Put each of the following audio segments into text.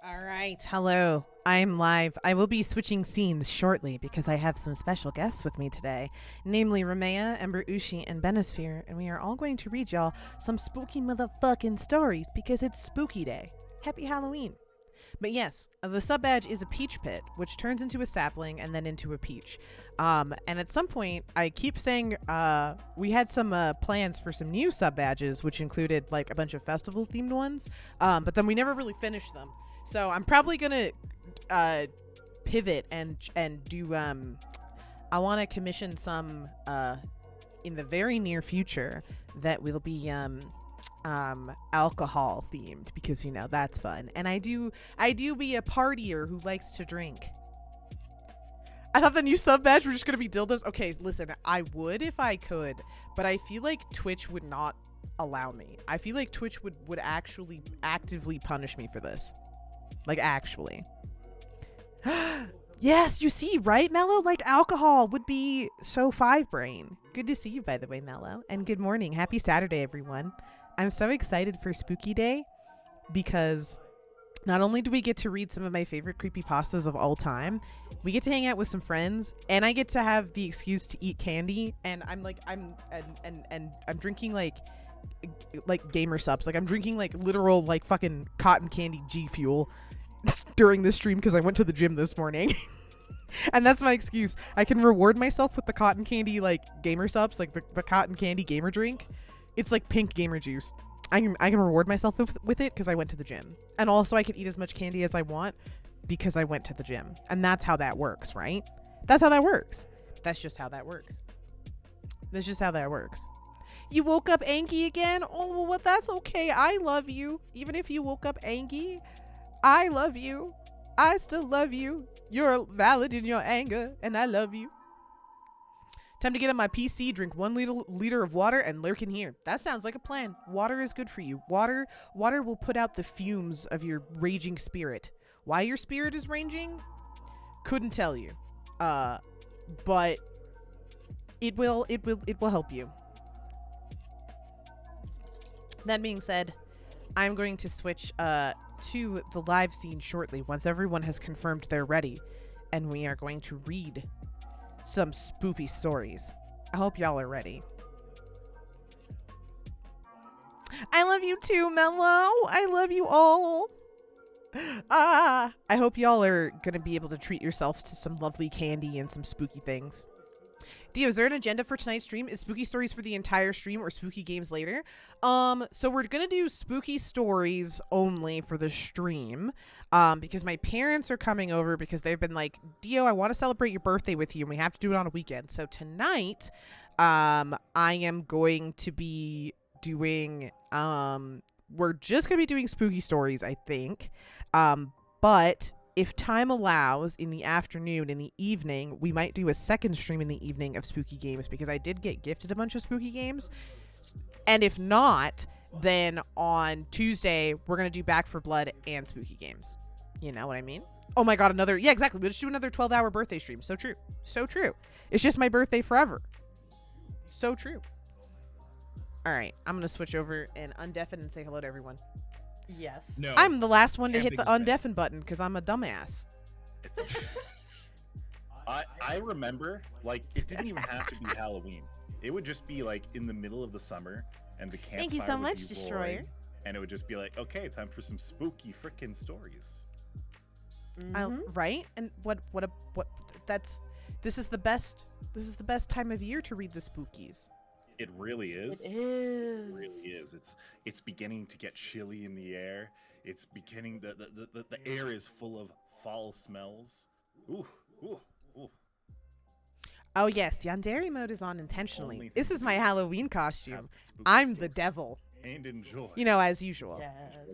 All right, hello. I'm live. I will be switching scenes shortly because I have some special guests with me today, namely Ramea, Ember Ushi, and Benosphere, and we are all going to read y'all some spooky motherfucking stories because it's spooky day. Happy Halloween. But yes, the sub badge is a peach pit, which turns into a sapling and then into a peach. And at some point, I keep saying we had some plans for some new sub badges, which included like a bunch of festival themed ones. But then we never really finished them. So I'm probably gonna pivot and do. I want to commission some in the very near future that will be alcohol themed because that's fun, and I do be a partier who likes to drink. I thought the new sub badge were just gonna be dildos. Okay, listen, I would if I could, but I feel like Twitch would not allow me. I feel like Twitch would actually actively punish me for this, like actually. Yes, you see, right, Mello? Like alcohol would be so five brain. Good to see you, by the way, Mello, and good morning. Happy Saturday, everyone. I'm so excited for Spooky Day because not only do we get to read some of my favorite creepypastas of all time, we get to hang out with some friends, and I get to have the excuse to eat candy. And I'm drinking like gamer subs. Like I'm drinking like literal like fucking cotton candy G Fuel during this stream because I went to the gym this morning. And that's my excuse. I can reward myself with the cotton candy like gamer subs, like the cotton candy gamer drink. It's like pink gamer juice. I can reward myself with it because I went to the gym. And also I can eat as much candy as I want because I went to the gym. And that's how that works, right? That's how that works. That's just how that works. That's just how that works. You woke up angry again? Oh, well, that's okay. I love you. Even if you woke up angry, I love you. I still love you. You're valid in your anger, and I love you. Time to get on my PC, drink 1 liter of water, and lurk in here. That sounds like a plan. Water is good for you. Water will put out the fumes of your raging spirit. Why your spirit is raging? Couldn't tell you. But it will help you. That being said, I'm going to switch to the live scene shortly once everyone has confirmed they're ready, and we are going to read some spooky stories. I hope y'all are ready. I love you too, Mello. I love you all. I hope y'all are gonna be able to treat yourselves to some lovely candy and some spooky things. Dio, is there an agenda for tonight's stream? Is spooky stories for the entire stream or spooky games later? So we're gonna do spooky stories only for the stream. Because my parents are coming over because they've been like, Dio, I want to celebrate your birthday with you, and we have to do it on a weekend. So tonight, I am going to be doing we're just gonna be doing spooky stories, I think. But if time allows, in the afternoon, in the evening, we might do a second stream in the evening of spooky games because I did get gifted a bunch of spooky games. And if not, then on Tuesday, we're going to do Back for Blood and spooky games. You know what I mean? Oh my god, yeah, exactly. We'll just do another 12-hour birthday stream. So true. So true. It's just my birthday forever. So true. All right, I'm going to switch over and undeafen and say hello to everyone. Yes. No. I'm the last one to hit the undeafen button because I'm a dumbass. I remember, like, it didn't even have to be Halloween. It would just be, like, in the middle of the summer, and the campfire Thank you so would much, be Destroyer. roaring, and it would just be like, okay, time for some spooky frickin' stories. Right? And what this is the best time of year to read the spookies. It really is. It is. It really is. It's beginning to get chilly in the air. It's beginning the air is full of fall smells. Ooh, ooh, ooh. Oh yes, Yandere mode is on intentionally. Only This thing is to my do is Halloween costume. Have spooky I'm the stories devil. and enjoy. You know, as usual. Enjoy Yes.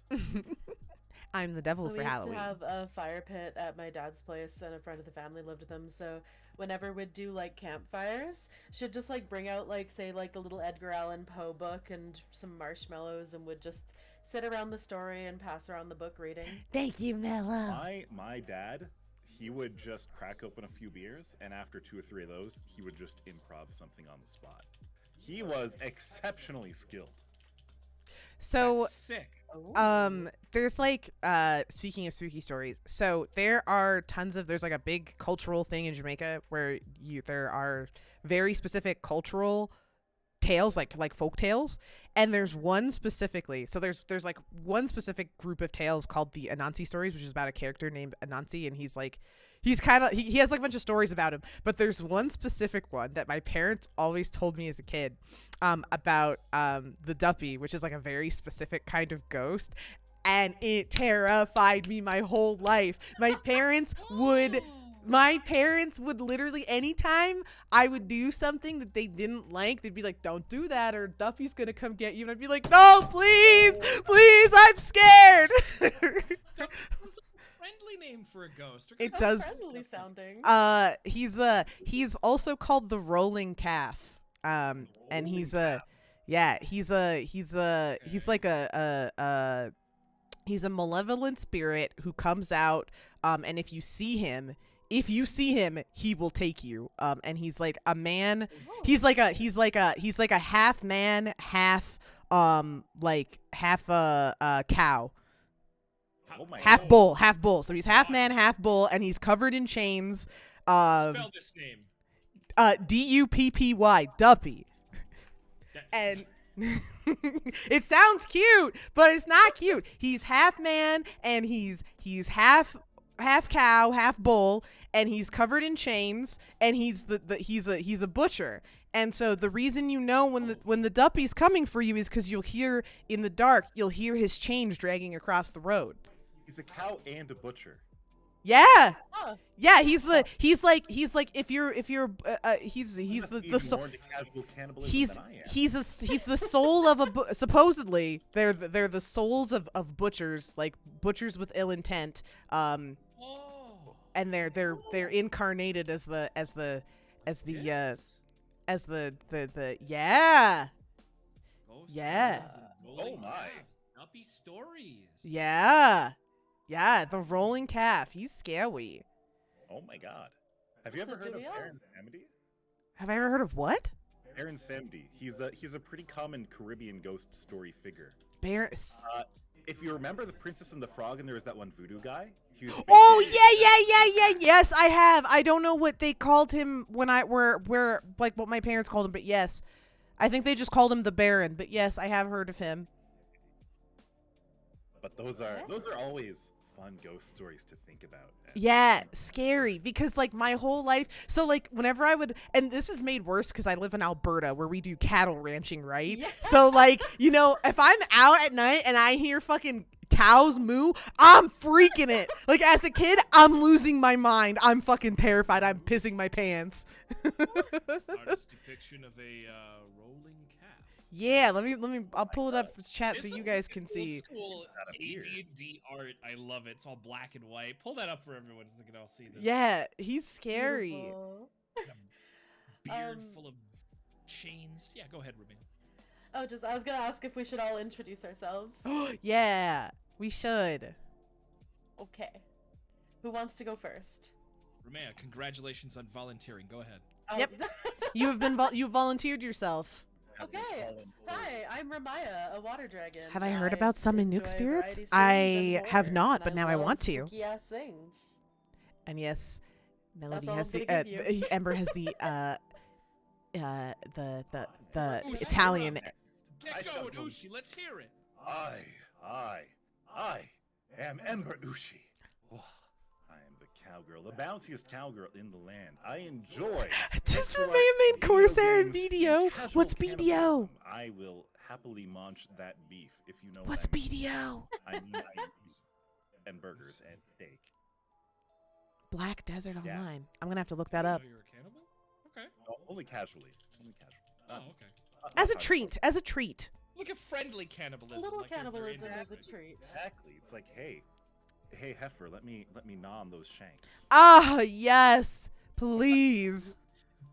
yourselves. I'm the devil We for used Halloween. to have a fire pit at my dad's place, and a friend of the family lived with them. So whenever we'd do like campfires, she'd just like bring out like say like a little Edgar Allan Poe book and some marshmallows, and would just sit around the story and pass around the book reading. Thank you, Mello. My dad, he would just crack open a few beers, and after 2 or 3 of those, he would just improv something on the spot. He was exceptionally skilled. So That's sick. there's like speaking of spooky stories, so there are there's like a big cultural thing in Jamaica where there are very specific cultural tales, like folk tales, and there's one specifically, so there's like one specific group of tales called the Anansi stories, which is about a character named Anansi, and he's kind of he has like a bunch of stories about him, but there's one specific one that my parents always told me as a kid about the Duppy, which is like a very specific kind of ghost, and it terrified me my whole life. My parents would literally, anytime I would do something that they didn't like, they'd be like, don't do that or Duffy's gonna come get you. And I'd be like, no, please, I'm scared. That's a friendly name for a ghost. It How does. friendly sounding. He's also called the Rolling Calf. And he's like he's a malevolent spirit who comes out, and if you see him, he will take you. And he's like a man. He's like a half man, half half cow. Oh my Half God. bull. So he's half man, half bull, and he's covered in chains. Spell this name. Duppy, Duppy. And it sounds cute, but it's not cute. He's half man and he's half cow, half bull, and he's covered in chains, and he's he's a butcher. And so the reason you know when the Duppy's coming for you is because you'll hear in the dark, you'll hear his chains dragging across the road. He's a cow and a butcher. Yeah. Huh. Yeah, he's like if you're he's He's the more into casual cannibalism he's than I am. he's the soul of supposedly they're the souls of butchers, like butchers with ill intent, Oh. and they're incarnated as the Yes. as the yeah Ghost Yeah. Friends and Rolling Oh my. Calves. Duppy stories. yeah, the Rolling Calf, he's scary. Oh my God. Have you So ever heard do of we all? Baron Samedi? Have I ever heard of what? Baron Samedi. He's a pretty common Caribbean ghost story figure. Bear. If you remember the Princess and the Frog, and there was that one voodoo guy. He was Oh yeah. Yes, I have. I don't know what they called him when where like what my parents called him, but yes, I think they just called him the Baron. But yes, I have heard of him. But those are always fun ghost stories to think about. Yeah, scary because like my whole life. So like whenever I would, and this is made worse because I live in Alberta where we do cattle ranching, right? Yeah. So like if I'm out at night and I hear fucking cows moo, I'm freaking it. Like as a kid, I'm losing my mind. I'm fucking terrified. I'm pissing my pants. Artist depiction of a rolling calf. Yeah, let me. I'll pull it up for chat so It's you a guys wicked can see. Old school Not a beard. AD&D art. I love it. It's all black and white. Pull that up for everyone so they can all see this. Yeah, he's scary. Beautiful. Beard Um, full of chains. Yeah, go ahead, Ruby. Oh, I was gonna ask if we should all introduce ourselves. Yeah, we should. Okay. Who wants to go first? Rumea, congratulations on volunteering. Go ahead. Yep. You have been you volunteered yourself. Okay. Hi, I'm Ramaya, a water dragon. Have I heard about some enjoy Nook spirits? variety stories I and have horror, not, and but now I love want to. spooky-ass things. And yes, Melody all has I'm the gonna give you. Ember has the the Ushi, Italian. I Get shall going, go- Ushi. Let's hear it. I am Ember Ushi. Oh, I am the cowgirl, the bounciest cowgirl in the land. I enjoy. Just Excellent Ramaya made video Corsair and games BDO. and casual What's BDO? cannibalism. I will happily munch that beef if you know What's what I mean. BDO? I mean, and burgers and steak. Black Desert Yeah. Online. I'm gonna have to look I that didn't up. know you were a cannibal? Okay. Only casually. Only casually. Oh, okay. Not As a hardcore. treat. As a treat. Look at friendly cannibalism. Little like you're cannibalism into is a it. treat. Exactly. It's like, hey, heifer, let me gnaw on those shanks. Ah, yes. Please.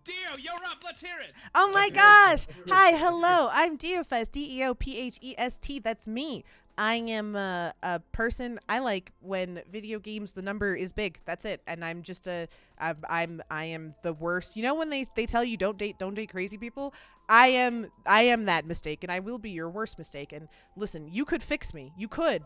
Dio, you're up. Let's hear it. Oh my gosh! Hi, hello. I'm Deofest, Deophest. That's me. I am a person. I like when video games the number is big. That's it. And I'm just I am the worst. You know when they tell you don't date crazy people? I am that mistake, and I will be your worst mistake. And listen, you could fix me. You could.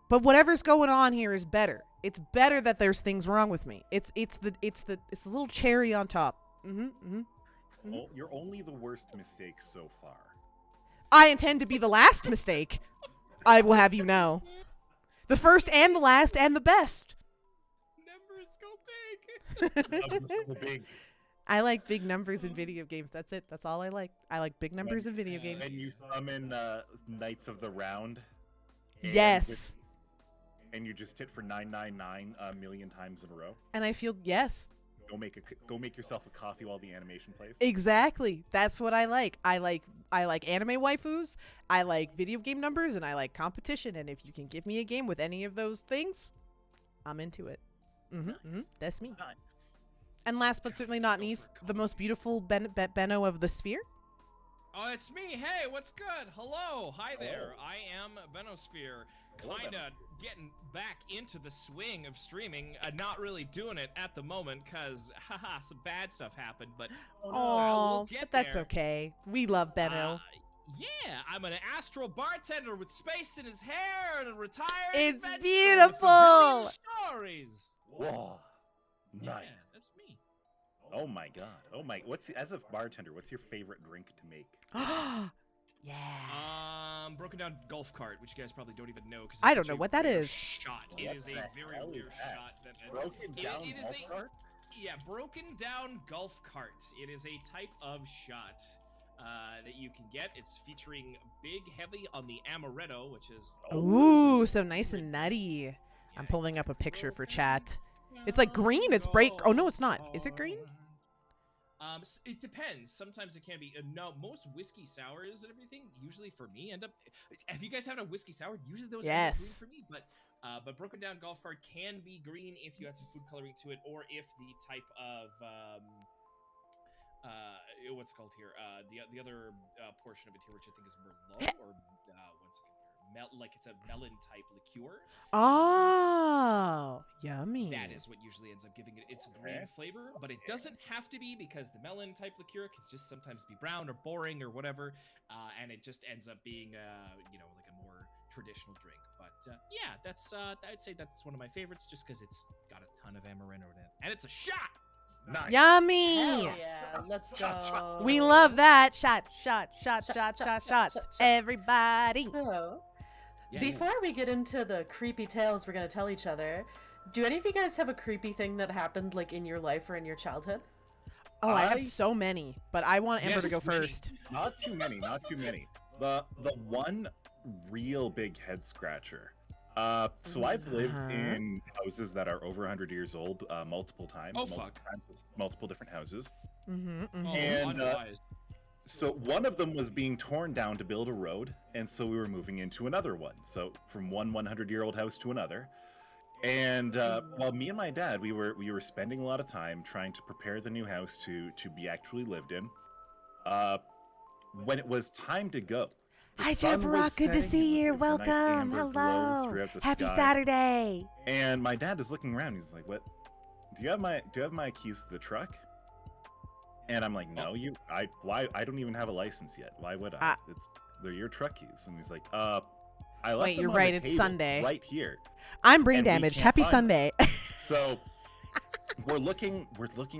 But whatever's going on here is better. It's better that there's things wrong with me. It's the little cherry on top. Oh, you're only the worst mistake so far. I intend to be the last mistake. I will have you know. The first and the last and the best. Numbers go big. Numbers so big. I like big numbers in video games. That's it. That's all I like. I like big numbers in video games. And you summon Knights of the Round. Yes. And you just hit for 999 a million times in a row. And I feel yes. Go make yourself a coffee while the animation plays. Exactly. That's what I like. I like anime waifus. I like video game numbers, and I like competition. And if you can give me a game with any of those things, I'm into it. Nice. That's me. Nice. And last but certainly not least, the most beautiful Benno of the sphere. Oh, it's me. Hey, what's good? Hello. Hi there. I am Benosphere. Kinda getting back into the swing of streaming. Not really doing it at the moment because, haha, some bad stuff happened. But Oh, we'll but that's okay. We love Benno. Yeah, I'm an astral bartender with space in his hair and a retired It's adventurer beautiful. with a billion stories. Whoa. Nice. Yeah, that's me. Oh my god. Oh my. As a bartender, what's your favorite drink to make? Yeah. Broken down golf cart, which you guys probably don't even know because I don't know what that is. Shot. It What is a the very hell rare is that? shot. Broken down it is golf a cart? yeah, broken down golf cart. It is a type of shot that you can get. It's featuring big, heavy on the amaretto, which is Ooh, so nice and nutty. I'm pulling up a picture for chat. It's like green. It's bright. Oh no, it's not. Is it green? It depends. Sometimes it can be. No, most whiskey sours and everything, usually for me, end up. Have you guys had a whiskey sour? Usually those end up green for me, but broken down golf cart can be green if you add some food coloring to it, or if the type of what's it called here? The other portion of it here, which I think is Merlot, or what's it called here? Like it's a melon type liqueur. Oh, yummy. That is what usually ends up giving it its green flavor, but it doesn't have to be because the melon type liqueur can just sometimes be brown or boring or whatever, and it just ends up being like a more traditional drink. But yeah, that's I'd say that's one of my favorites just because it's got a ton of amaretto in it, and it's a shot. Nice. Yummy. Hell yeah, let's Shot, go. We love that. Shot. Shots. Shot. Everybody. So, Yeah, before we get into the creepy tales we're gonna tell each other, do any of you guys have a creepy thing that happened like in your life or in your childhood? Oh, I have so many, but I want Amber to go many. first. Not too many. The one real big head scratcher. So I've lived in houses that are over 100 years old multiple times. Oh, multiple fuck. times with multiple different houses. Oh, And, unwise. So one of them was being torn down to build a road, and so we were moving into another one. So from one 100-year-old house to another. And while me and my dad, we were spending a lot of time trying to prepare the new house to be actually lived in. When it was time to go, the Hi, sun Deborah. was Good to setting, see it you. was like a nice Welcome. amber glow Hello. throughout the Happy sky. Saturday. And my dad is looking around. He's like, "What? Do you have my keys to the truck?" And I'm like, "No, why? I don't even have a license yet. Why would I? They're your truck keys." And he's like, I left Wait, them you're on right. the It's table Sunday. right here." I'm brain And we damaged. can't Happy find Sunday. So we're looking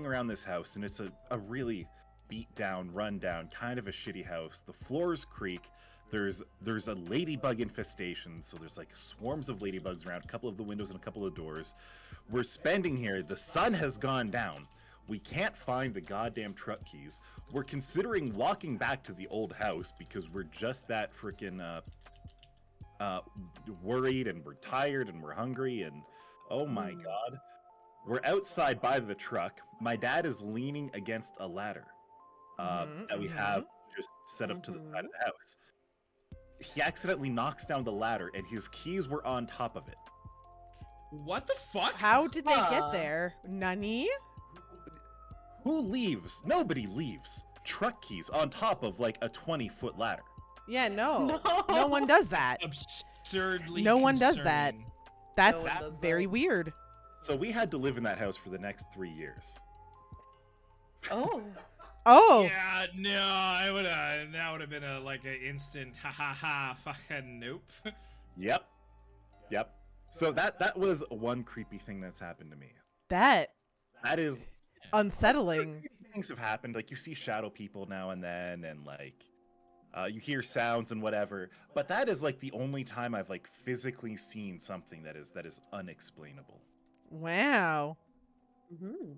around this house, and it's a really beat down, run down, kind of a shitty house. The floors creak. There's a ladybug infestation, so there's like swarms of ladybugs around a couple of the windows and a couple of doors. We're spending here. The sun has gone down. We can't find the goddamn truck keys. We're considering walking back to the old house because we're just that freaking worried, and we're tired, and we're hungry, and oh my god. We're outside by the truck. My dad is leaning against a ladder that we have just set up to the side of the house. He accidentally knocks down the ladder, and his keys were on top of it. What the fuck? How did they get there? Nani? Who leaves? Nobody leaves truck keys on top of like a 20-foot ladder. Yeah, no. No. No one does that. It's absurdly No one does that. concerning. That's one does very that. weird. So we had to live in that house for the next 3 years. Oh. Oh. Yeah, no, I would have. That would have been like an instant ha ha ha fucking nope. Yep. So that was one creepy thing that's happened to me. That That is unsettling. things have happened. Like you see shadow people now and then, and like you hear sounds and whatever. But that is like the only time I've like physically seen something that is unexplainable. Wow. Mhm.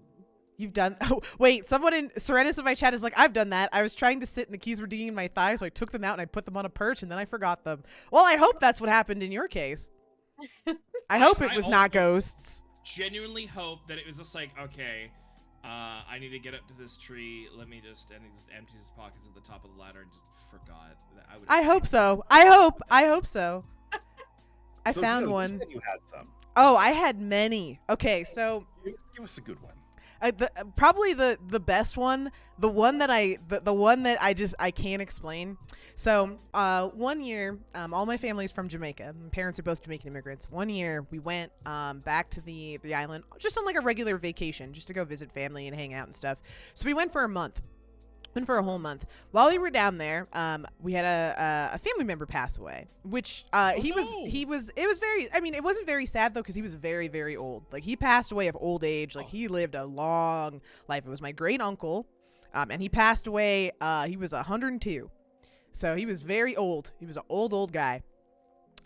You've done. Oh, wait. Someone in Serenus in my chat is like, I've done that. I was trying to sit and the keys were digging in my thighs, so I took them out and I put them on a perch and then I forgot them. Well, I hope that's what happened in your case. I hope it I was not also- ghosts. Genuinely hope that it was just like, okay, I need to get up to this tree. Let me just, and he just empties his pockets at the top of the ladder and just forgot. I hope so. I hope so. I So, found Joe, one. You said you had some. Oh, I had many. Okay, so Give us a good one. probably the best one, the one that I can't explain. So one year, all my family's from Jamaica. My parents are both Jamaican immigrants. One year we went back to the island just on like a regular vacation, just to go visit family and hang out and stuff. So we went for a month. Went for a whole month. While we were down there, we had a family member pass away, which it was very, I mean, it wasn't very sad though, because he was very, very old. Like he passed away of old age. Like he lived a long life. It was my great uncle, and he passed away. He was 102, so he was very old. He was an old guy.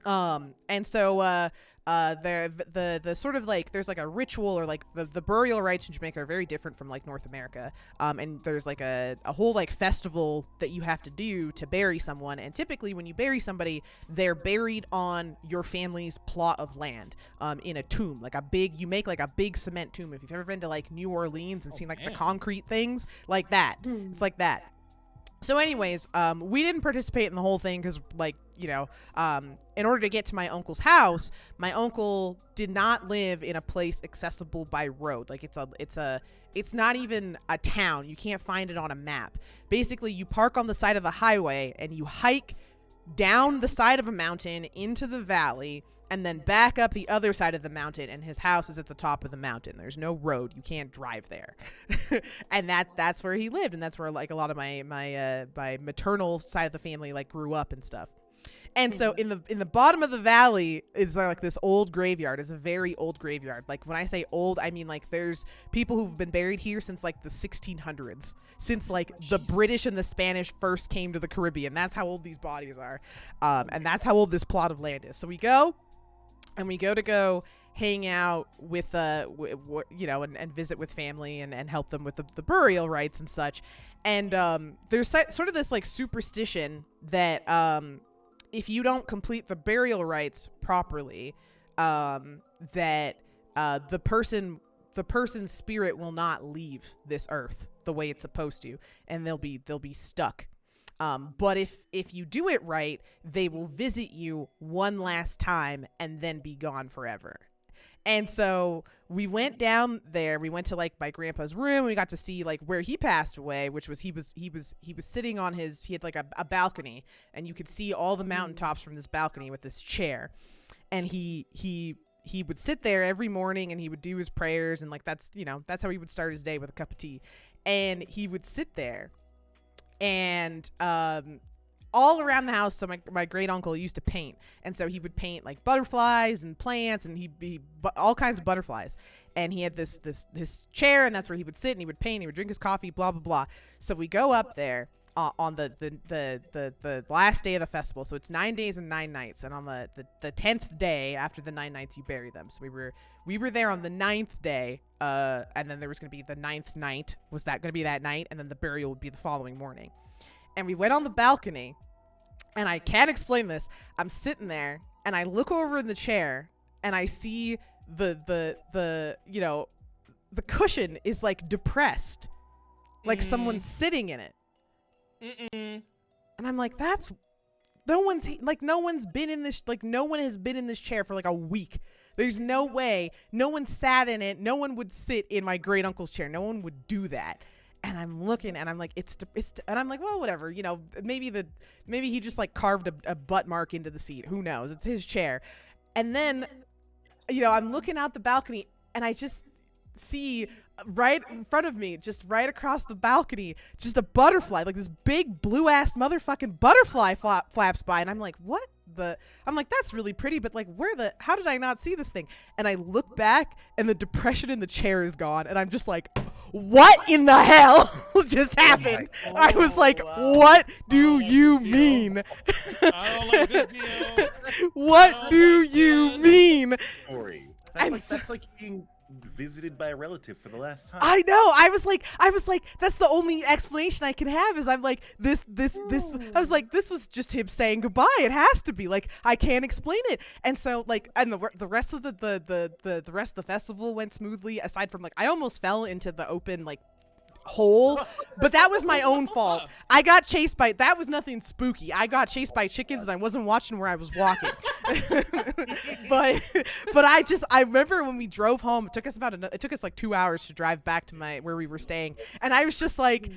And so the sort of like there's like a ritual, or like the burial rites in Jamaica are very different from like North America. And there's like a whole like festival that you have to do to bury someone. And typically when you bury somebody, they're buried on your family's plot of land, in a tomb, like you make like a big cement tomb. If you've ever been to like New Orleans and seen like the man. concrete things like that, it's like that. So anyways, we didn't participate in the whole thing because, like, you know, in order to get to my uncle's house, my uncle did not live in a place accessible by road. Like it's not even a town. You can't find it on a map. Basically, you park on the side of the highway and you hike down the side of a mountain into the valley and then back up the other side of the mountain, and his house is at the top of the mountain. There's no road. You can't drive there. And that's where he lived, and that's where like a lot of my maternal side of the family like grew up and stuff. And so in the bottom of the valley is like this old graveyard. It's a very old graveyard. Like when I say old, I mean like there's people who've been buried here since like the 1600s, since like the British and the Spanish first came to the Caribbean. That's how old these bodies are, and that's how old this plot of land is. So we go to hang out with you know, and visit with family and help them with the burial rites and such. And there's sort of this like superstition that if you don't complete the burial rites properly, that the person's spirit will not leave this earth the way it's supposed to, and they'll be stuck. But if you do it right, they will visit you one last time and then be gone forever. And so we went down there. We went to like my grandpa's room. And we got to see like where he passed away, which was he was sitting on he had like a balcony, and you could see all the mountaintops from this balcony with this chair. And he would sit there every morning and he would do his prayers, and like that's how he would start his day, with a cup of tea. And he would sit there. And all around the house, so my great uncle used to paint, and so he would paint like butterflies and plants, and he'd be all kinds of butterflies. And he had this chair, and that's where he would sit and he would paint. He would drink his coffee, blah blah blah. So we go up there on the last day of the festival. So it's 9 days and 9 nights, and on the 10th day after the 9 nights you bury them. So we were there on the 9th day, and then there was going to be the 9th night. Was that going to be that night? And then the burial would be the following morning. And we went on the balcony, and I can't explain this. I'm sitting there, and I look over in the chair, and I see the cushion is like depressed, like someone's sitting in it. Mm-mm. And I'm like, that's no one's been in this, like, no one has been in this chair for like a week. There's no way. No one sat in it. No one would sit in my great uncle's chair. No one would do that. And I'm looking, and I'm like, and I'm like, well, whatever. You know, maybe he just like carved a butt mark into the seat. Who knows? It's his chair. And then, you know, I'm looking out the balcony, and I just see right in front of me, just right across the balcony, just a butterfly, like this big blue ass motherfucking butterfly flaps by, and I'm like, what the? I'm like, that's really pretty, but like, how did I not see this thing? And I look back, and the depression in the chair is gone, and I'm just like, what in the hell just happened? I was like, what do you mean? I don't like this deal. What do you mean? Story. I'm That's like being visited by a relative for the last time. I know. I was like, that's the only explanation I can have is I'm like, this. I was like, this was just him saying goodbye. It has to be, like, I can't explain it. And so, like, and the rest of the rest of the festival went smoothly. Aside from, like, I almost fell into the open, like, hole, but that was my own fault. I got chased by, that was nothing spooky. I got chased by chickens, and I wasn't watching where I was walking. but I remember when we drove home, it took us like 2 hours to drive back to where we were staying, and I was just like,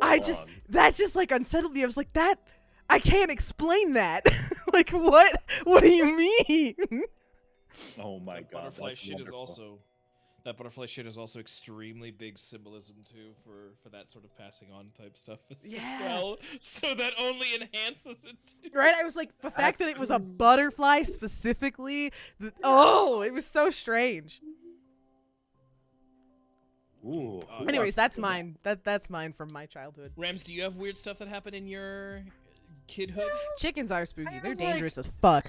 that just like unsettled me. I was like, that, I can't explain that. Like, what do you mean? Oh my god, Butterfly that's shit wonderful. is also. That butterfly shit is also extremely big symbolism too for that sort of passing on type stuff as well. So that only enhances it too. Right? I was like, the fact that it was a butterfly specifically, it was so strange. Ooh. Anyways, that's mine. That's mine from my childhood. Rams, do you have weird stuff that happened in your kidhood? Chickens are spooky. I They're have, dangerous as fuck.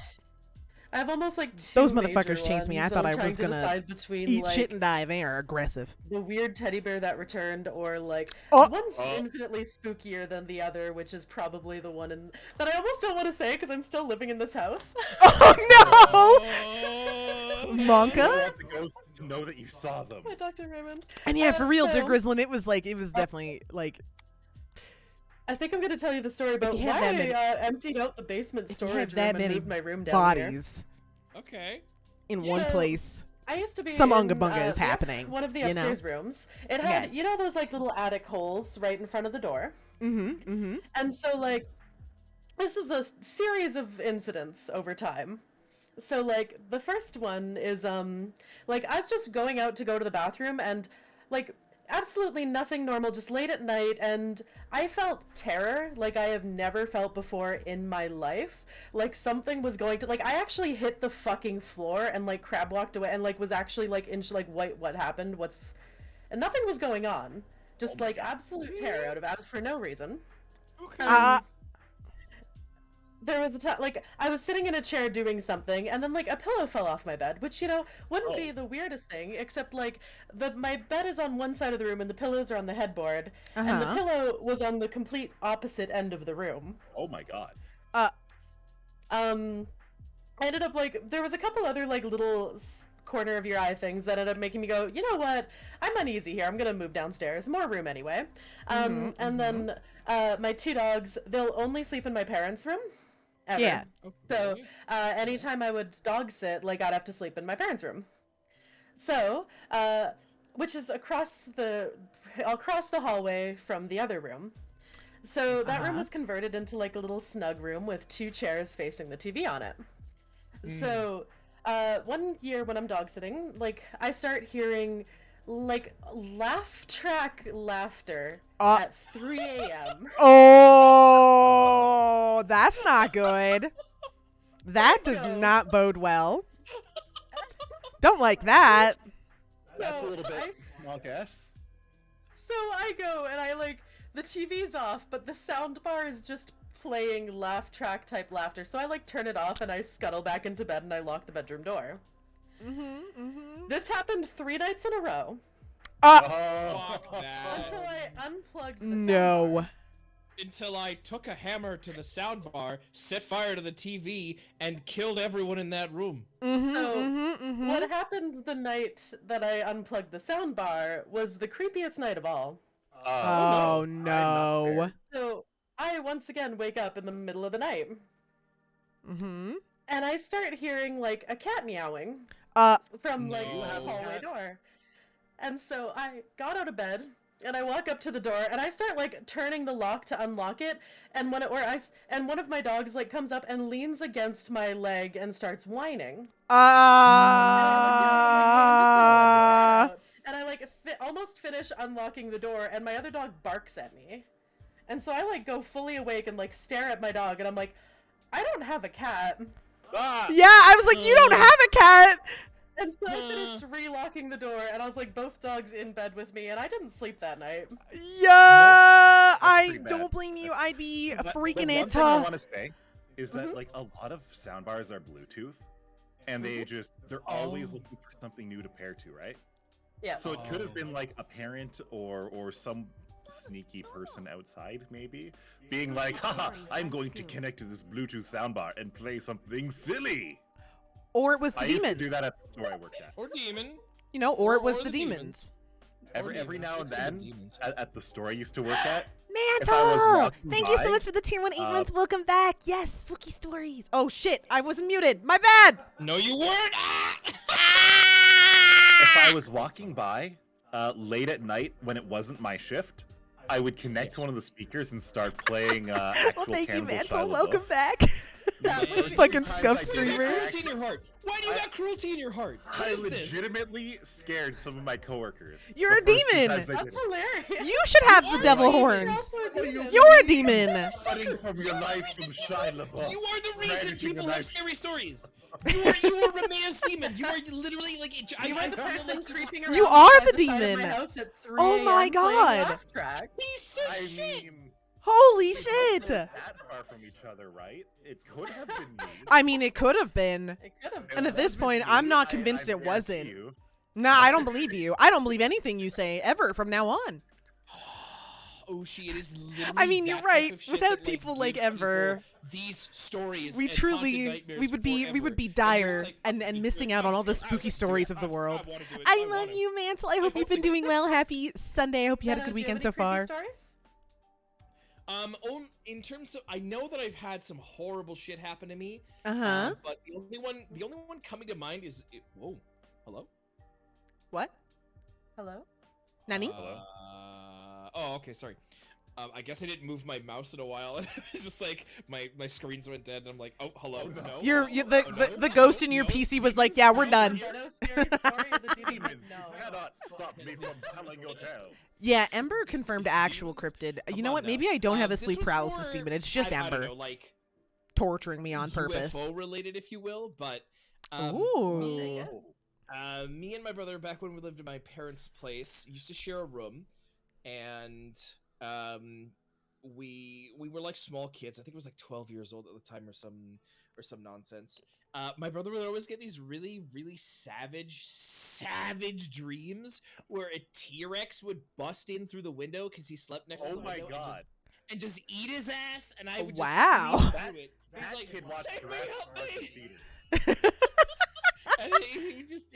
I have almost like two Those major motherfuckers chased me. I ones thought that I I'm was trying to gonna decide between, eat like, shit and die. They are aggressive. the weird teddy bear that returned, or like one's infinitely spookier than the other, which is probably the one that I almost don't want to say because I'm still living in this house. Oh no! You Monka? have the ghost to know that you saw them. Hi, Dr. Raymond. And yeah, for real, Dick so- Grizzlin, it was definitely like, I think I'm gonna tell you the story about you why have that many- I emptied out the basement if you have storage that room and many moved my room down here. bodies Okay. in one Yeah. place. I used to be Some in, unga bunga is yep, happening, one of the you know? upstairs rooms. It had, you know, those like little attic holes right in front of the door. And so, like, this is a series of incidents over time. So, like, the first one is, like, I was just going out to go to the bathroom, and, like, absolutely nothing normal, just late at night, and I felt terror like I have never felt before in my life. Like, something was going to, like, I actually hit the fucking floor and, like, crab walked away and, like, was actually, like, wait, what happened? And nothing was going on. Just, like, absolute terror out of for no reason. Okay. There was a time, like, I was sitting in a chair doing something, and then, like, a pillow fell off my bed, which, you know, wouldn't be the weirdest thing, except, like, my bed is on one side of the room, and the pillows are on the headboard, and the pillow was on the complete opposite end of the room. Oh my god. I ended up, like, there was a couple other, like, little corner of your eye things that ended up making me go, you know what, I'm uneasy here, I'm gonna move downstairs, more room anyway. And then, my two dogs, they'll only sleep in my parents' room. Ever. Yeah. So, anytime I would dog sit, like, I'd have to sleep in my parents' room. So, which is across the hallway from the other room. So that room was converted into, like, a little snug room with two chairs facing the TV on it. So, one year when I'm dog sitting, like, I start hearing, like, laugh track laughter at 3 a.m. Oh, that's not good. That does not bode well. Don't like that. That's a So little bit, I guess. So I go and I, like, the TV's off, but the sound bar is just playing laugh track type laughter. So I, like, turn it off and I scuttle back into bed and I lock the bedroom door. This happened 3 nights in a row Fuck that. until I unplugged the sound No. bar. Until I took a hammer to the soundbar, set fire to the TV, and killed everyone in that room. So what happened the night that I unplugged the sound bar was the creepiest night of all. Oh I'm not no. prepared. So I once again wake up in the middle of the night. Mm-hmm. and I start hearing like a cat meowing from like No. the hallway door. And so I got out of bed and I walk up to the door and I start like turning the lock to unlock it. And one of my dogs like comes up and leans against my leg and starts whining. And I look down and I'm like, "Oh, I'm just gonna let the cat out." And I like almost finish unlocking the door and my other dog barks at me. And so I like go fully awake and like stare at my dog and I'm like, I don't have a cat. Ah! Yeah, I was like, you don't have a cat. And so I finished relocking the door, and I was like, both dogs in bed with me, and I didn't sleep that night. Yeah, I pretty bad. don't blame you. I'd be But freaking the one it. thing I want to say is that like a lot of soundbars are Bluetooth, and they're always looking for something new to pair to, right? Yeah. So it could have been like a parent or some sneaky person outside, maybe, being like, haha, I'm going to connect to this Bluetooth soundbar and play something silly. Or it was the I demons. used to do that at the store I worked at. Or demon. You know, or it was Or the the demons. Every now and then, Demons. at the store I used to work at, Mantle! walking Thank you so by, much for the tier 1 8 months. Welcome back. Yes, spooky stories. Oh shit, I wasn't muted. My bad. No, you weren't. if I was walking by late at night when it wasn't my shift, I would connect to one of the speakers and start playing actual Well, thank you, Cannibal Mantle. Shia Welcome LaBeouf. back. Those Fucking times scum I did streamer. it, Cruelty in your heart. Why do you got cruelty in your heart? What I is this? legitimately scared some of my coworkers. You're a the first two demon. times I did That's it. hilarious. You should have You the are devil a demon. horns. Also a demon. You're a demon. Running from your life from Shia LaBeouf. You are the reason brandishing people a have knife. scary stories. You are Remain's demon. You are literally like. You I are the feel person like creeping around. You are outside the side of demon. my house at 3 Oh my a.m. playing God. laugh track. Piece of I shit. mean, Holy we both shit. live that far from each other, right? It could have been me. I mean, it could have been. It could have And been. at this If it was point, me, I'm not I convinced it guarantee wasn't. you, Nah, I don't believe you. I don't believe anything you say ever from now on. Oh, it is literally I mean, that you're type right. of shit Without that, people like gives Ember, people these stories. we and truly haunted nightmares we would be forever. dire And you're just like, and just missing like, out on all the I spooky was stories doing of the it. world. I wanna do it. I wanna. love you, Mantle. I hope I you've been hope you- doing well. Happy Sunday. I hope you had a Hello, good do you have weekend any so far. creepy stories? In terms of, I know that I've had some horrible shit happen to me. Uh-huh. But the only one coming to mind is, whoa, hello. What? Hello? Nani? Oh, okay, sorry. I guess I didn't move my mouse in a while, and it's just like my screens went dead, and I'm like, oh, hello, Oh, no. no. The ghost in your PC was like, yeah, we're done. No, scary story. The demon's like, Demons, no. you cannot stop me from telling your tales. Yeah, Ember confirmed actual Demons? cryptid. You Come know on what? now. Maybe I don't have a This sleep was paralysis more- demon. It's just I don't Ember know, like torturing me on purpose. UFO related, if you will, but Ooh. me and my brother, back when we lived at my parents' place, used to share a room, and we were like small kids. I think it was like 12 years old at the time, or some nonsense. My brother would always get these really, really savage dreams where a T-Rex would bust in through the window because he slept next to Oh the my window god. and just eat his ass, and I would just Wow. sleep That, through it. that He's like, kid watched "Save me, Jurassic help Park in me!" theaters. And he just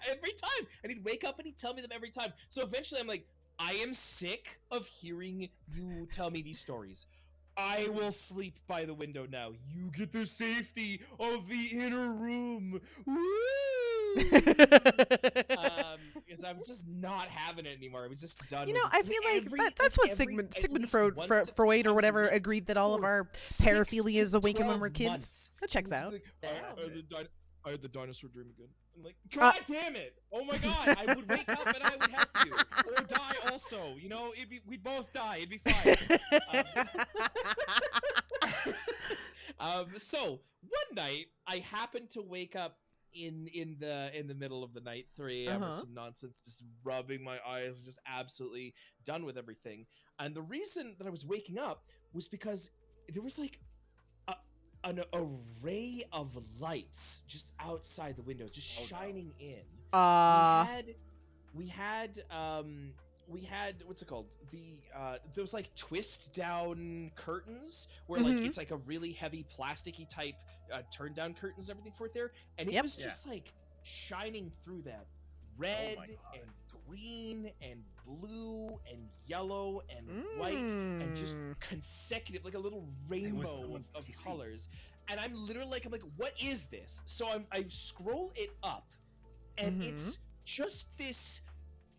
every time, and he'd wake up and he'd tell me them every time. So eventually, I'm like, I am sick of hearing you tell me these stories. I will sleep by the window now. You get the safety of the inner room. Woo! Because I'm just not having it anymore. I was just done. You with know, this. I feel like Every- that's what every- Sigmund at least Freud, once to two Freud or times a whatever week agreed that all of for our 6 paraphilia is to awakened when 12 we're kids. months. That checks out. Like, Damn. I had the dinosaur dream again. I'm like, God damn it! Oh my god! I would wake up and I would help you, or die also. You know, we'd both die. It'd be fine. So one night, I happened to wake up in the middle of the night, 3 a.m. or some nonsense, just rubbing my eyes, just absolutely done with everything. And the reason that I was waking up was because there was like an array of lights just outside the windows, just shining in. We had what's it called? There was like twist down curtains where like it's like a really heavy plasticky type turn down curtains and everything for it there, and it was just like shining through them, red and green and blue and yellow and white and just consecutive, like a little rainbow of colors. and I'm literally like, what is this? So I scroll it up, and it's just this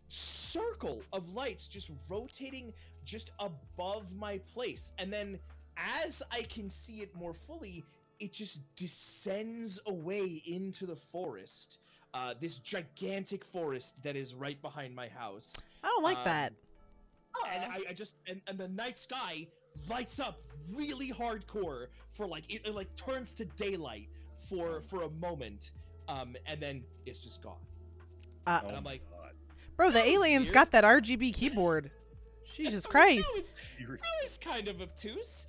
circle of lights just rotating just above my place, and then as I can see it more fully, it just descends away into the forest. This gigantic forest that is right behind my house. I don't like that. And I just and the night sky lights up really hardcore for like it like turns to daylight for a moment, and then it's just gone. And I'm like, bro, the that was aliens weird. got that RGB keyboard. Jesus Christ. That was kind of obtuse.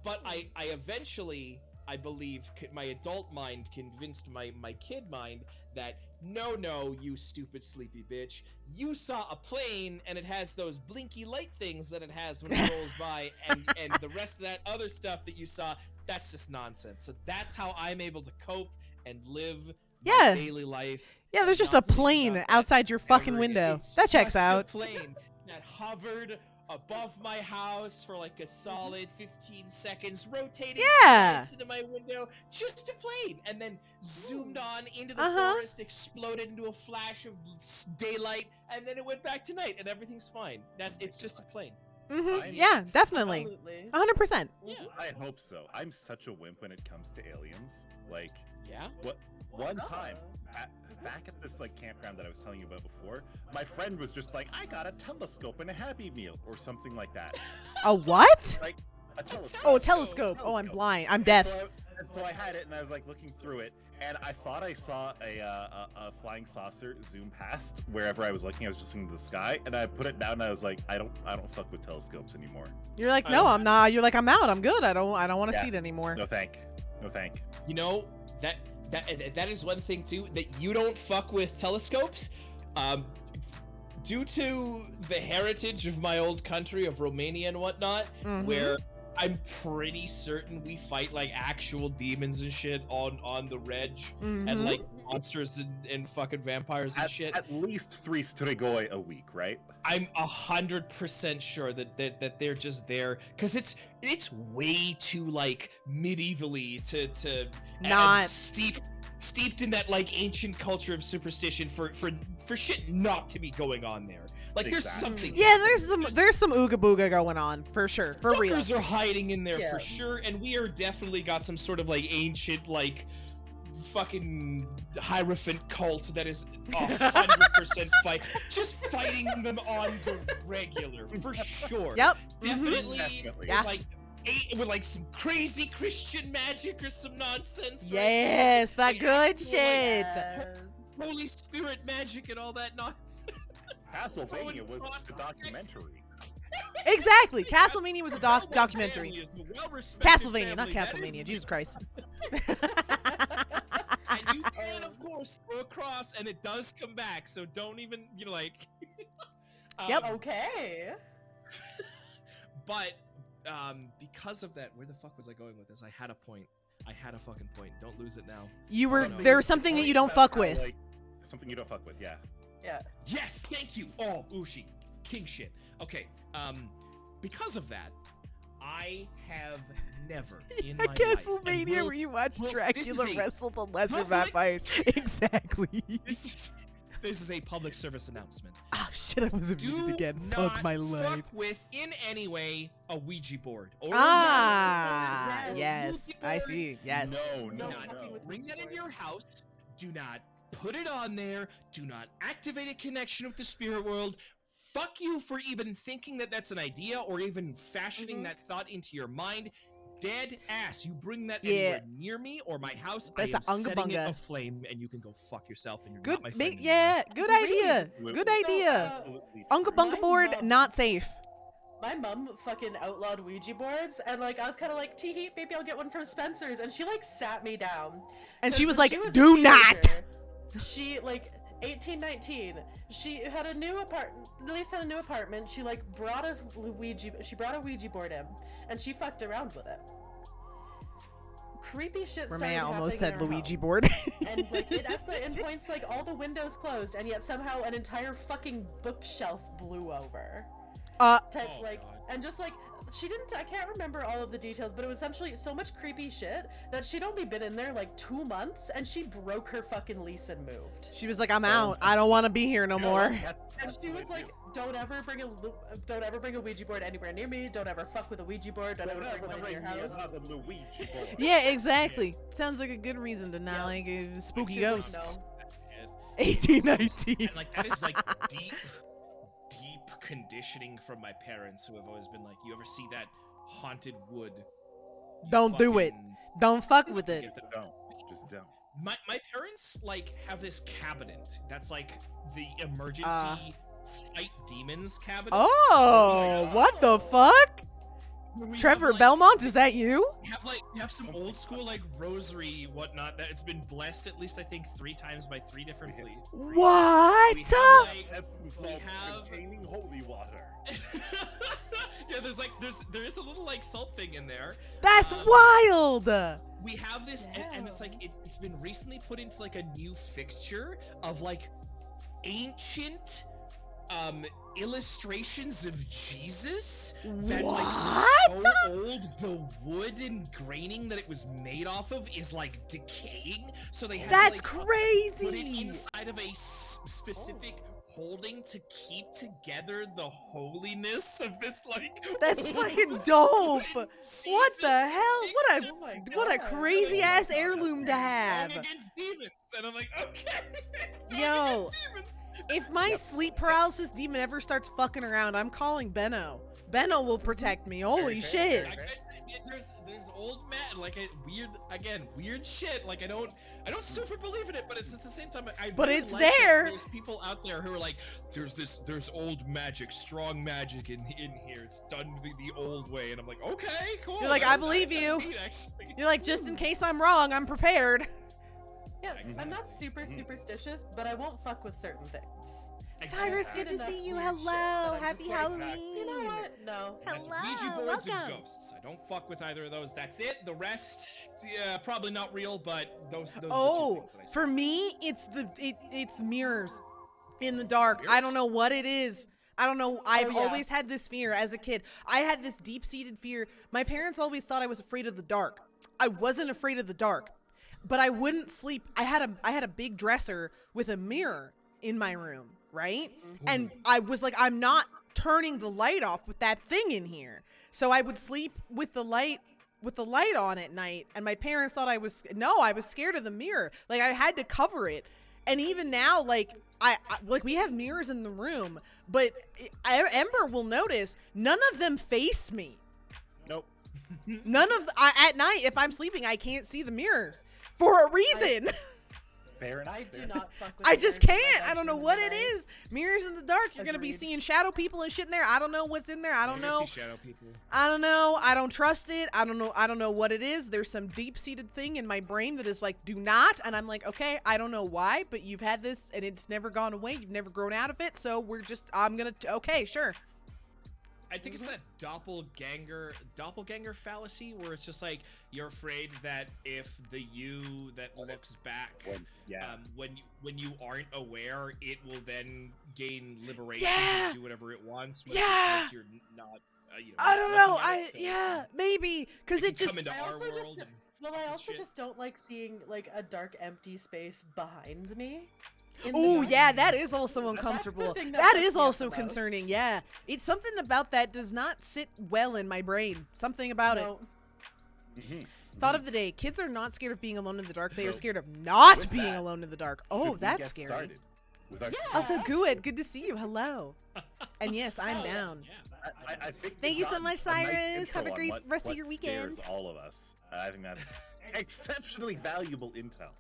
But I eventually, I believe, my adult mind convinced my kid mind that no, you stupid sleepy bitch. You saw a plane and it has those blinky light things that it has when it rolls by, and the rest of that other stuff that you saw, that's just nonsense. So that's how I'm able to cope and live my daily life. Yeah, there's just a plane outside your fucking window. That checks out. A plane that hovered above my house for like a solid 15 seconds, rotating sides into my window, just a plane, and then zoomed on into the forest, exploded into a flash of daylight, and then it went back to night, and everything's fine. It's just a plane. Yeah, definitely. Absolutely. 100%. Yeah. I hope so. I'm such a wimp when it comes to aliens. Like, Yeah. one time back at this like campground that I was telling you about before, my friend was just like, I got a telescope and a Happy Meal or something like that. A what? Like a telescope. Oh, telescope. Oh, I'm blind. I'm deaf. So I had it and I was like looking through it, and I thought I saw a flying saucer zoom past wherever I was looking. I was just looking to the sky, and I put it down and I was like, I don't fuck with telescopes anymore. You're like, no, I'm not. You're like, I'm out. I'm good. I don't want to see it anymore. No thank. You know, that is one thing too, that you don't fuck with telescopes. Due to the heritage of my old country of Romania and whatnot, where I'm pretty certain we fight like actual demons and shit on the reg, and like monsters and fucking vampires and shit. At least 3 strigoi a week, right? I'm 100% sure that they're just there because it's way too like medievally to Not steeped in that like ancient culture of superstition for shit not to be going on there. Like there's something. Yeah, there's some ooga booga going on for sure, for real. Fuckers are hiding in there for sure, and we are definitely got some sort of like ancient like fucking Hierophant cult that is 100% fighting them on the regular for sure. Yep. Definitely. Yeah. With like some crazy Christian magic or some nonsense. Yes, that Like, good actual, shit. Holy Spirit magic and all that nonsense. Castlevania was just a documentary. Exactly. Castlevania was a documentary. Family is a well-respected Castlevania, not family. That is Castlevania. Jesus Christ. And you can, of course, throw a cross, and it does come back. So don't even, like. Yep. Okay. But because of that, where the fuck was I going with this? I had a point. I had a fucking point. Don't lose it now. You were no. there was something that you don't fuck with. Like, something you don't fuck with, yeah. Yeah. Yes, thank you. Oh, Ushi, king shit. Okay. Because of that, I have never in my life. Castlevania where you watch Dracula wrestle the lesser vampires. Exactly. This is a public service announcement. Oh shit, I was muted again. Fuck my life. Fuck with in any way a Ouija board. Or yes. I see. Yes. No. Bring that into your house. Do not put it on there. Do not activate a connection with the spirit world. Fuck you for even thinking that that's an idea or even fashioning that thought into your mind. Dead ass. You bring that anywhere near me or my house, That's I am a setting it unga-bunga. aflame, and you can go fuck yourself, and you're Good. not my friend anymore. Yeah. Good idea. Good idea. Unga bunga board, not safe. My mom fucking outlawed Ouija boards, and like I was kind of like, tee maybe I'll get one from Spencer's, and she like sat me down. And she was When like, she a "Do not." teenager, She like 18, 19. She had a new apartment. Lisa had a new apartment. She like brought a Ouija board in, and she fucked around with it. Creepy shit started Romeo almost said happening in her Luigi home. board. And like it escalated in points like all the windows closed, and yet somehow an entire fucking bookshelf blew over. Oh, And just like she didn't. I can't remember all of the details, but it was essentially so much creepy shit that she'd only been in there like 2 months, and she broke her fucking lease and moved. She was like, I'm out. I don't want to be here no more. And she was like, "Don't ever bring a Ouija board anywhere near me. Don't ever fuck with a Ouija board. Don't ever bring one into your house." Yeah, exactly. Sounds like a good reason to not like spooky She's like, ghosts. "No." 1819. And like that is like deep conditioning from my parents, who have always been like, you ever see that haunted wood? You Don't do it. fucking Don't fuck with it. get the-" Don't. Just don't. My parents like have this cabinet that's like the emergency fight demons cabinet. Oh, what the fuck? Where we Trevor have, like, Belmont, is that you? we have some old school like rosary whatnot that it's been blessed at least I think 3 times by 3 different priests. What? We have, like, Have some salt have- containing holy water. yeah, there is a little like salt thing in there. That's Um, wild. We have this, and it's like it's been recently put into like a new fixture of like ancient illustrations of Jesus that like was so old the wood and graining that it was made off of is like decaying, so they have That's to, like, put it crazy. inside of a specific holding to keep together the holiness of this like That's old fucking dope. wooden What the Jesus hell? picture. Oh my What a God. crazy ass heirloom to Going have. against demons, and I'm like, okay, it's going Yo. against demons. If my sleep paralysis demon ever starts fucking around, I'm calling Benno. Benno will protect me. Holy shit. I guess there's old man like a weird shit. Like I don't super believe in it, but it's at the same time I But really it's like that there. There's people out there who are like, there's old magic, strong magic in here. It's done the old way, and I'm like, okay, cool. You're like, That's- I believe that's you. neat, actually. You're like, just in case I'm wrong, I'm prepared. Yeah, I'm not super superstitious, but I won't fuck with certain things. Cyrus, good to Enough see you. weird shit Hello. that I'm Happy just like, Halloween. You know what? No. And that's Hello, Ouija boards welcome. and ghosts. I don't fuck with either of those. That's it. The rest, yeah, probably not real, but those are the two Oh, things that I for me, it's mirrors in the dark. I don't know what it is. I don't know. I've yeah. always had this fear as a kid. I had this deep-seated fear. My parents always thought I was afraid of the dark. I wasn't afraid of the dark, but I wouldn't sleep. I had a big dresser with a mirror in my room, right? And I was like, I'm not turning the light off with that thing in here. So I would sleep with the light on at night, and my parents thought I was scared of the mirror. Like I had to cover it. And even now, like I like we have mirrors in the room, but Ember will notice none of them face me. Nope. None of at night if I'm sleeping, I can't see the mirrors for a reason. Fair enough. I do not fuck with I just mirrors in my can't. I don't know bedroom what at it night. is. Mirrors in the dark. You're gonna be Agreed. seeing shadow people and shit in there. I don't know what's in there. I don't You're gonna know. see shadow people. I don't know. I don't trust it. I don't know what it is. There's some deep-seated thing in my brain that is like, do not. And I'm like, okay, I don't know why, but you've had this and it's never gone away. You've never grown out of it. So okay, sure. I think it's that doppelganger fallacy where it's just like you're afraid that if the you that looks back when you aren't aware, it will then gain liberation Yeah. to do whatever it wants. Yeah. Once you're not. I don't know. looking at it, so Maybe because it can come just into I our also just- world. Well, I and also shit. just don't like seeing like a dark, empty space behind me. in the Oh dark. yeah, that is also That's the uncomfortable. thing That fucks is me up also the most. concerning. Yeah, it's something about that does not sit well in my brain. Something about it. No. Thought of the day: kids are not scared of being alone in the dark. They are So, scared of not with being that, alone in the dark. Should Oh, we that's get scary. started with our Also, good to see you. Hello. And yes, I'm down. Yeah. I think Thank we've you so gotten much, a nice Cyrus. intro Have a on great rest of what your weekend. scares all of us. I think that's exceptionally valuable intel.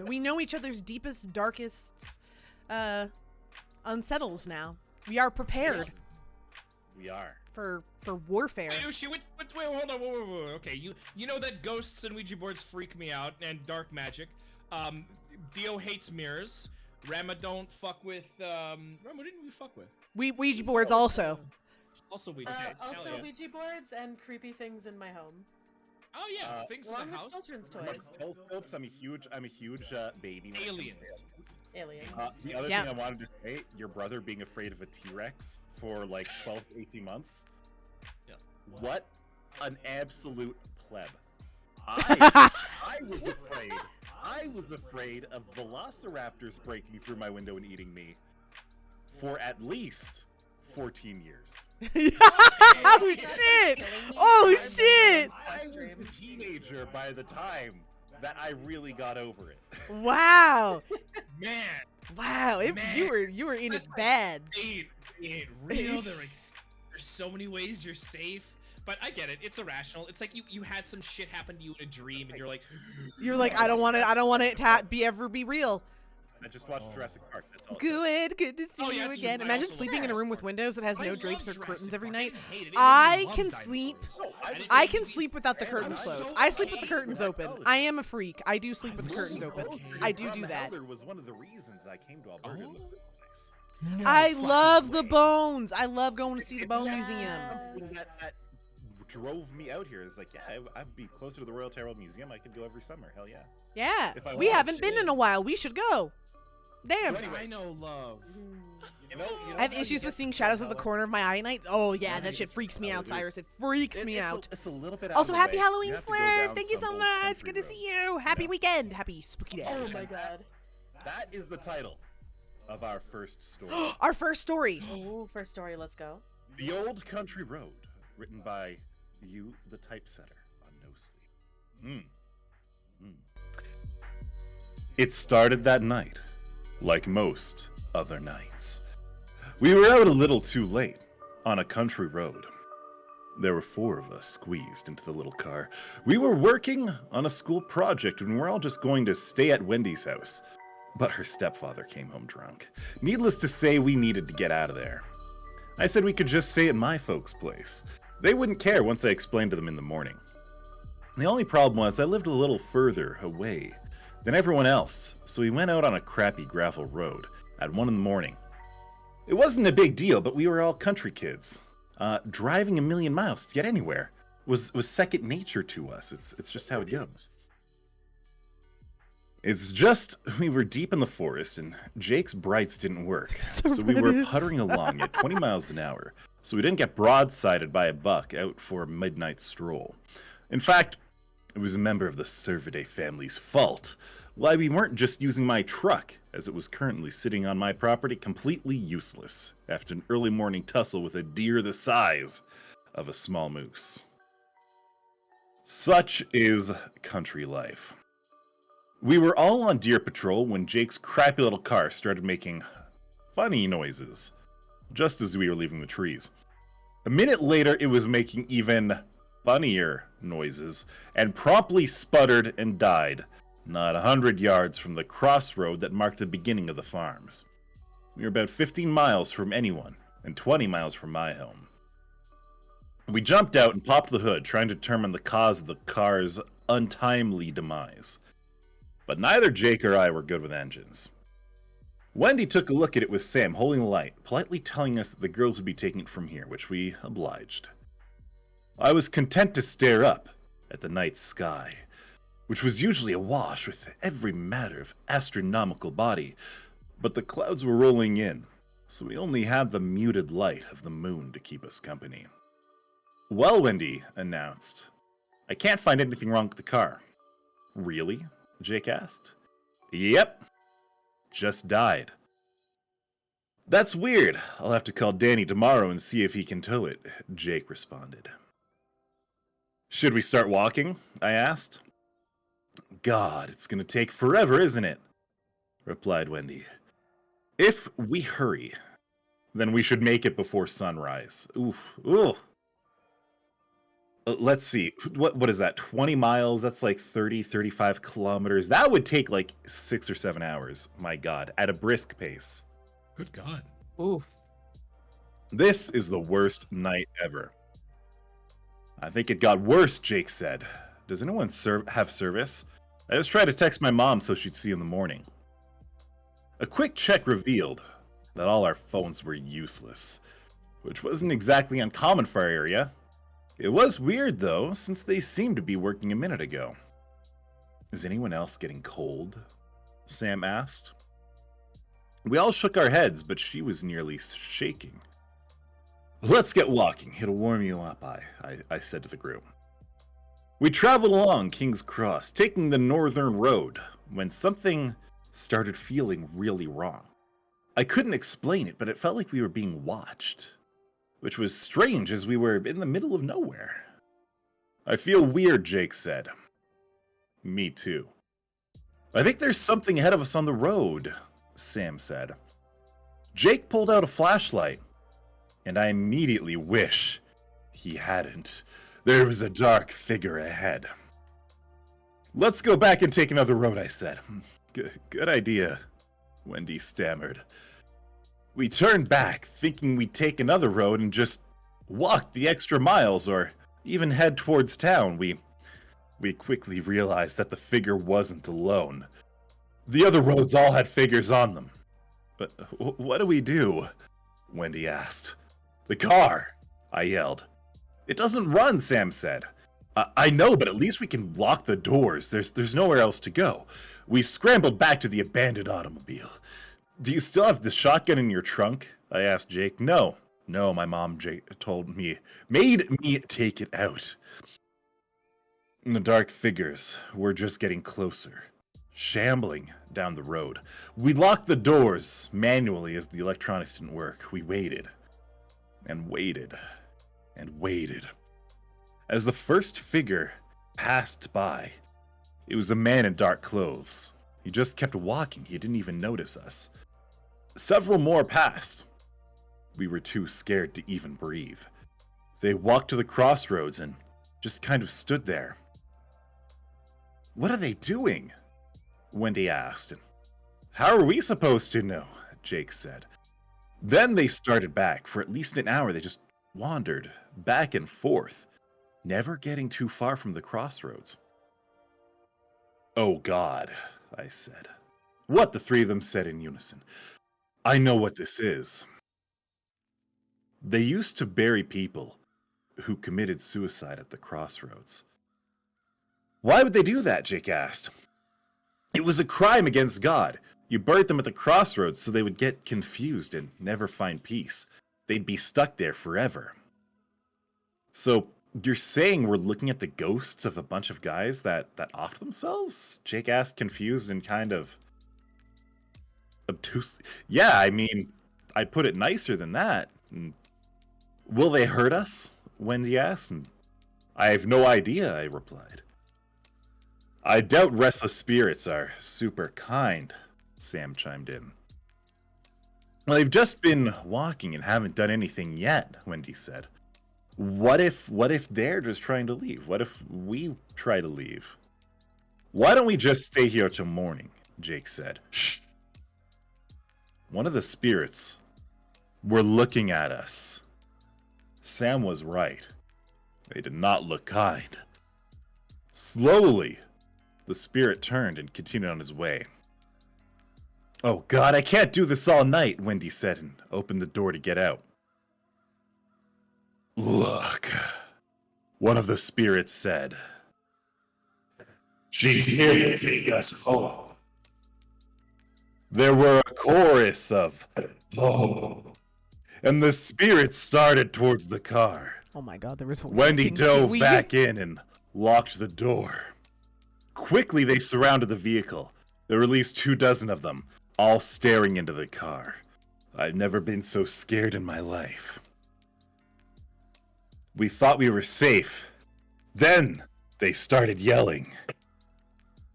We know each other's deepest, darkest, unsettles now. We are prepared We are. for warfare. Wait, hold on, whoa. Okay, you know that ghosts and Ouija boards freak me out, and dark magic. Dio hates mirrors. Rama don't fuck with. Rama, what didn't we fuck with? Ouija boards also. Also Ouija boards. hell Also, yeah. Ouija boards and creepy things in my home. Oh yeah, things in Along the with house. children's Among toys. telescopes, I'm a huge baby. when it comes Aliens. to aliens. Aliens. The other Yeah. thing I wanted to say, your brother being afraid of a T-Rex for like 12 to 18 months, What an absolute pleb. I was afraid. I was afraid of velociraptors breaking through my window and eating me for at least 14 years. Oh shit! Oh shit! I was a teenager by the time that I really got over it. Wow! Man, Wow! Man. You were in its bad. it real. There's so many ways you're safe. But I get it. It's irrational. It's like you had some shit happen to you in a dream, and you're like, I don't want it to be real. I just watched Jurassic Park. That's all. Good to see Oh, yeah, you it's again. true. I Imagine also sleeping love in a room with windows that has I no love drapes or Jurassic curtains every Park. night. I didn't hate it. I love can dinosaurs. sleep. didn't I hate can it. sleep without the curtains I'm closed. so I sleep with the okay curtains with open. colors. I am a freak. I do sleep with the curtains open. I do that. Elder was one of the reasons I came to Alberta in the first place. No I fucking love the way. bones. I love going to see the Bone Yes. Museum. That drove me out here. It's like, yeah, I'd be closer to the Royal Terrell Museum. I could go every summer. Hell yeah. Yeah, If I we wanted haven't been to. in a while. We should go. Damn. So anyway, I know love. you know I have how you issues get with seeing to shadows at the Valhalla? corner of my eye night. Oh yeah, Yeah, that shit freaks me out, it is. Cyrus. It freaks me out. It's a little bit out Also, of the happy way. Halloween, You have to go Slurp. down Thank you some so old much. country Good to road. see you. Happy Yeah. weekend. Happy spooky day. Oh my god. That is the title of our first story. Our first story. Oh, first story, let's go. The Old Country Road, written by you, the typesetter, on No Sleep. It started that night, like most other nights. We were out a little too late, on a country road. There were 4 of us squeezed into the little car. We were working on a school project and we're all just going to stay at Wendy's house. But her stepfather came home drunk. Needless to say, we needed to get out of there. I said we could just stay at my folks' place. They wouldn't care once I explained to them in the morning. The only problem was I lived a little further away than everyone else, so we went out on a crappy gravel road at 1 in the morning. It wasn't a big deal, but we were all country kids. Driving 1,000,000 miles to get anywhere was second nature to us. It's just how it goes. It's just we were deep in the forest and Jake's brights didn't work, so we were Surprise. puttering along at 20 miles an hour, so we didn't get broadsided by a buck out for a midnight stroll. In fact, it was a member of the Cervidae family's fault why we weren't just using my truck, as it was currently sitting on my property completely useless after an early morning tussle with a deer the size of a small moose. Such is country life. We were all on deer patrol when Jake's crappy little car started making funny noises, just as we were leaving the trees. A minute later, it was making even funnier noises, and promptly sputtered and died, not 100 yards from the crossroad that marked the beginning of the farms. We were about 15 miles from anyone, and 20 miles from my home. We jumped out and popped the hood, trying to determine the cause of the car's untimely demise. But neither Jake or I were good with engines. Wendy took a look at it with Sam holding the light, politely telling us that the girls would be taking it from here, which we obliged. I was content to stare up at the night sky, which was usually awash with every matter of astronomical body, but the clouds were rolling in, so we only had the muted light of the moon to keep us company. Well, Wendy announced, I can't find anything wrong with the car. Really? Jake asked. Yep. Just died. That's weird. I'll have to call Danny tomorrow and see if he can tow it, Jake responded. Should we start walking? I asked. God, it's going to take forever, isn't it? Replied Wendy. If we hurry, then we should make it before sunrise. Ooh. Let's see. What is that? 20 miles? That's like 35 kilometers. That would take like 6 or 7 hours. My God, at a brisk pace. Good God. Ooh. This is the worst night ever. I think it got worse, Jake said. Does anyone have service? I just tried to text my mom so she'd see in the morning. A quick check revealed that all our phones were useless, which wasn't exactly uncommon for our area. It was weird, though, since they seemed to be working a minute ago. Is anyone else getting cold? Sam asked. We all shook our heads, but she was nearly shaking. Let's get walking. It'll warm you up, I said to the group. We traveled along King's Cross, taking the northern road, when something started feeling really wrong. I couldn't explain it, but it felt like we were being watched, which was strange as we were in the middle of nowhere. I feel weird, Jake said. Me too. I think there's something ahead of us on the road, Sam said. Jake pulled out a flashlight, and I immediately wish he hadn't. There was a dark figure ahead. Let's go back and take another road, I said. Good idea, Wendy stammered. We turned back, thinking we'd take another road and just walk the extra miles or even head towards town. We quickly realized that the figure wasn't alone. The other roads all had figures on them. But what do we do? Wendy asked. The car, I yelled. It doesn't run, Sam said. I know, but at least we can lock the doors. There's nowhere else to go. We scrambled back to the abandoned automobile. Do you still have the shotgun in your trunk? I asked Jake. No, my mom made me take it out. And the dark figures were just getting closer, shambling down the road. We locked the doors manually as the electronics didn't work. We waited and waited and waited. As the first figure passed by, it was a man in dark clothes. He just kept walking. He didn't even notice us. Several more passed. We were too scared to even breathe. They walked to the crossroads and just kind of stood there. What are they doing? Wendy asked. How are we supposed to know? Jake said. Then they started back. For at least an hour, they just wandered back and forth, never getting too far from the crossroads. Oh God, I said. What? The three of them said in unison. I know what this is. They used to bury people who committed suicide at the crossroads. Why would they do that? Jake asked. It was a crime against God. You buried them at the crossroads so they would get confused and never find peace. They'd be stuck there forever. So you're saying we're looking at the ghosts of a bunch of guys that offed themselves? Jake asked, confused and kind of obtuse. Yeah, I mean, I'd put it nicer than that. Will they hurt us? Wendy asked. I have no idea, I replied. I doubt restless spirits are super kind, Sam chimed in. Well, they've just been walking and haven't done anything yet, Wendy said. What if they're just trying to leave? What if we try to leave? Why don't we just stay here till morning? Jake said. Shh. One of the spirits were looking at us. Sam was right. They did not look kind. Slowly, the spirit turned and continued on his way. Oh God, I can't do this all night, Wendy said and opened the door to get out. Look, one of the spirits said. She's here to take us home. There were a chorus of home, and the spirit started towards the car. Oh my God, there was Wendy dove back in and locked the door. Quickly, they surrounded the vehicle. There were at least 24 of them, all staring into the car. I've never been so scared in my life. We thought we were safe. Then they started yelling.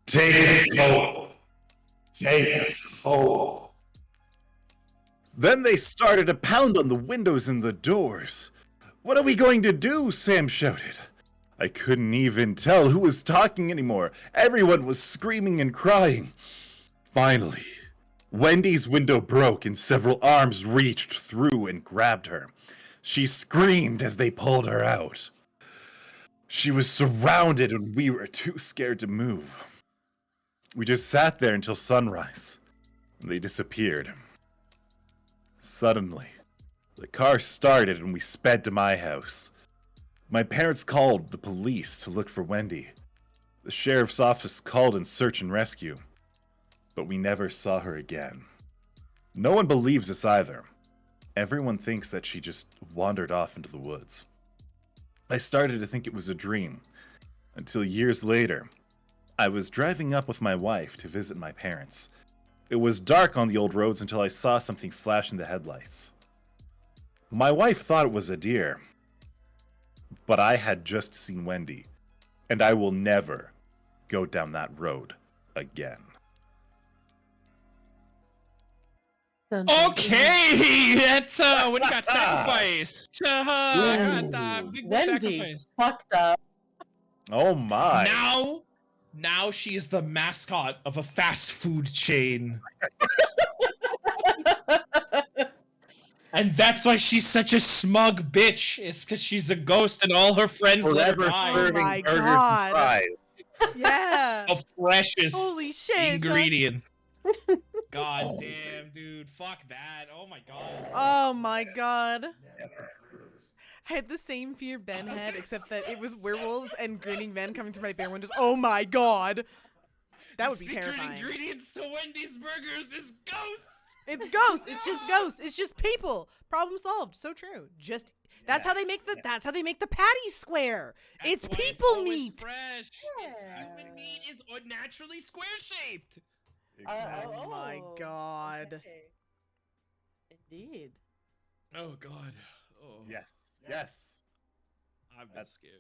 Take us home! Take us home! Then they started to pound on the windows and the doors. What are we going to do? Sam shouted. I couldn't even tell who was talking anymore. Everyone was screaming and crying. Finally, Wendy's window broke and several arms reached through and grabbed her. She screamed as they pulled her out. She was surrounded and we were too scared to move. We just sat there until sunrise. They disappeared. Suddenly, the car started and we sped to my house. My parents called the police to look for Wendy. The sheriff's office called in search and rescue, but we never saw her again. No one believes us either. Everyone thinks that she just wandered off into the woods. I started to think it was a dream, until years later, I was driving up with my wife to visit my parents. It was dark on the old roads until I saw something flash in the headlights. My wife thought it was a deer, but I had just seen Wendy, and I will never go down that road again. Dun, dun, dun. Okay, that's when got sacrificed. Got big Wendy sacrifice. fucked up. Oh my. Now she is the mascot of a fast food chain. And that's why she's such a smug bitch. It's because she's a ghost and all her friends let her Forever die. serving my burgers God. and fries. Yeah. The freshest Holy shit. ingredients. God damn, dude. Fuck that. Oh my god. Oh my god. I had the same fear Ben had, except that it was werewolves and grinning men coming through my bare windows. Oh my god. That would be Secret terrifying. ingredients to Wendy's burgers is ghosts. It's ghosts. It's just ghosts. It's just people. Problem solved. So true. Just that's how they make the patty square. That's It's why people always meat. Fresh. Yeah. Human meat is naturally square shaped. Oh my god. Okay. Indeed. Oh god. Oh. Yes. Yes. I've been That's- scared.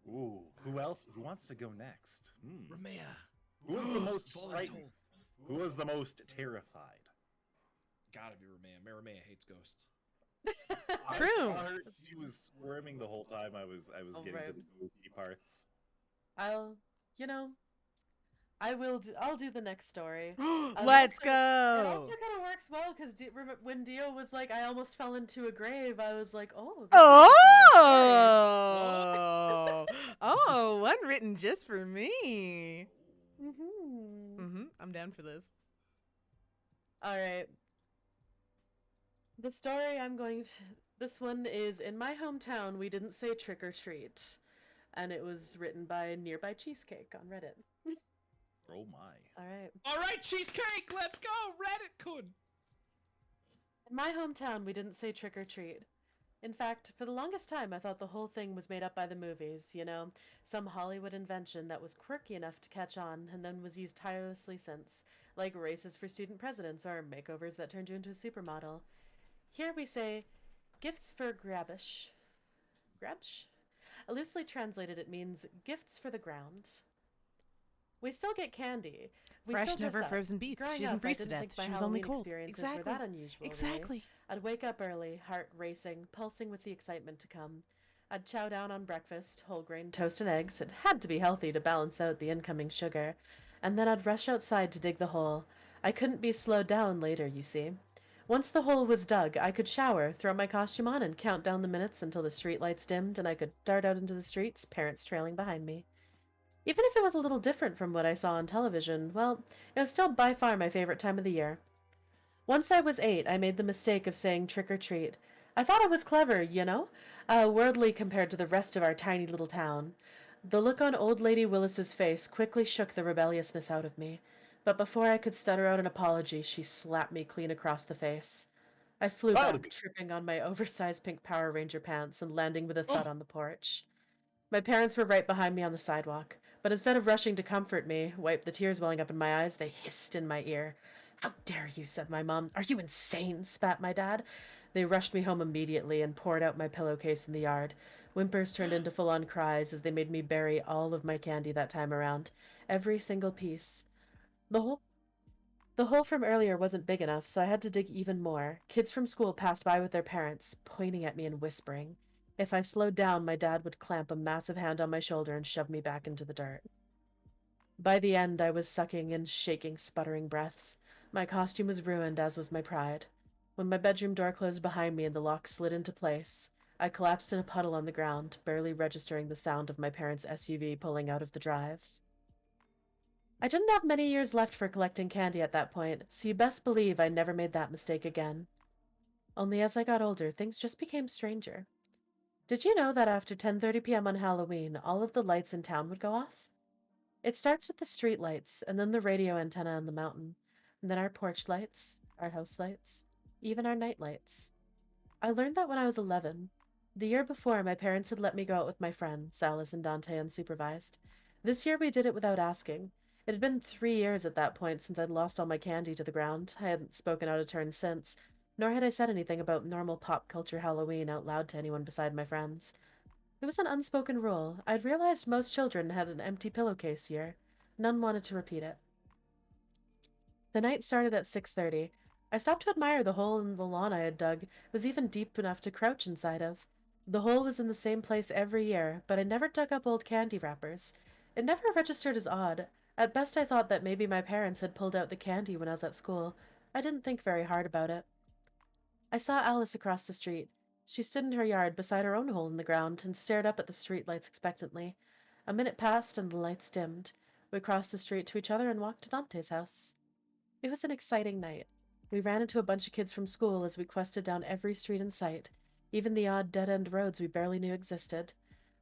Ooh. Who else? Who wants to go next? Ramea. Who was the most Voluntold. frightened? Who was the most terrified? Gotta be Ramea. Ramea hates ghosts. True. I saw her, she was squirming the whole time I was getting to Alright. the ghosty parts. I'll do the next story. Let's It also go. kind of works well because when Dio was like, I almost fell into a grave, I was like, oh. Oh. Oh, one written just for me. I'm down for this. All right. The story this one is in my hometown. We didn't say trick or treat, and it was written by Nearby Cheesecake on Reddit. Oh my. All right. All right, cheesecake. Let's go. Reddit could. In my hometown, we didn't say trick or treat. In fact, for the longest time, I thought the whole thing was made up by the movies, some Hollywood invention that was quirky enough to catch on and then was used tirelessly since, like races for student presidents or makeovers that turned you into a supermodel. Here we say, gifts for grabish. Grabsh? Loosely translated, it means gifts for the ground. We still get candy. We Fresh, still dress never up. frozen beef. Growing She up, doesn't I freeze to didn't death. think my She was only Halloween cold. experiences were that unusual, really. Exactly. I'd wake up early, heart racing, pulsing with the excitement to come. I'd chow down on breakfast, whole grain toast and eggs. It had to be healthy to balance out the incoming sugar. And then I'd rush outside to dig the hole. I couldn't be slowed down later, you see. Once the hole was dug, I could shower, throw my costume on, and count down the minutes until the streetlights dimmed and I could dart out into the streets, parents trailing behind me. Even if it was a little different from what I saw on television, well, it was still by far my favorite time of the year. Once I was 8, I made the mistake of saying trick or treat. I thought I was clever, worldly compared to the rest of our tiny little town. The look on old lady Willis's face quickly shook the rebelliousness out of me, but before I could stutter out an apology, she slapped me clean across the face. I flew back, tripping on my oversized pink Power Ranger pants and landing with a thud on the porch. My parents were right behind me on the sidewalk, but instead of rushing to comfort me, wipe the tears welling up in my eyes, they hissed in my ear. "How dare you," said my mom. "Are you insane?" spat my dad. They rushed me home immediately and poured out my pillowcase in the yard. Whimpers turned into full-on cries as they made me bury all of my candy that time around. Every single piece. The hole from earlier wasn't big enough, so I had to dig even more. Kids from school passed by with their parents, pointing at me and whispering. If I slowed down, my dad would clamp a massive hand on my shoulder and shove me back into the dirt. By the end, I was sucking in shaking, sputtering breaths. My costume was ruined, as was my pride. When my bedroom door closed behind me and the lock slid into place, I collapsed in a puddle on the ground, barely registering the sound of my parents' SUV pulling out of the drive. I didn't have many years left for collecting candy at that point, so you best believe I never made that mistake again. Only as I got older, things just became stranger. Did you know that after 10:30 p.m. on Halloween, all of the lights in town would go off? It starts with the street lights, and then the radio antenna on the mountain, and then our porch lights, our house lights, even our nightlights. I learned that when I was 11. The year before, my parents had let me go out with my friends, Alice and Dante, unsupervised. This year we did it without asking. It had been 3 years at that point since I'd lost all my candy to the ground. I hadn't spoken out of turn since, nor had I said anything about normal pop culture Halloween out loud to anyone beside my friends. It was an unspoken rule. I'd realized most children had an empty pillowcase year. None wanted to repeat it. The night started at 6:30. I stopped to admire the hole in the lawn I had dug. It was even deep enough to crouch inside of. The hole was in the same place every year, but I never dug up old candy wrappers. It never registered as odd. At best I thought that maybe my parents had pulled out the candy when I was at school. I didn't think very hard about it. I saw Alice across the street. She stood in her yard beside her own hole in the ground and stared up at the street lights expectantly. A minute passed and the lights dimmed. We crossed the street to each other and walked to Dante's house. It was an exciting night. We ran into a bunch of kids from school as we quested down every street in sight, even the odd dead-end roads we barely knew existed.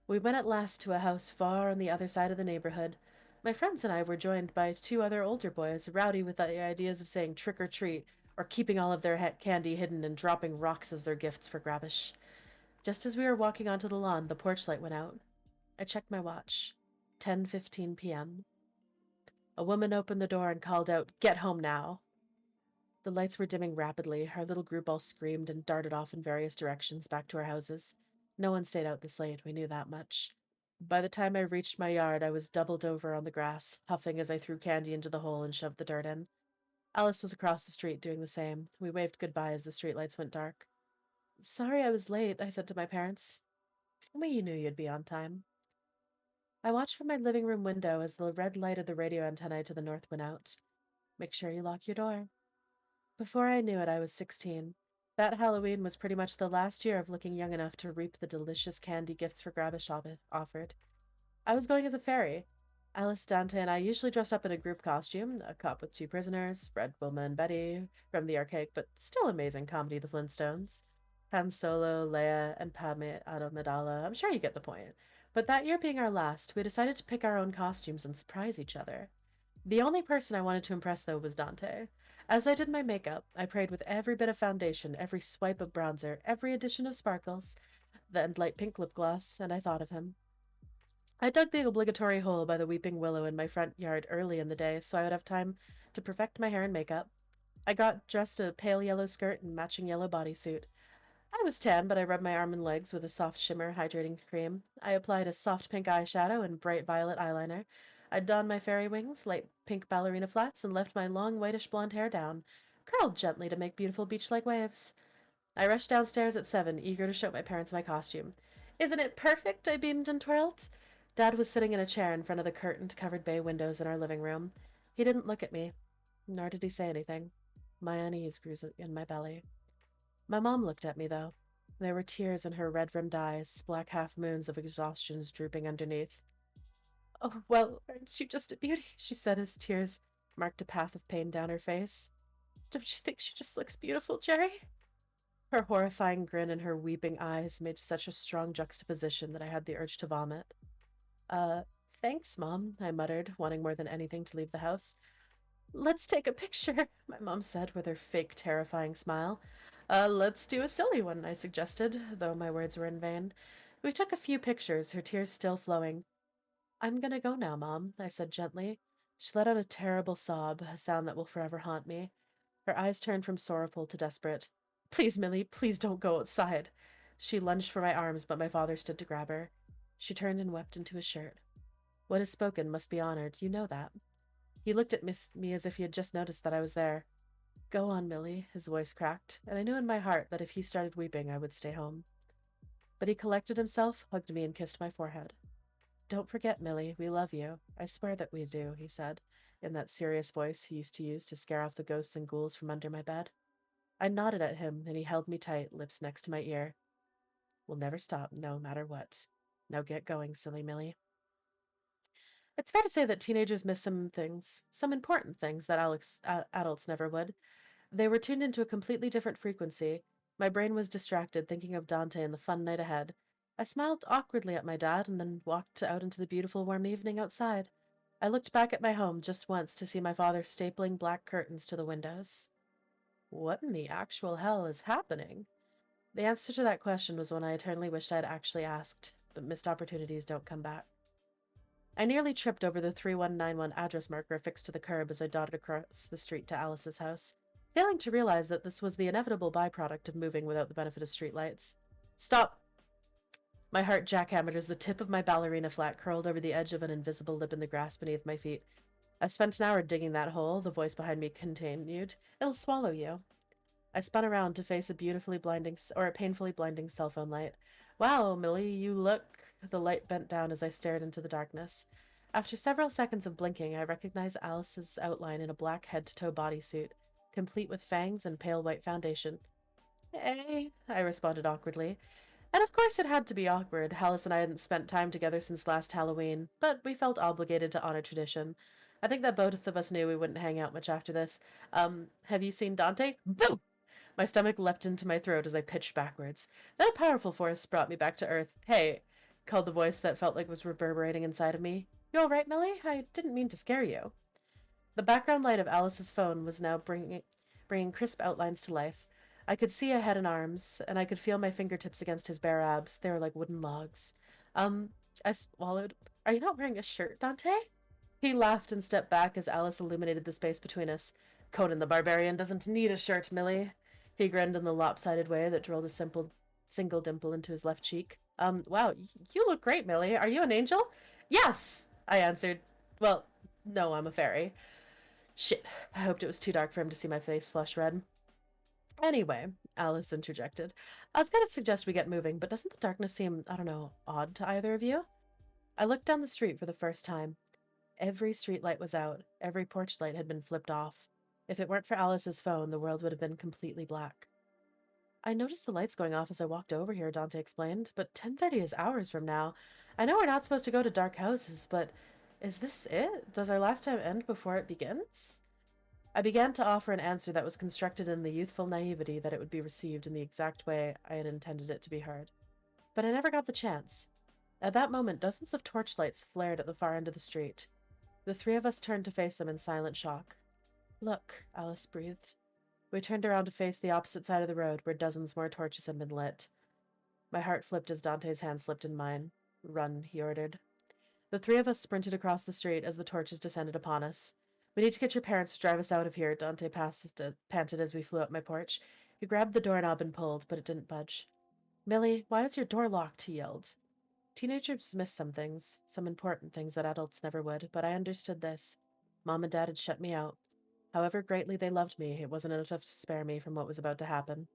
We went at last to a house far on the other side of the neighborhood. My friends and I were joined by two other older boys, rowdy with the ideas of saying trick or treat, or keeping all of their candy hidden and dropping rocks as their gifts for grabbish. Just as we were walking onto the lawn, the porch light went out. I checked my watch. 10:15 p.m. A woman opened the door and called out, "Get home now!" The lights were dimming rapidly. Our little group all screamed and darted off in various directions back to our houses. No one stayed out this late, we knew that much. By the time I reached my yard, I was doubled over on the grass, huffing as I threw candy into the hole and shoved the dirt in. Alice was across the street doing the same. We waved goodbye as the streetlights went dark. "Sorry I was late," I said to my parents. "We knew you'd be on time." I watched from my living room window as the red light of the radio antennae to the north went out. "Make sure you lock your door." Before I knew it, I was 16. That Halloween was pretty much the last year of looking young enough to reap the delicious candy gifts for grabbish offered. I was going as a fairy. Alice, Dante, and I usually dressed up in a group costume, a cop with two prisoners, Red, Wilma, and Betty, from the archaic but still amazing comedy The Flintstones. Han Solo, Leia, and Padme Amidala. I'm sure you get the point. But that year being our last, we decided to pick our own costumes and surprise each other. The only person I wanted to impress, though, was Dante. As I did my makeup, I prayed with every bit of foundation, every swipe of bronzer, every addition of sparkles, and light pink lip gloss, and I thought of him. I dug the obligatory hole by the weeping willow in my front yard early in the day so I would have time to perfect my hair and makeup. I got dressed in a pale yellow skirt and matching yellow bodysuit. I was tan, but I rubbed my arm and legs with a soft shimmer hydrating cream. I applied a soft pink eyeshadow and bright violet eyeliner. I donned my fairy wings, light pink ballerina flats, and left my long whitish blonde hair down, curled gently to make beautiful beach-like waves. I rushed downstairs at 7, eager to show my parents my costume. "Isn't it perfect?" I beamed and twirled. Dad was sitting in a chair in front of the curtained-covered bay windows in our living room. He didn't look at me, nor did he say anything. My unease grew in my belly. My mom looked at me, though. There were tears in her red-rimmed eyes, black half-moons of exhaustion drooping underneath. "Oh, well, aren't you just a beauty?" she said as tears marked a path of pain down her face. "Don't you think she just looks beautiful, Jerry?" Her horrifying grin and her weeping eyes made such a strong juxtaposition that I had the urge to vomit. Uh, thanks, Mom, I muttered, wanting more than anything to leave the house. "Let's take a picture," my mom said with her fake, terrifying smile. Let's do a silly one," I suggested, though my words were in vain. We took a few pictures, her tears still flowing. "I'm gonna go now, Mom," I said gently. She let out a terrible sob, a sound that will forever haunt me. Her eyes turned from sorrowful to desperate. "Please, Millie, please don't go outside." She lunged for my arms, but my father stood to grab her. She turned and wept into his shirt. "What is spoken must be honored, you know that." He looked at me as if he had just noticed that I was there. "Go on, Millie," his voice cracked, and I knew in my heart that if he started weeping, I would stay home. But he collected himself, hugged me, and kissed my forehead. "Don't forget, Millie, we love you. I swear that we do," he said, in that serious voice he used to use to scare off the ghosts and ghouls from under my bed. I nodded at him, and he held me tight, lips next to my ear. "We'll never stop, no matter what. Now get going, silly Millie." It's fair to say that teenagers miss some things, some important things that adults never would. They were tuned into a completely different frequency. My brain was distracted, thinking of Dante and the fun night ahead. I smiled awkwardly at my dad and then walked out into the beautiful warm evening outside. I looked back at my home just once to see my father stapling black curtains to the windows. What in the actual hell is happening? The answer to that question was one I eternally wished I'd actually asked, but missed opportunities don't come back. I nearly tripped over the 3191 address marker affixed to the curb as I dotted across the street to Alice's house, failing to realize that this was the inevitable byproduct of moving without the benefit of streetlights. Stop! My heart jackhammered as the tip of my ballerina flat curled over the edge of an invisible lip in the grass beneath my feet. I've spent an hour digging that hole, the voice behind me continued. It'll swallow you. I spun around to face a painfully blinding cell phone light. Wow, Millie, you look. The light bent down as I stared into the darkness. After several seconds of blinking, I recognized Alice's outline in a black head-to-toe bodysuit, complete with fangs and pale white foundation. Hey, I responded awkwardly. And of course it had to be awkward. Alice and I hadn't spent time together since last Halloween, but we felt obligated to honor tradition. I think that both of us knew we wouldn't hang out much after this. Have you seen Dante? Boom! My stomach leapt into my throat as I pitched backwards. Then a powerful force brought me back to earth. Hey, called the voice that felt like was reverberating inside of me. You all right, Millie? I didn't mean to scare you. The background light of Alice's phone was now bringing crisp outlines to life. I could see a head and arms, and I could feel my fingertips against his bare abs. They were like wooden logs. Um, I swallowed. Are you not wearing a shirt, Dante? He laughed and stepped back as Alice illuminated the space between us. Conan the Barbarian doesn't need a shirt, Millie. He grinned in the lopsided way that drilled a single dimple into his left cheek. Wow, you look great, Millie. Are you an angel? Yes, I answered. Well, no, I'm a fairy. Shit, I hoped it was too dark for him to see my face flush red. Anyway, Alice interjected. I was gonna suggest we get moving, but doesn't the darkness seem, I don't know, odd to either of you? I looked down the street for the first time. Every street light was out. Every porch light had been flipped off. If it weren't for Alice's phone, the world would have been completely black. I noticed the lights going off as I walked over here, Dante explained, but 10:30 is hours from now. I know we're not supposed to go to dark houses, but is this it? Does our last time end before it begins? I began to offer an answer that was constructed in the youthful naivety that it would be received in the exact way I had intended it to be heard. But I never got the chance. At that moment, dozens of torchlights flared at the far end of the street. The three of us turned to face them in silent shock. Look, Alice breathed. We turned around to face the opposite side of the road, where dozens more torches had been lit. My heart flipped as Dante's hand slipped in mine. Run, he ordered. The three of us sprinted across the street as the torches descended upon us. We need to get your parents to drive us out of here, Dante panted as we flew up my porch. He grabbed the doorknob and pulled, but it didn't budge. Millie, why is your door locked? He yelled. Teenagers miss some things, some important things that adults never would, but I understood this. Mom and Dad had shut me out. However greatly they loved me, it wasn't enough to spare me from what was about to happen.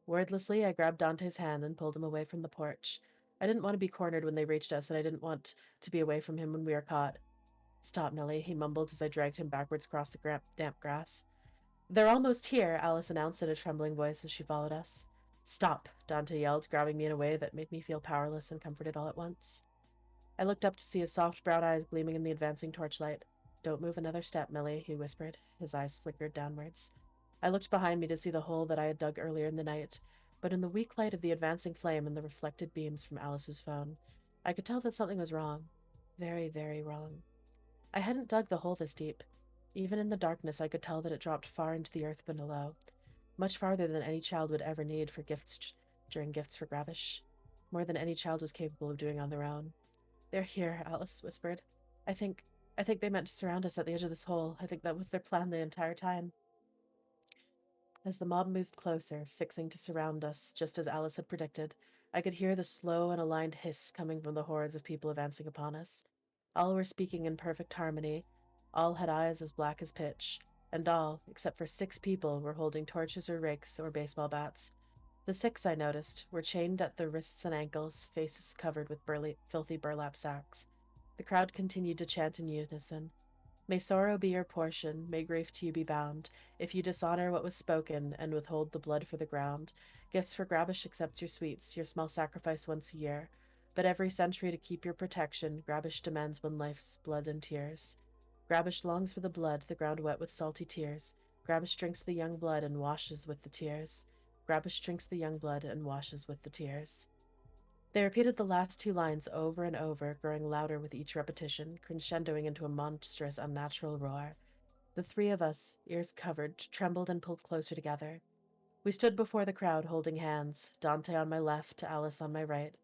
Wordlessly, I grabbed Dante's hand and pulled him away from the porch. I didn't want to be cornered when they reached us, and I didn't want to be away from him when we were caught. Stop, Millie, he mumbled as I dragged him backwards across the damp grass. They're almost here, Alice announced in a trembling voice as she followed us. Stop, Dante yelled, grabbing me in a way that made me feel powerless and comforted all at once. I looked up to see his soft brown eyes gleaming in the advancing torchlight. Don't move another step, Millie, he whispered. His eyes flickered downwards. I looked behind me to see the hole that I had dug earlier in the night, but in the weak light of the advancing flame and the reflected beams from Alice's phone, I could tell that something was wrong. Very, very wrong. I hadn't dug the hole this deep. Even in the darkness, I could tell that it dropped far into the earth below, much farther than any child would ever need for gifts during Gifts for Gravish, more than any child was capable of doing on their own. They're here, Alice whispered. I think they meant to surround us at the edge of this hole. I think that was their plan the entire time. As the mob moved closer, fixing to surround us, just as Alice had predicted, I could hear the slow and aligned hiss coming from the hordes of people advancing upon us. All were speaking in perfect harmony. All had eyes as black as pitch, and all, except for 6 people, were holding torches or rakes or baseball bats. The 6, I noticed, were chained at their wrists and ankles, faces covered with filthy burlap sacks. The crowd continued to chant in unison. May sorrow be your portion, may grief to you be bound, if you dishonor what was spoken and withhold the blood for the ground. Gifts for Grabish accepts your sweets, your small sacrifice once a year. But every century to keep your protection, Grabish demands one life's blood and tears. Grabish longs for the blood, the ground wet with salty tears. Grabish drinks the young blood and washes with the tears. Grabish drinks the young blood and washes with the tears. They repeated the last 2 lines over and over, growing louder with each repetition, crescendoing into a monstrous, unnatural roar. The three of us, ears covered, trembled and pulled closer together. We stood before the crowd holding hands, Dante on my left, Alice on my right.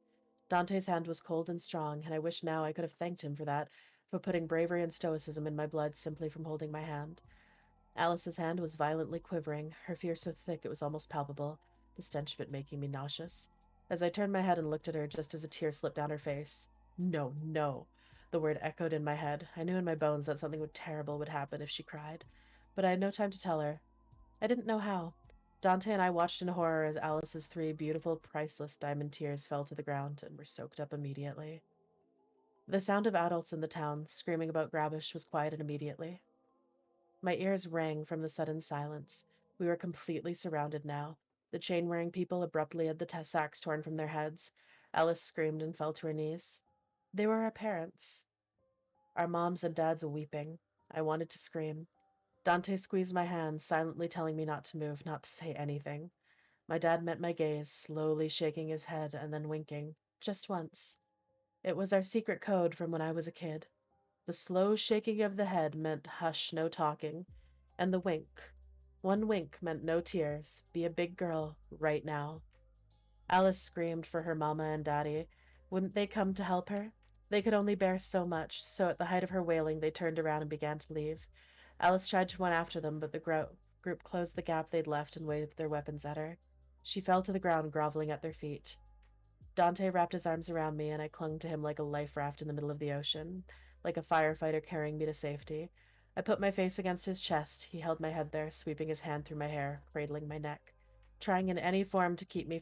Dante's hand was cold and strong, and I wish now I could have thanked him for that, for putting bravery and stoicism in my blood simply from holding my hand. Alice's hand was violently quivering, her fear so thick it was almost palpable, the stench of it making me nauseous. As I turned my head and looked at her just as a tear slipped down her face. No, no. The word echoed in my head. I knew in my bones that something terrible would happen if she cried. But I had no time to tell her. I didn't know how. Dante and I watched in horror as Alice's three beautiful, priceless diamond tears fell to the ground and were soaked up immediately. The sound of adults in the town screaming about Grabish was quieted immediately. My ears rang from the sudden silence. We were completely surrounded now. The chain-wearing people abruptly had the sacks torn from their heads. Alice screamed and fell to her knees. They were our parents. Our moms and dads weeping. I wanted to scream. Dante squeezed my hand, silently telling me not to move, not to say anything. My dad met my gaze, slowly shaking his head and then winking. Just once. It was our secret code from when I was a kid. The slow shaking of the head meant hush, no talking. And the wink. One wink meant no tears. Be a big girl, right now. Alice screamed for her mama and daddy. Wouldn't they come to help her? They could only bear so much, so at the height of her wailing, they turned around and began to leave. Alice tried to run after them, but the group closed the gap they'd left and waved their weapons at her. She fell to the ground, groveling at their feet. Dante wrapped his arms around me, and I clung to him like a life raft in the middle of the ocean, like a firefighter carrying me to safety. I put my face against his chest. He held my head there, sweeping his hand through my hair, cradling my neck, trying in any form to keep me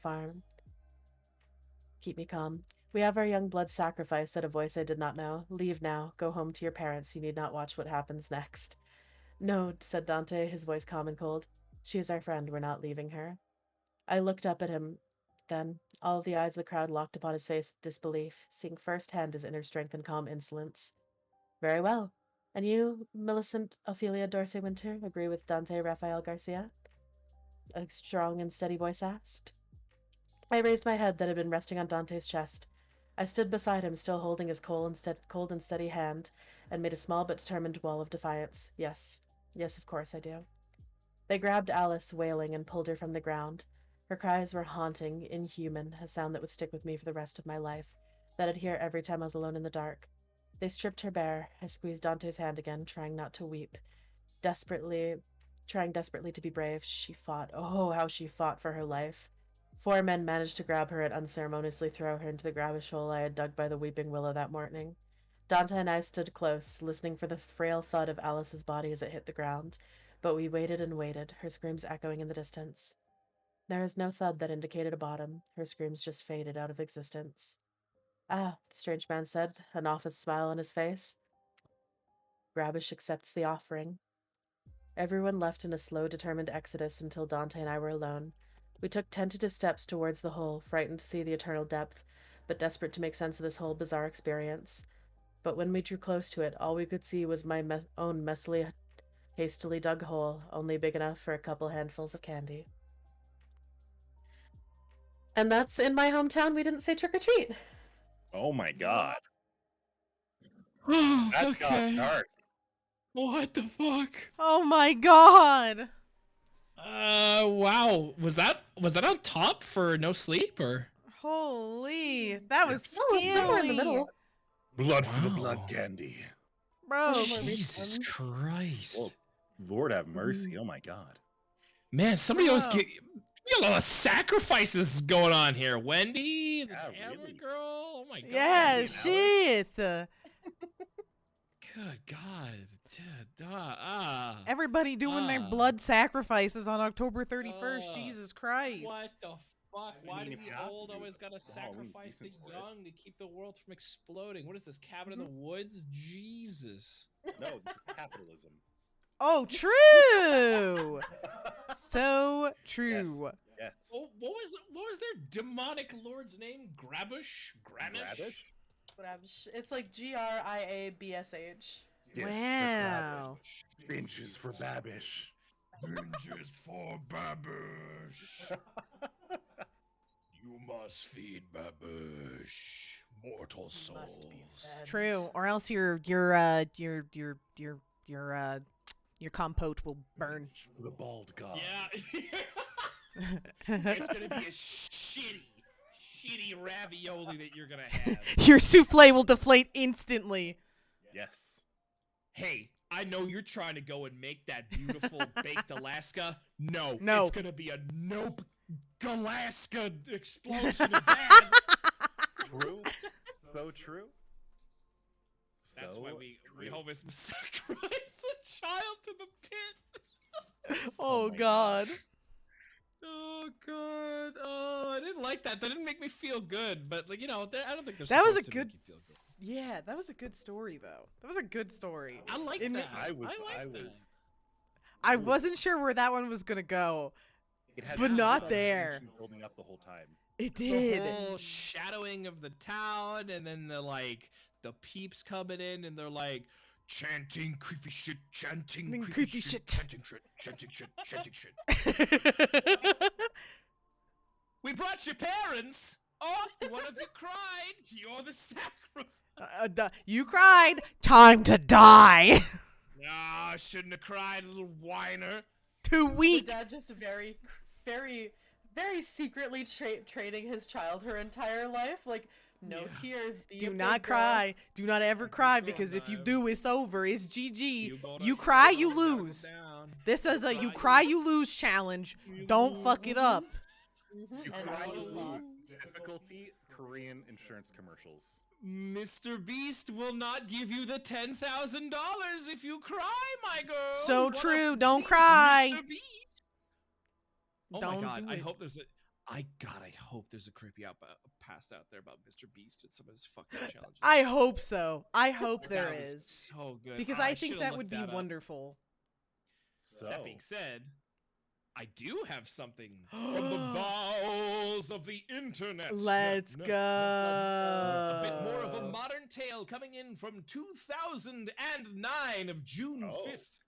calm. We have our young blood sacrifice, said a voice I did not know. Leave now. Go home to your parents. You need not watch what happens next. No, said Dante, his voice calm and cold. She is our friend. We're not leaving her. I looked up at him. Then, all the eyes of the crowd locked upon his face with disbelief, seeing firsthand his inner strength and calm insolence. Very well. And you, Millicent Ophelia Dorsey Winter, agree with Dante Rafael Garcia? A strong and steady voice asked. I raised my head that had been resting on Dante's chest. I stood beside him, still holding his cold and steady hand, and made a small but determined wall of defiance. Yes. Yes, of course I do. They grabbed Alice, wailing, and pulled her from the ground. Her cries were haunting, inhuman, a sound that would stick with me for the rest of my life, that I'd hear every time I was alone in the dark. They stripped her bare. I squeezed Dante's hand again, trying not to weep. Trying desperately to be brave, she fought. Oh, how she fought for her life. 4 men managed to grab her and unceremoniously throw her into the gravish hole I had dug by the weeping willow that morning. Dante and I stood close, listening for the frail thud of Alice's body as it hit the ground. But we waited and waited, her screams echoing in the distance. There was no thud that indicated a bottom. Her screams just faded out of existence. Ah, the strange man said, an office smile on his face. Grabish accepts the offering. Everyone left in a slow, determined exodus until Dante and I were alone. We took tentative steps towards the hole, frightened to see the eternal depth, but desperate to make sense of this whole bizarre experience. But when we drew close to it, all we could see was my own messily, hastily dug hole, only big enough for a couple handfuls of candy. And that's in my hometown. We didn't say trick or treat. Oh my god. Oh, That got dark. What the fuck? Oh my god. Wow. Was that on top for no sleep or? Holy. That was No, it's somewhere in the scary. middle. Blood for the Wow. blood candy. Bro. Jesus Christ. Well, Lord have mercy. Oh my god. Man, somebody else Bro. we got a lot of sacrifices going on here. Wendy, this Yeah, hammer really. girl. Oh my god. Yeah, Alex. shit. Good God. Everybody doing their Ah. blood sacrifices on October 31st. Jesus Christ. What the fuck? Why mean, do if the you have old to do always it, gotta the Halloween's sacrifice the decent for it. young to keep the world from exploding? What is this, cabin in the woods? Jesus. No, this is capitalism. Oh, true. So true. Yes. Oh, what was their demonic lord's name? Grabish? Granish? Grabish? It's like GRIABSH. Gifts Wow. for Grabish. Binges for Babish. Binges for Babish. You must feed Babish. Mortal souls. Must be fed. True. Or else your Your compote will burn. The bald god. Yeah. It's gonna be a shitty ravioli that you're gonna have. Your souffle will deflate instantly. Yes. Hey, I know you're trying to go and make that beautiful baked Alaska. No, No. it's gonna be a nope Alaska explosion of bad. True. So true. That's So why we true. always sacrifice a child to the pit. Oh, my God. Oh god! Oh, I didn't like that. That didn't make me feel good. But like, I don't think there's. That was supposed a to make good- you feel good. Yeah, that was a good story, though. That was a good story. I like It ma- that. I was. I wasn't sure where that one was going to go. It had But so not much there. tension building up the whole time. It The did. whole shadowing of the town, and then the peeps coming in, and they're like chanting creepy shit, chanting creepy shit, chanting shit, chanting shit, chanting shit. We brought your parents. Oh, one of you cried. You're the sacrifice. You cried. Time to die. Ah, I shouldn't have cried, little whiner. Too My weak. dad just very, very, very secretly training his child her entire life. Like, no Yeah. tears. Be a Do big not girl. cry. Do not ever cry, go because if you down. do, it's over. It's GG. gotta- You cry, gotta you go lose. down. This is a you Cry, cry, you lose challenge. You Don't fuck it up. Mhm, You and cry, I you was lose. lost. Difficulty: Korean insurance commercials. Mr. Beast will not give you the $10,000 if you cry, my girl. So What a true, don't please, cry. Mr. Beast. Oh Don't my god, do I it. hope there's a I hope there's a creepy past out there about Mr. Beast and some of his fucked up challenges. I hope so. I hope there That was is. so good. Because I I think should've that looked would be up. wonderful. So That being said, I do have something from the bowels of the internet. Let's No, go. A bit more of a modern tale coming in from 2009 of June Oh. 5th.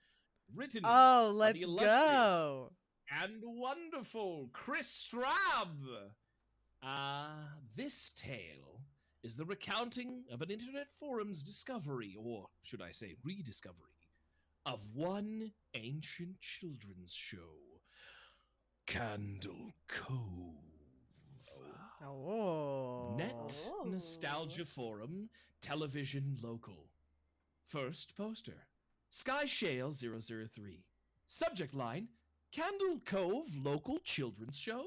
Written Oh, by let's the illustrious go. and wonderful Chris Schrabb. This tale is the recounting of an internet forum's discovery, or should I say rediscovery, of one ancient children's show, Candle Cove. Oh. Net Nostalgia Forum, Television Local. First poster, Sky Shale 003. Subject line, Candle Cove Local Children's Show.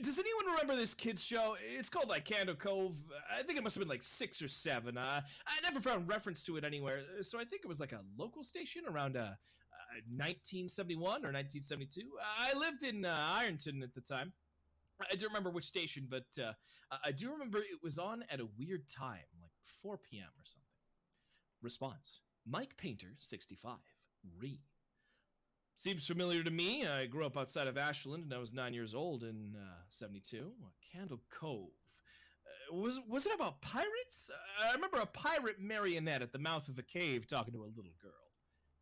Does anyone remember this kids show? It's called like Candle Cove. I think it must have been like 6 or 7. I never found reference to it anywhere, so I think it was like a local station around 1971 or 1972. I lived in Ironton at the time. I don't remember which station, but I do remember it was on at a weird time, like 4 p.m. or something. Response, Mike Painter, 65. Re. Seems familiar to me. I grew up outside of Ashland, and I was 9 years old in 72. Candle Cove. Was it about pirates? I remember a pirate marionette at the mouth of a cave talking to a little girl.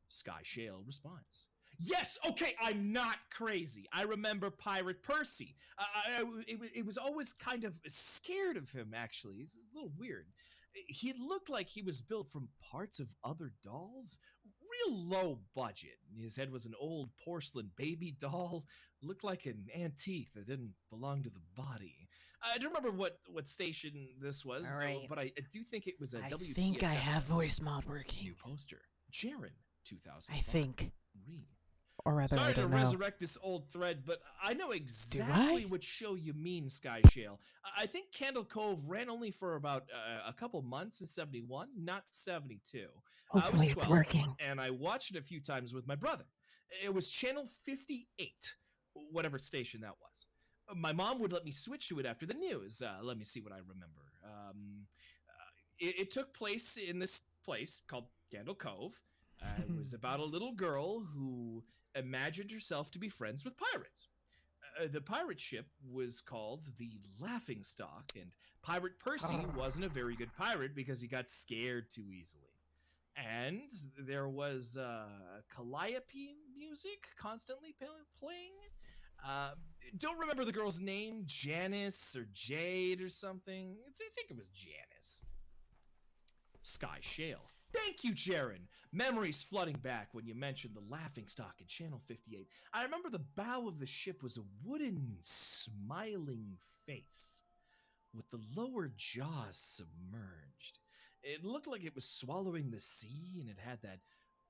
Sky Shale responds, yes, okay, I'm not crazy. I remember Pirate Percy. It was always kind of scared of him, actually. It's a little weird. He looked like he was built from parts of other dolls. Real low budget. His head was an old porcelain baby doll. Looked like an antique that didn't belong to the body. I don't remember what station this was, All right. but I do think it was a I WTSF think I have voice mod working. new poster. Jaren, 2000. I think. Re. Or rather, Sorry I to don't know. resurrect this old thread, but I know exactly I? what show you mean, Sky Shale. I think Candle Cove ran only for about a couple months in 71, not 72. I was Hopefully it's 12, working. and I watched it a few times with my brother. It was channel 58, whatever station that was. My mom would let me switch to it after the news. Let me see what I remember. It took place in this place called Candle Cove. It was about a little girl who imagined herself to be friends with pirates. The pirate ship was called the Laughing Stock, and Pirate Percy wasn't a very good pirate because he got scared too easily. And there was calliope music constantly playing. Don't remember the girl's name, Janice or Jade or something. I think it was Janice. Sky Shale. Thank you, Jaren. Memories flooding back when you mentioned the laughing stock in Channel 58. I remember the bow of the ship was a wooden, smiling face with the lower jaws submerged. It looked like it was swallowing the sea, and it had that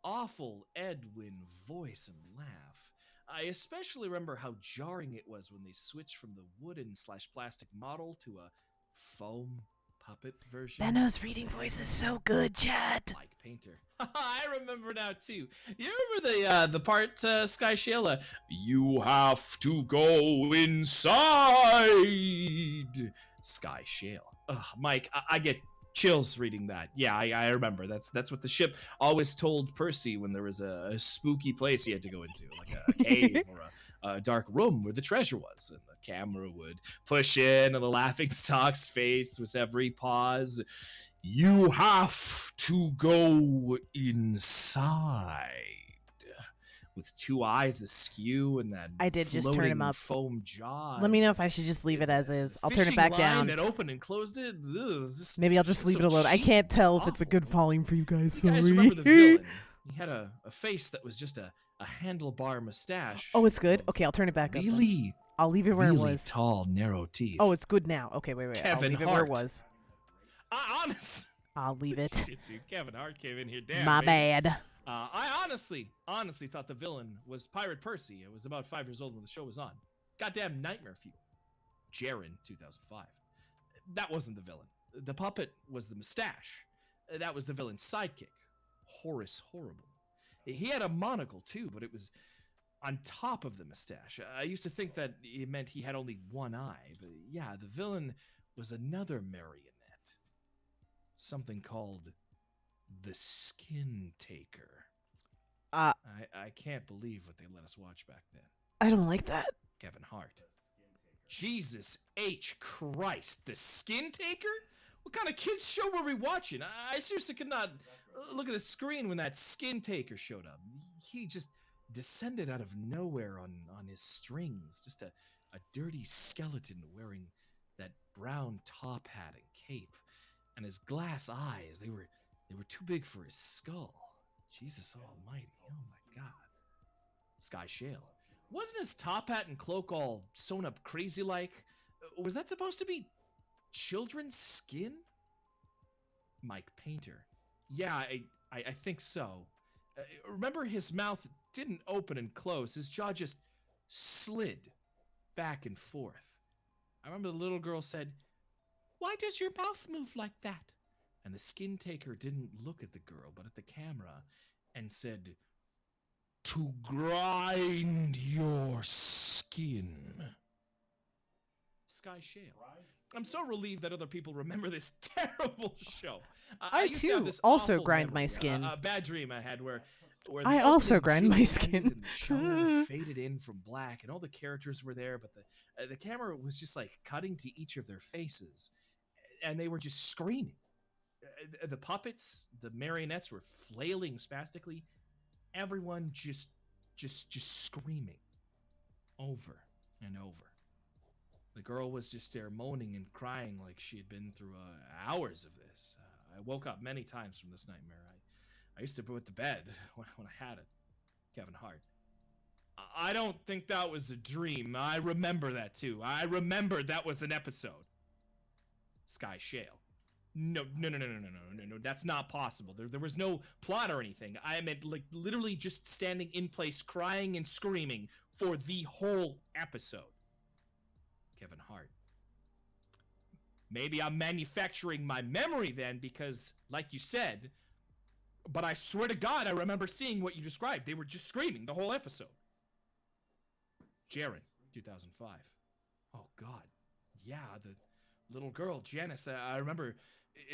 awful Edwin voice and laugh. I especially remember how jarring it was when they switched from the wooden slash plastic model to a foam puppet version. Benno's reading voice is so good, Chad. Mike Painter. I remember now too. You remember the part Sky Shayla? You have to go inside. Sky Shale. Ugh, Mike, I get chills reading that. Yeah, I remember. That's what the ship always told Percy when there was a spooky place he had to go into, like a cave or a dark room where the treasure was, and the camera would push in, and the laughing stock's face was every pause. You have to go inside. With two eyes askew and that I did just turn him up. foam jaw. Let me know if I should just leave it as is. I'll turn it back down. That opened and closed it. Maybe I'll just leave it alone. I can't tell if it's a good volume for you guys. You guys remember the villain? He had a face that was just a handlebar mustache. Oh, it's good? Okay, I'll turn it back up. Really? I'll leave it where it Really was. tall, narrow teeth. Oh, it's good now. Okay, wait. I'll Kevin leave it where it Hart. was. Honest. I'll leave it. Shit, dude, Kevin Hart came in here. Damn, My baby. bad. I honestly thought the villain was Pirate Percy. I was about 5 years old when the show was on. Goddamn nightmare fuel. Jaren, 2005. That wasn't the villain. The puppet was the mustache. That was the villain's sidekick, Horace Horrible. He had a monocle too, but it was on top of the mustache. I used to think that it meant he had only one eye, but yeah, the villain was another marionette. Something called the Skin Taker. I can't believe what they let us watch back then. I don't like that. Kevin Hart. Jesus H. Christ, the Skin Taker? What kind of kids show were we watching? I seriously could not look at the screen when that Skin Taker showed up. He just descended out of nowhere on his strings. Just a dirty skeleton wearing that brown top hat and cape. And his glass eyes, they were too big for his skull. Jesus almighty. Oh my god. Sky Shale. Wasn't his top hat and cloak all sewn up crazy like? Was that supposed to be children's skin? Mike Painter. Yeah, I think so. Remember, his mouth didn't open and close. His jaw just slid back and forth. I remember the little girl said, "Why does your mouth move like that?" And the Skin Taker didn't look at the girl, but at the camera, and said, "To grind your skin." Sky Shale. I'm so relieved that other people remember this terrible show. I used to have too this also awful grind my memory, skin. A bad dream I had where the I also opening grind my jingle skin. ended and the show faded in from black, and all the characters were there, but the camera was just like cutting to each of their faces, and they were just screaming. The puppets, the marionettes were flailing spastically. Everyone just screaming over and over. The girl was just there moaning and crying like she had been through hours of this. I woke up many times from this nightmare. I used to put to bed when I had it. Kevin Hart. I don't think that was a dream. I remember that too. I remember that was an episode. Sky Shale. No. That's not possible. There was no plot or anything. I meant like literally just standing in place, crying and screaming for the whole episode. Kevin Hart. Maybe I'm manufacturing my memory then because, like you said, but I swear to God, I remember seeing what you described. They were just screaming the whole episode. Jaren, 2005. Oh, God. Yeah, the little girl, Janice, I remember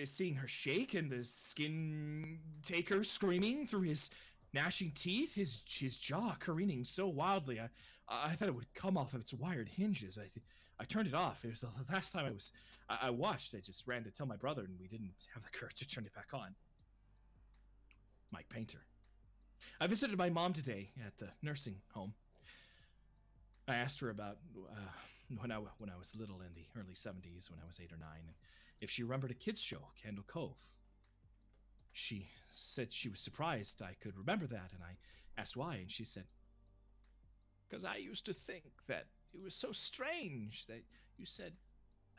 seeing her shake and the Skin Taker screaming through his gnashing teeth, his jaw careening so wildly. I thought it would come off of its wired hinges. I turned it off. It was the last time I watched. I just ran to tell my brother, and we didn't have the courage to turn it back on. Mike Painter. I visited my mom today at the nursing home. I asked her about when I was little in the early 70s, when I was 8 or 9, and if she remembered a kids show, Candle Cove. She said she was surprised I could remember that, and I asked why, and she said, "Because I used to think that it was so strange that you said,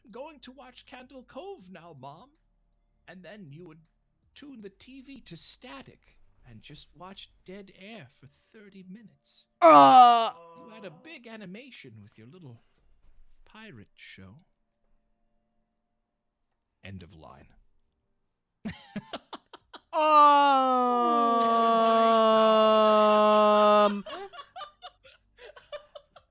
'I'm going to watch Candle Cove now, Mom,' and then you would tune the TV to static and just watch dead air for 30 minutes. You had a big animation with your little pirate show." End of line.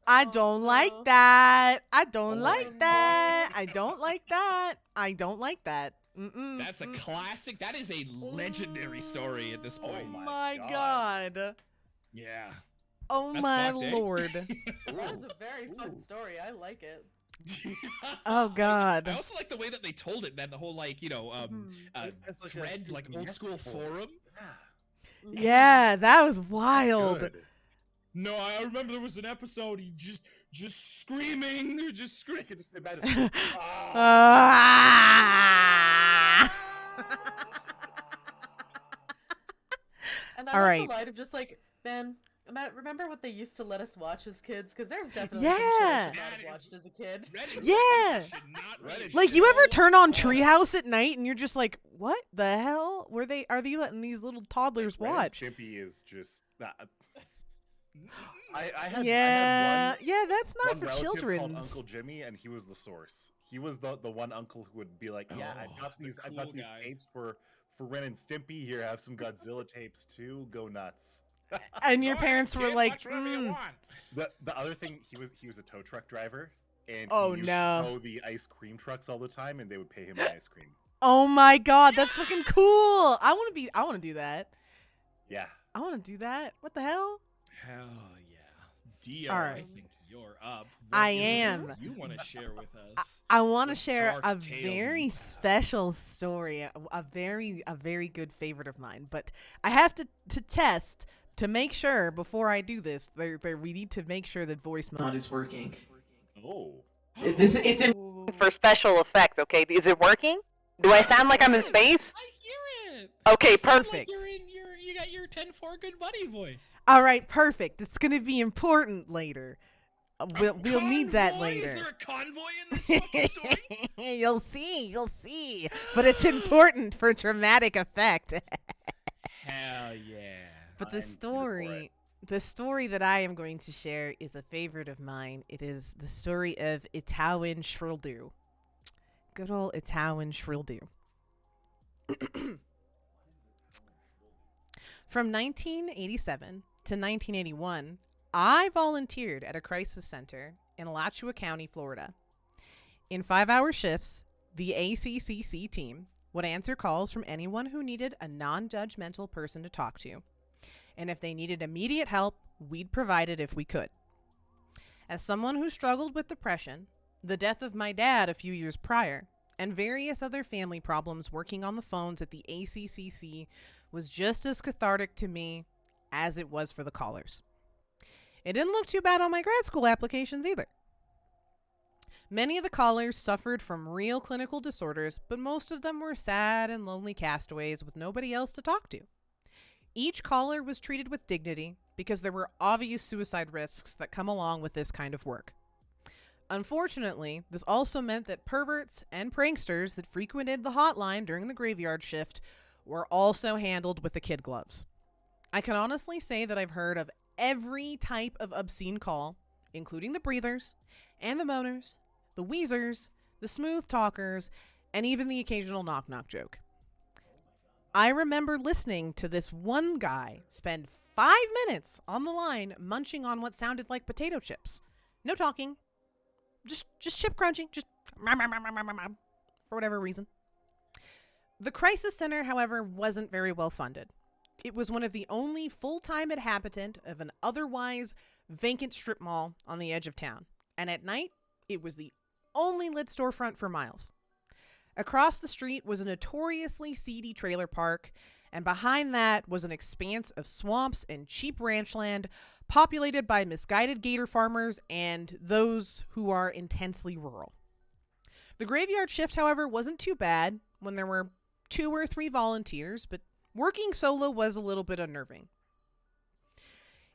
I don't like that. I don't Oh like my that. God. I don't like that. I don't like that. That's a classic. That is a legendary story at this Oh point. my God. God. Yeah. Oh That's my fucked, eh? Lord. That was a very fun Ooh. story. I like it. Oh God. I also like the way that they told it, man. The whole like, It's like a thread, super like old messy school form. forum. Yeah. Yeah, that was wild. Good. No, I remember there was an episode. He just screaming, just screaming. Just imagine. Ah. And I All love right. the line of just like, man, remember what they used to let us watch as kids? Because there's definitely Yeah. some shows I That have is- watched as a kid. Reddit Yeah. should not Reddit Like, should you ever all- turn on Treehouse at night and you're just like, what the hell? Are they letting these little toddlers Ren and watch? Stimpy is just. I Yeah, had yeah, that's not one for relative called children's. Uncle Jimmy, and he was the source. He was the one uncle who would be like, "Yeah, Oh, I've got the these cool guy. tapes for Ren and Stimpy. Here, I have some Godzilla tapes too. Go nuts." And your Go ahead, parents were kid, like, watch whatever you want. The other thing, he was a tow truck driver, and Oh, he used no. to tow the ice cream trucks all the time, and they would pay him in ice cream. oh my God, that's fucking cool. I want to do that. Yeah. I want to do that. What the hell? Hell yeah. Dio, All I right. think you're up. I What is it am. that you want to share with us? I want to What share dark a tales do very you have? special story, a very good favorite of mine. But I have to test to make sure before I do this. We need to make sure that voice mod is working. Oh. It's Ooh. for special effects. Okay, is it working? Do I sound like I'm in space? I hear it. Okay, You sound like perfect. you got your 10-4 good buddy voice. All right, perfect. It's gonna be important later. We'll need that Convoy? later. Is there a convoy in this fucking story? You'll see. But it's important for dramatic effect. Hell yeah. But I'm here for the story that I am going to share is a favorite of mine. It is the story of Itawin Shrildu. Good old Itawin Shrildu. From 1987 to 1981, I volunteered at a crisis center in Alachua County, Florida. In 5-hour shifts, the ACCC team would answer calls from anyone who needed a non-judgmental person to talk to. And if they needed immediate help, we'd provide it if we could. As someone who struggled with depression, the death of my dad a few years prior, and various other family problems working on the phones at the ACCC was just as cathartic to me as it was for the callers. It didn't look too bad on my grad school applications either. Many of the callers suffered from real clinical disorders, but most of them were sad and lonely castaways with nobody else to talk to. Each caller was treated with dignity because there were obvious suicide risks that come along with this kind of work. Unfortunately, this also meant that perverts and pranksters that frequented the hotline during the graveyard shift were also handled with the kid gloves. I can honestly say that I've heard of every type of obscene call, including the breathers and the moaners, the wheezers, the smooth talkers, and even the occasional knock-knock joke. I remember listening to this one guy spend 5 minutes on the line munching on what sounded like potato chips. No talking. Just chip crunching. Just for whatever reason. The crisis center, however, wasn't very well funded. It was one of the only full-time inhabitant of an otherwise vacant strip mall on the edge of town. And at night, it was the only lit storefront for miles. Across the street was a notoriously seedy trailer park, and behind that was an expanse of swamps and cheap ranch land populated by misguided gator farmers and those who are intensely rural. The graveyard shift, however, wasn't too bad when there were 2 or 3 volunteers, but Working solo was a little bit unnerving.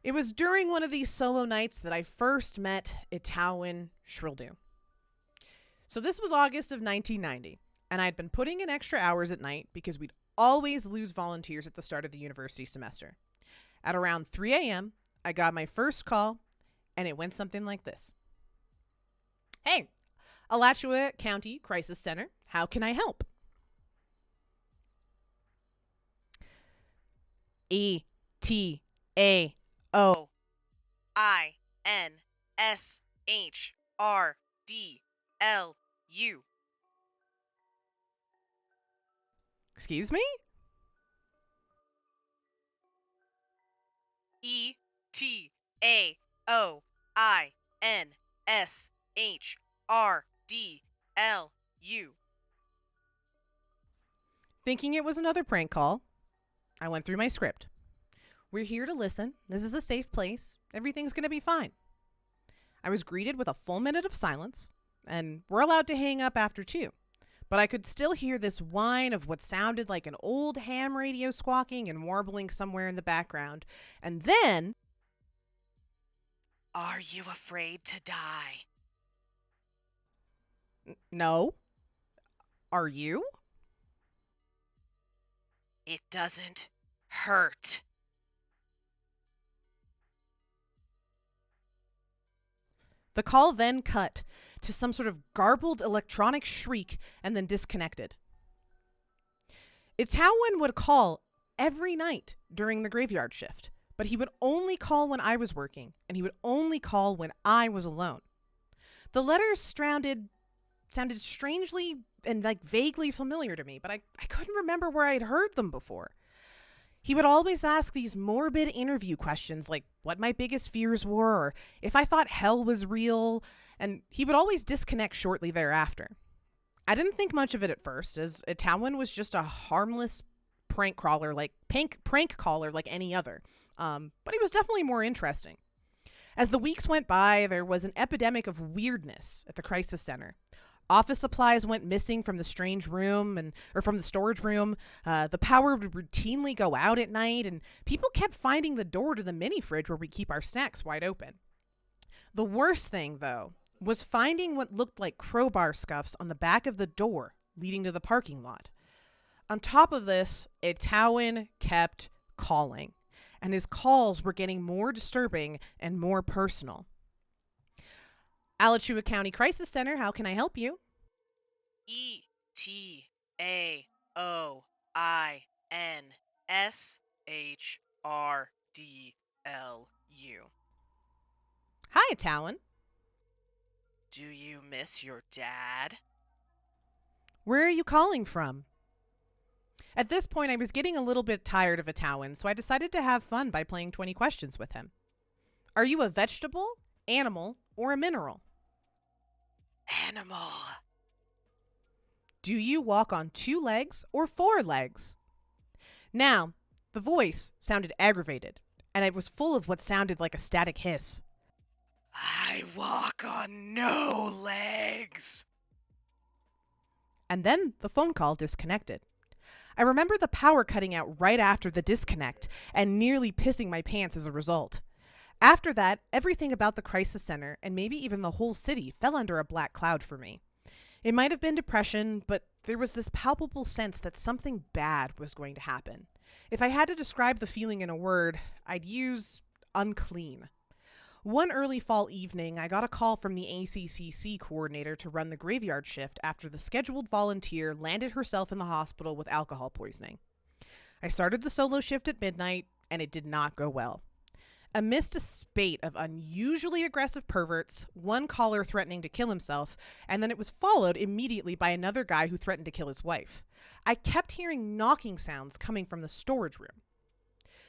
It was during one of these solo nights that I first met Itawin Shrildu. So this was August of 1990, and I'd been putting in extra hours at night because we'd always lose volunteers at the start of the university semester. At around 3 a.m., I got my first call, and it went something like this. Hey, Alachua County Crisis Center, how can I help? ETAOINSHRDLU. Excuse me? ETAOINSHRDLU. Thinking it was another prank call, I went through my script. We're here to listen. This is a safe place. Everything's going to be fine. I was greeted with a full minute of silence, and we're allowed to hang up after 2. But I could still hear this whine of what sounded like an old ham radio squawking and warbling somewhere in the background. And then... Are you afraid to die? No. Are you? It doesn't hurt. The call then cut to some sort of garbled electronic shriek and then disconnected. Itawin would call every night during the graveyard shift, but he would only call when I was working, and he would only call when I was alone. The letters sounded strangely and vaguely familiar to me, but I couldn't remember where I'd heard them before. He would always ask these morbid interview questions like what my biggest fears were or if I thought hell was real, and he would always disconnect shortly thereafter. I didn't think much of it at first, as Itawin was just a harmless prank caller like any other, but he was definitely more interesting. As the weeks went by, there was an epidemic of weirdness at the crisis center. Office supplies went missing from the storage room. The power would routinely go out at night, and people kept finding the door to the mini fridge where we keep our snacks wide open. The worst thing, though, was finding what looked like crowbar scuffs on the back of the door leading to the parking lot. On top of this, Itawin kept calling, and his calls were getting more disturbing and more personal. Alachua County Crisis Center, how can I help you? ETAOINSHRDLU. Hi, Itawin. Do you miss your dad? Where are you calling from? At this point, I was getting a little bit tired of Itawin, so I decided to have fun by playing 20 questions with him. Are you a vegetable, animal, or a mineral? Animal. Do you walk on 2 legs or 4 legs? Now, the voice sounded aggravated, and it was full of what sounded like a static hiss. I walk on no legs. And then the phone call disconnected. I remember the power cutting out right after the disconnect and nearly pissing my pants as a result. After that, everything about the crisis center and maybe even the whole city fell under a black cloud for me. It might have been depression, but there was this palpable sense that something bad was going to happen. If I had to describe the feeling in a word, I'd use unclean. One early fall evening, I got a call from the ACCC coordinator to run the graveyard shift after the scheduled volunteer landed herself in the hospital with alcohol poisoning. I started the solo shift at midnight, and it did not go well. Amidst a spate of unusually aggressive perverts, one caller threatening to kill himself, and then it was followed immediately by another guy who threatened to kill his wife. I kept hearing knocking sounds coming from the storage room.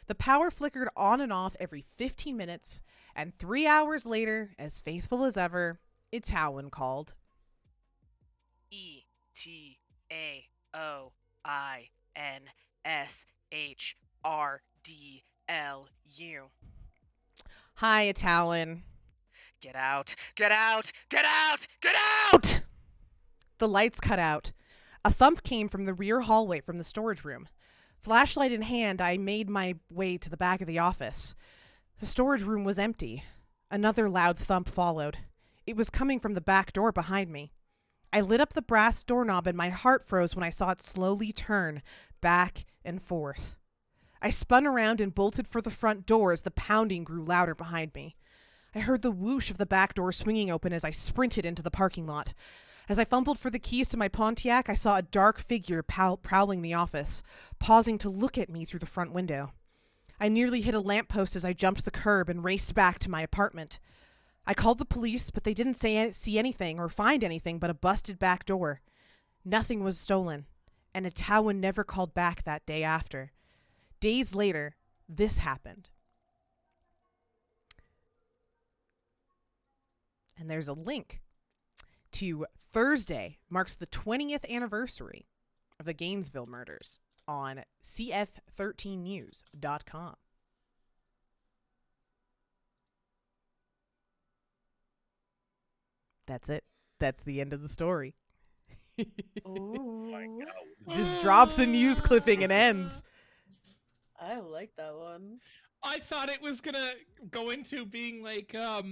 The power flickered on and off every 15 minutes, and 3 hours later, as faithful as ever, Itawin called. ETAOINSHRDLU. Hi, Itawin. Get out! Get out! Get out! Get out! The lights cut out. A thump came from the rear hallway from the storage room. Flashlight in hand, I made my way to the back of the office. The storage room was empty. Another loud thump followed. It was coming from the back door behind me. I lit up the brass doorknob and my heart froze when I saw it slowly turn back and forth. I spun around and bolted for the front door as the pounding grew louder behind me. I heard the whoosh of the back door swinging open as I sprinted into the parking lot. As I fumbled for the keys to my Pontiac, I saw a dark figure prowling the office, pausing to look at me through the front window. I nearly hit a lamppost as I jumped the curb and raced back to my apartment. I called the police, but they didn't see anything or find anything but a busted back door. Nothing was stolen, and Itawan never called back that day after. Days later, this happened. And there's a link to Thursday, marks the 20th anniversary of the Gainesville murders on cf13news.com. That's it. That's the end of the story. Ooh. Just drops a news clipping and ends. I like that one. I thought it was gonna go into being like a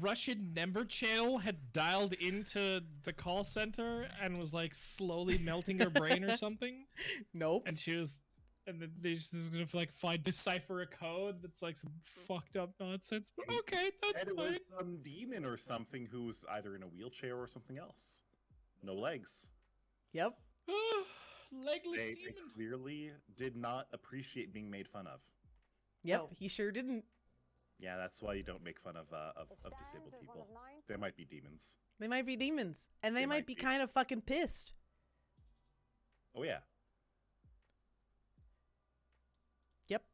Russian number channel had dialed into the call center and was like slowly melting her brain or something. Nope. And she was, and then they just gonna like decipher a code that's like some fucked up nonsense. But okay, that's And it fine. was some demon or something who's either in a wheelchair or something else. No legs. Yep. Legless They demon. clearly did not appreciate being made fun of. Yep. No. He sure didn't. Yeah, that's why you don't make fun of disabled people. They might be demons. They might be demons. And they They might might be be. kind of fucking pissed. Oh yeah. Yep.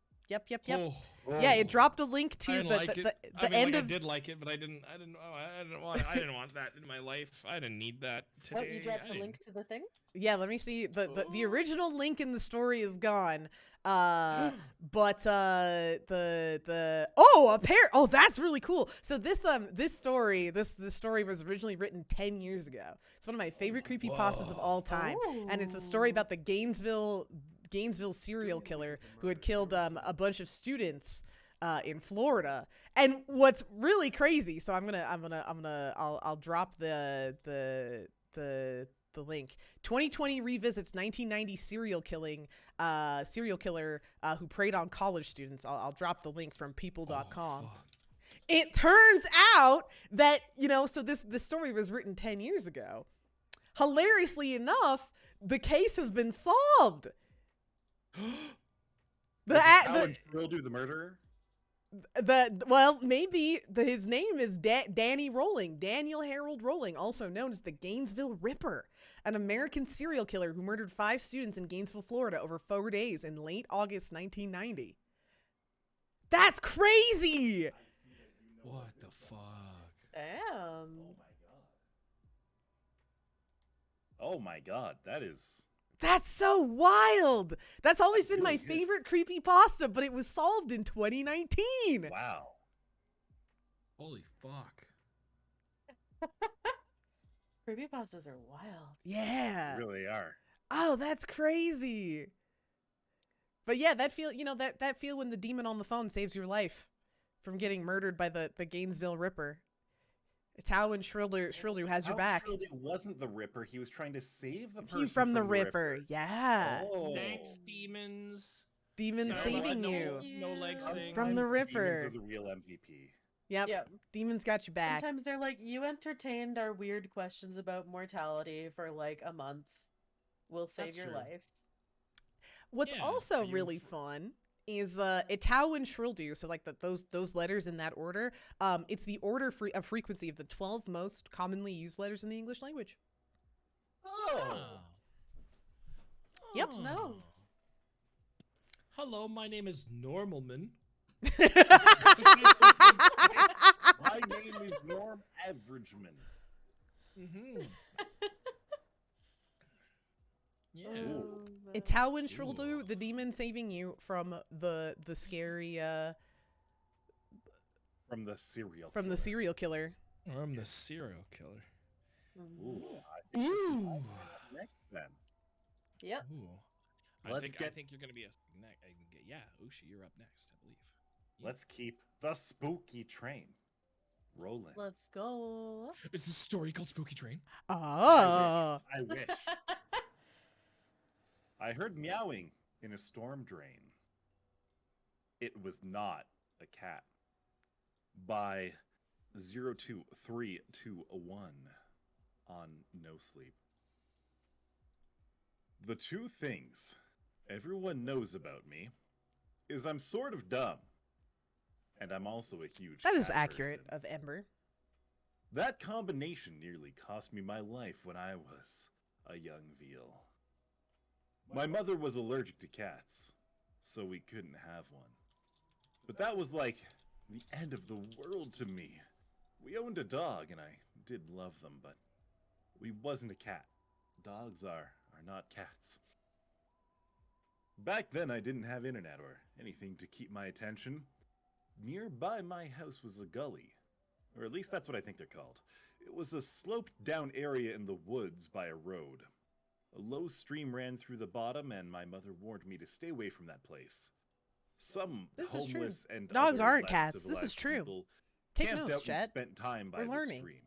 Oh, Yeah, it dropped a link I to didn't the, like the, it. the I mean, end like, of... I did like it, but I didn't want that in my life. I didn't need that today. What, you dropped I the didn't- link to the thing? Yeah, let me see. The original link in the story is gone. But that's really cool. So this story was originally written 10 years ago. It's one of my favorite creepypastas of all time. And it's a story about the Gainesville serial killer who had killed a bunch of students in Florida. And what's really crazy, so I'll drop the link. 2020 revisits 1990 serial killer who preyed on college students. I'll drop the link from people.com. It turns out that, so this story was written 10 years ago. Hilariously enough, the case has been solved. Will do the murderer? Maybe his name is Danny Rolling, Daniel Harold Rolling, also known as the Gainesville Ripper, an American serial killer who murdered 5 students in Gainesville, Florida over 4 days in late August 1990. That's crazy! What the fuck? Damn. Oh my god, That's so wild! That's always been my really is. favorite creepypasta, but it was solved in 2019! wow. Holy fuck. Creepypastas are wild. Yeah. They really are. Oh, that's crazy. But yeah, that feel when the demon on the phone saves your life from getting murdered by the Gainesville Ripper. It's how Schrilder has your back. It wasn't the Ripper. He was trying to save the person From the Ripper. Yeah. Oh. Thanks, demons. Demon Sorry, saving no- you. No legs thing. From the Sometimes Ripper. Demons are the real MVP. Yep. Yeah. Demons got your back. Sometimes they're like, you entertained our weird questions about mortality for like a month. We'll save That's your true. life. What's Yeah, also but you're really fun is Itau and Shrildu, so like those letters in that order. It's the order of frequency of the 12 most commonly used letters in the English language. Oh. Yep. No. Hello, my name is Normalman. My name is Norm Averageman. Mm-hmm. Yeah. Ooh. Itau and Shrildu, the demon saving you from the scary From the serial from the serial killer. Or I'm the serial killer. Ooh, I think this is Ooh. next then. Yep. Ooh. I think you're gonna be yeah, Ushi, you're up next, I believe. Yeah. Let's keep the spooky train rolling. Let's go. Is this a story called Spooky Train? Oh. I wish. I heard meowing in a storm drain. It was not a cat. By 02321 on No Sleep. The two things everyone knows about me is I'm sort of dumb. And I'm also a huge That is cat accurate person. of Ember. That combination nearly cost me my life when I was a young veal. My mother was allergic to cats, so we couldn't have one. But that was like the end of the world to me. We owned a dog, and I did love them, but we wasn't a cat. Dogs are not cats. Back then, I didn't have internet or anything to keep my attention. Nearby my house was a gully, or at least that's what I think they're called. It was a sloped down area in the woods by a road. A low stream ran through the bottom, and my mother warned me to stay away from that place. Some This is true. homeless and Dogs other aren't less cats. This is civilized true. people Take camped notes, out and Jet. spent time by We're the learning. stream.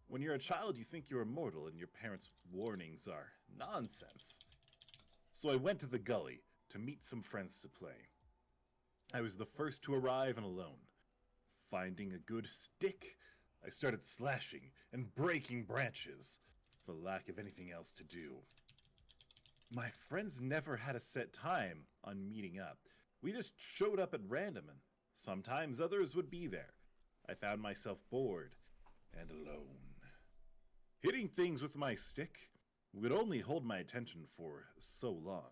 When you're a child, you think you're immortal, and your parents' warnings are nonsense. So I went to the gully to meet some friends to play. I was the first to arrive and alone. Finding a good stick, I started slashing and breaking branches, for lack of anything else to do. My friends never had a set time on meeting up. We just showed up at random, and sometimes others would be there. I found myself bored and alone. Hitting things with my stick would only hold my attention for so long.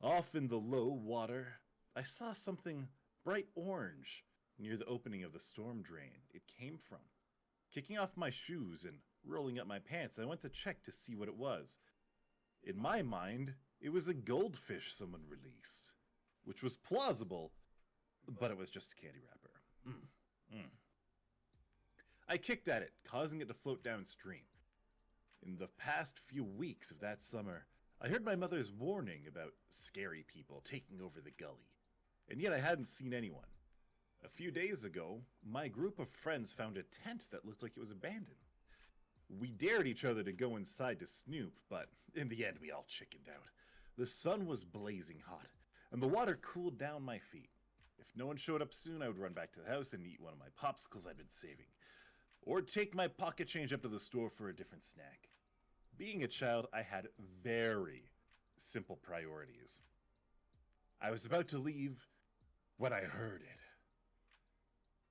Off in the low water, I saw something bright orange near the opening of the storm drain it came from. Kicking off my shoes and rolling up my pants, I went to check to see what it was. In my mind, it was a goldfish someone released, which was plausible, but it was just a candy wrapper. I kicked at it, causing it to float downstream. In the past few weeks of that summer, I heard my mother's warning about scary people taking over the gully, and yet I hadn't seen anyone. A few days ago, my group of friends found a tent that looked like it was abandoned. We dared each other to go inside to snoop, but in the end we all chickened out. The sun was blazing hot, and the water cooled down my feet. If no one showed up soon, I would run back to the house and eat one of my popsicles I'd been saving, or take my pocket change up to the store for a different snack. Being a child, I had very simple priorities. I was about to leave when I heard it.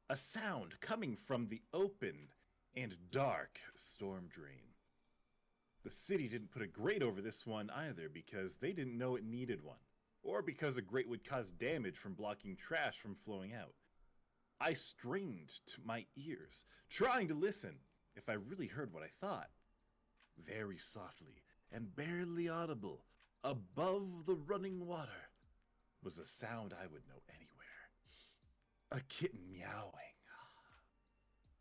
A sound coming from the open and dark storm drain. The city didn't put a grate over this one either because they didn't know it needed one, or because a grate would cause damage from blocking trash from flowing out. I strained to my ears, trying to listen if I really heard what I thought. Very softly and barely audible, above the running water, was a sound I would know anywhere. A kitten meowing.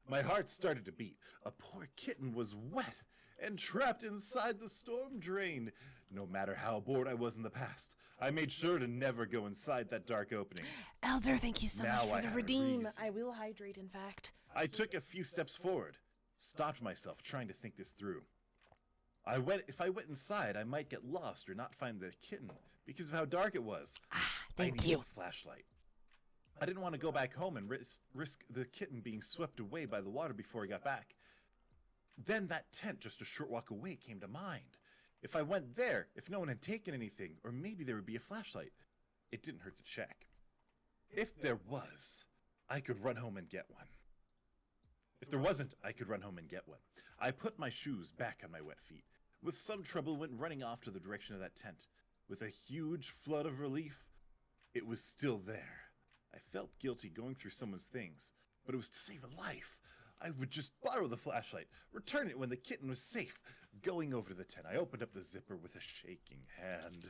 My heart started to beat. A poor kitten was wet and trapped inside the storm drain. No matter how bored I was in the past, I made sure to never go inside that dark opening. Elder, thank you so Now much for I the had a redeem. reason. I will hydrate, in fact. I took a few steps forward, stopped myself trying to think this through. If I went inside, I might get lost or not find the kitten because of how dark it was. Thank I needed you. a flashlight. I didn't want to go back home and risk the kitten being swept away by the water before I got back. Then that tent just a short walk away came to mind. If I went there, if no one had taken anything, or maybe there would be a flashlight. It didn't hurt to check. If there was, I could run home and get one. If there wasn't, I could run home and get one. I put my shoes back on my wet feet. With some trouble, went running off to the direction of that tent. With a huge flood of relief, it was still there. I felt guilty going through someone's things, but it was to save a life. I would just borrow the flashlight, return it when the kitten was safe. Going over to the tent, I opened up the zipper with a shaking hand.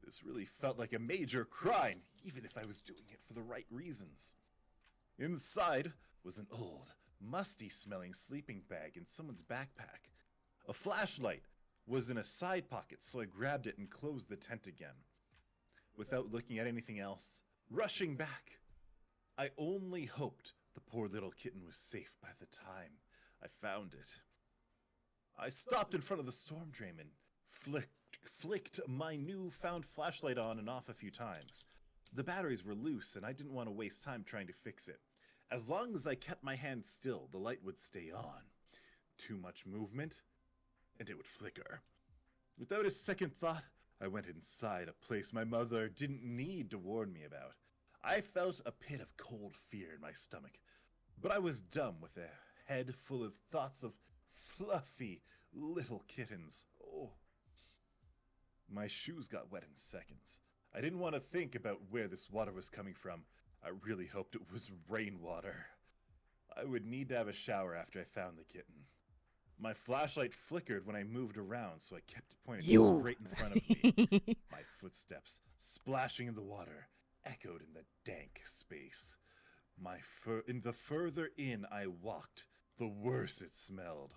This really felt like a major crime, even if I was doing it for the right reasons. Inside was an old, musty-smelling sleeping bag in someone's backpack. A flashlight was in a side pocket, so I grabbed it and closed the tent again. Without looking at anything else, rushing back. I only hoped the poor little kitten was safe by the time I found it. I stopped in front of the storm drain and flicked my newfound flashlight on and off a few times. The batteries were loose and I didn't want to waste time trying to fix it. As long as I kept my hand still, the light would stay on. Too much movement, and it would flicker. Without a second thought, I went inside, a place my mother didn't need to warn me about. I felt a pit of cold fear in my stomach, but I was dumb with a head full of thoughts of fluffy little kittens. Oh. My shoes got wet in seconds. I didn't want to think about where this water was coming from. I really hoped it was rainwater. I would need to have a shower after I found the kitten. My flashlight flickered when I moved around, so I kept it pointed straight in front of me. My footsteps, splashing in the water, echoed in the dank space. The further in I walked, the worse it smelled.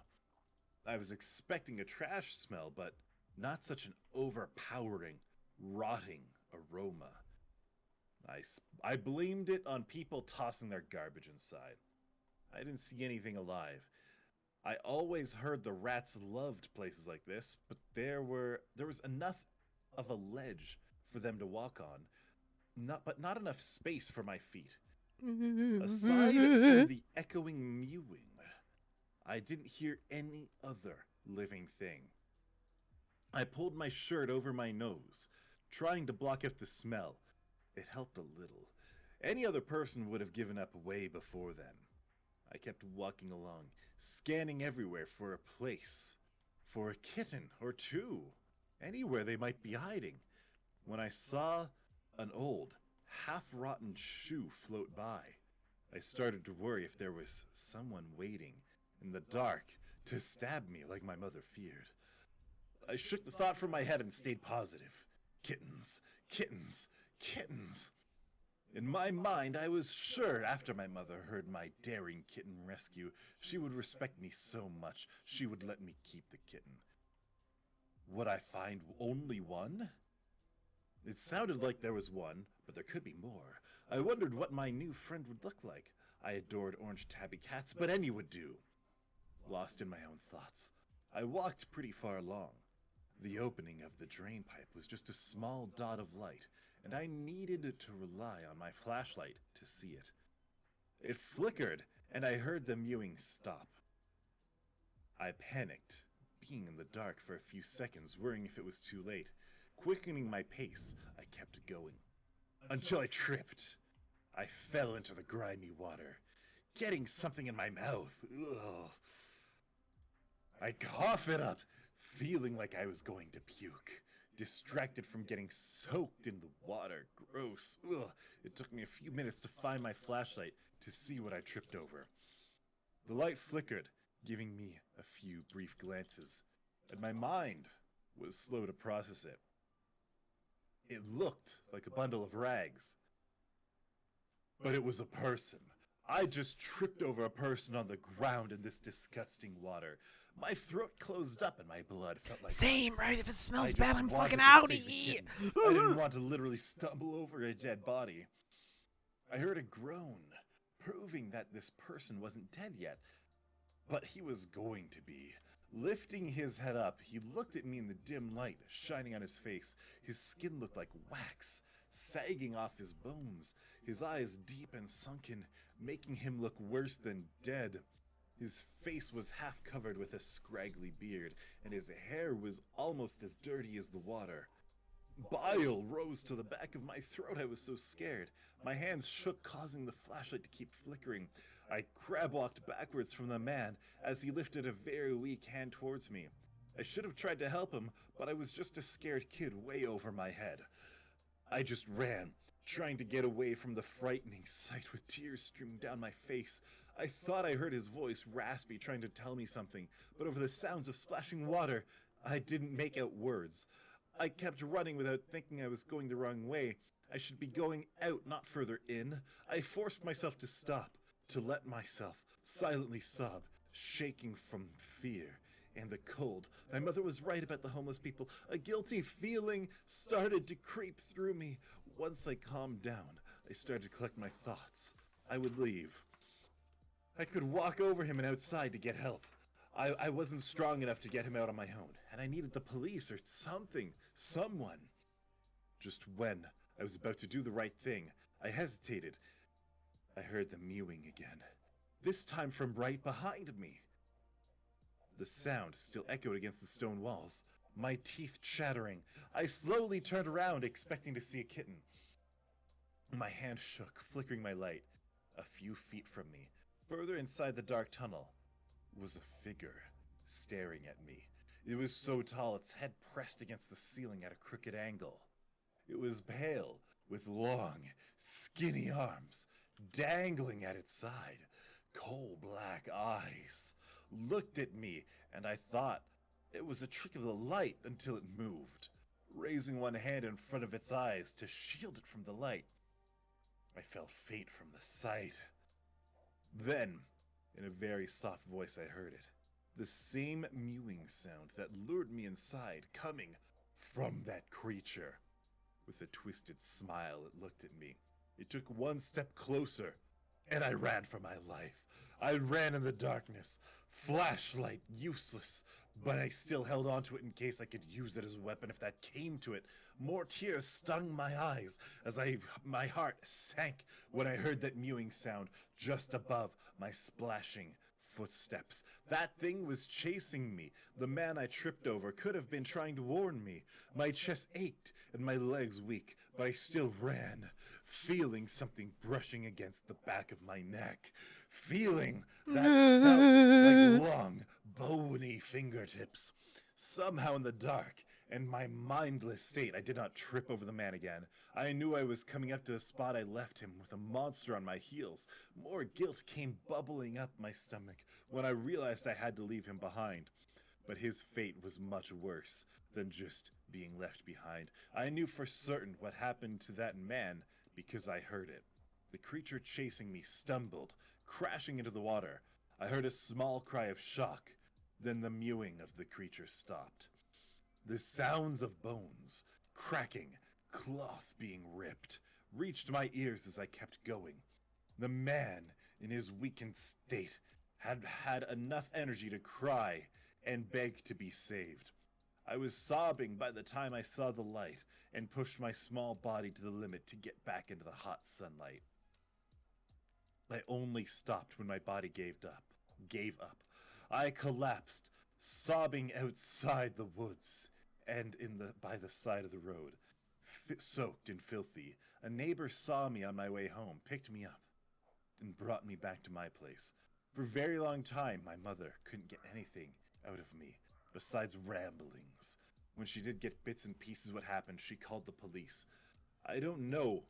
I was expecting a trash smell, but not such an overpowering, rotting aroma. I blamed it on people tossing their garbage inside. I didn't see anything alive. I always heard the rats loved places like this, but there was enough of a ledge for them to walk on, but not enough space for my feet. Aside from the echoing mewing, I didn't hear any other living thing. I pulled my shirt over my nose, trying to block out the smell. It helped a little. Any other person would have given up way before then. I kept walking along, scanning everywhere for a place, for a kitten or two, anywhere they might be hiding, when I saw an old, half-rotten shoe float by. I started to worry if there was someone waiting in the dark to stab me like my mother feared. I shook the thought from my head and stayed positive. Kittens, kittens, kittens. In my mind, I was sure after my mother heard my daring kitten rescue, she would respect me so much she would let me keep the kitten. Would I find only one? It sounded like there was one, but there could be more. I wondered what my new friend would look like. I adored orange tabby cats, but any would do. Lost in my own thoughts, I walked pretty far along. The opening of the drain pipe was just a small dot of light, and I needed to rely on my flashlight to see it. It flickered, and I heard the mewing stop. I panicked, being in the dark for a few seconds, worrying if it was too late. Quickening my pace, I kept going. Until I tripped. I fell into the grimy water, getting something in my mouth. Ugh. I coughed it up, feeling like I was going to puke. Distracted from getting soaked in the water. Gross. Ugh. It took me a few minutes to find my flashlight to see what I tripped over. The light flickered, giving me a few brief glances, and my mind was slow to process it. It looked like a bundle of rags, but it was a person. I just tripped over a person on the ground in this disgusting water. My throat closed up and my blood felt like Same, ice. right? If it smells I just bad, I'm wanted fucking to outie. save the kitten. I didn't want to literally stumble over a dead body. I heard a groan, proving that this person wasn't dead yet, but he was going to be. Lifting his head up, he looked at me in the dim light shining on his face. His skin looked like wax, sagging off his bones, his eyes deep and sunken, making him look worse than dead. His face was half covered with a scraggly beard, and his hair was almost as dirty as the water. Bile rose to the back of my throat. I was so scared. My hands shook, causing the flashlight to keep flickering. I crab-walked backwards from the man as he lifted a very weak hand towards me. I should have tried to help him, but I was just a scared kid way over my head. I just ran, trying to get away from the frightening sight with tears streaming down my face. I thought I heard his voice, raspy, trying to tell me something, but over the sounds of splashing water, I didn't make out words. I kept running without thinking I was going the wrong way. I should be going out, not further in. I forced myself to stop, to let myself silently sob, shaking from fear. and the cold. My mother was right about the homeless people. A guilty feeling started to creep through me. Once I calmed down, I started to collect my thoughts. I would leave. I could walk over him and outside to get help. I wasn't strong enough to get him out on my own, and I needed the police or something, someone. Just when I was about to do the right thing, I hesitated. I heard the mewing again, this time from right behind me. The sound still echoed against the stone walls, my teeth chattering. I slowly turned around, expecting to see a kitten. My hand shook, flickering my light. A few feet from me, further inside the dark tunnel, was a figure staring at me. It was so tall, its head pressed against the ceiling at a crooked angle. It was pale, with long, skinny arms dangling at its side. Coal-black eyes looked at me, and I thought it was a trick of the light until it moved, raising one hand in front of its eyes to shield it from the light. I felt faint from the sight. Then, in a very soft voice, I heard it. The same mewing sound that lured me inside, coming from that creature. With a twisted smile, it looked at me. It took one step closer, and I ran for my life. I ran in the darkness, flashlight useless, but I still held onto it in case I could use it as a weapon if that came to it. More tears stung my eyes as my heart sank when I heard that mewing sound just above my splashing footsteps. That thing was chasing me. The man I tripped over could have been trying to warn me. My chest ached and my legs weak, but I still ran, feeling something brushing against the back of my neck. Feeling that felt like long, bony fingertips. Somehow in the dark, in my mindless state, I did not trip over the man again. I knew I was coming up to the spot I left him with a monster on my heels. More guilt came bubbling up my stomach when I realized I had to leave him behind. But his fate was much worse than just being left behind. I knew for certain what happened to that man because I heard it. The creature chasing me stumbled, crashing into the water. I heard a small cry of shock. Then the mewing of the creature stopped. The sounds of bones, cracking, cloth being ripped, reached my ears as I kept going. The man, in his weakened state, had had enough energy to cry and beg to be saved. I was sobbing by the time I saw the light and pushed my small body to the limit to get back into the hot sunlight. I only stopped when my body gave up. I collapsed, sobbing outside the woods and by the side of the road, soaked and filthy. A neighbor saw me on my way home, picked me up, and brought me back to my place. For a very long time, my mother couldn't get anything out of me besides ramblings. When she did get bits and pieces what happened, she called the police. I don't know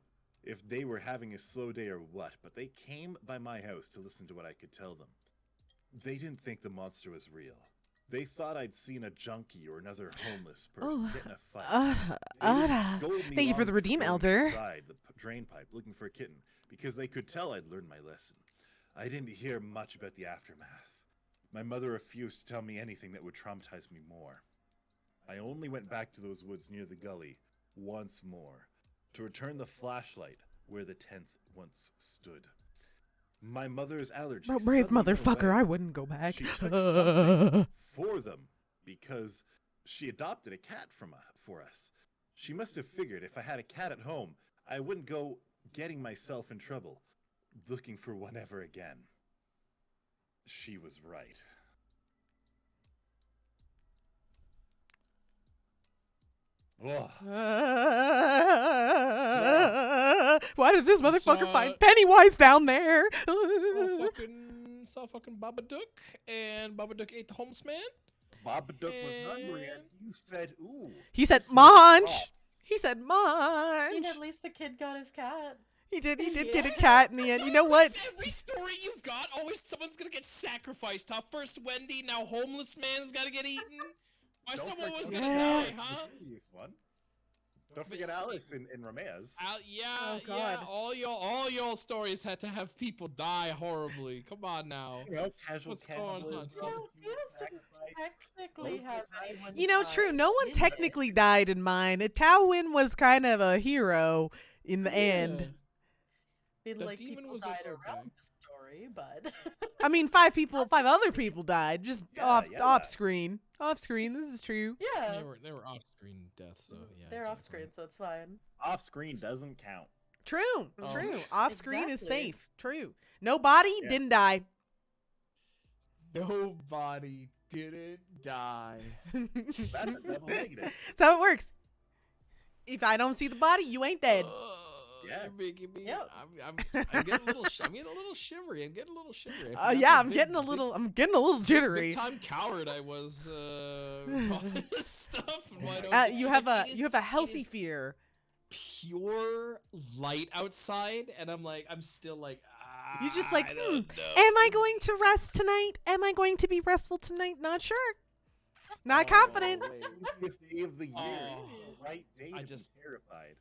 if they were having a slow day or what, but they came by my house to listen to what I could tell them. They didn't think the monster was real. They thought I'd seen a junkie or another homeless person get in a fight. They didn't scold me thank you for long the redeem, going Elder. inside the drain pipe looking for a kitten because they could tell I'd learned my lesson. I didn't hear much about the aftermath. My mother refused to tell me anything that would traumatize me more. I only went back to those woods near the gully once more to return the flashlight where the tent once stood. My mother's allergies. Well, brave suddenly went motherfucker, away. I wouldn't go back. She took something for them because she adopted a cat for us. She must have figured if I had a cat at home, I wouldn't go getting myself in trouble, looking for one ever again. She was right. Ugh. Why did this motherfucker Saw- find Pennywise down there? Saw fucking Babadook, and Babadook ate the homeless man. Babadook was hungry and he said, ooh. He said, this smells Munch. off." He said, I Munch. mean, at least the kid got his cat. He did Yeah. get a cat in the end. You know what? It's every story you've got, always someone's gonna get sacrificed, huh? First Wendy, now homeless man's gotta get eaten. Why Don't someone was forget gonna Yeah. die, huh? the previous one. Don't forget Alice in Romeo's. Yeah, Oh, God. all y'all stories had to have people die horribly. Come on now. You know, casual What's going on? cannibalism, You know, human Diaz didn't sacrifice. technically Most of have the time- anyone You know, die, true. No one did technically died in mine. Tywin was kind of a hero in the end. I mean, The like, demon people was died okay. around the story, but... I mean, 5 other people died just Yeah, off screen. Off screen. This is true. yeah, They were off-screen deaths, so yeah. they're off exactly. screen, so it's fine. Off screen doesn't count. True. Oh. True. Off screen is Exactly. safe. True. No body Yeah. didn't die. Nobody didn't die. That's a double negative. That's how it works. If I don't see the body, you ain't dead. Yeah. You're making me. Yep. I'm getting a little. I'm getting a little shimmery. I'm getting a little shimmery. I forgot Yeah, the I'm big- getting a big- little. I'm getting a little jittery. Big time coward I was with all this stuff. And why don't You have like, a it is- you have a it healthy is fear. pure light outside, and I'm still like. You're just like, I don't know. am I going to rest tonight? Am I going to be restful tonight? Not sure. Not confident. Oh, wait. Biggest day of the year. Oh. The right day I to just- be terrified.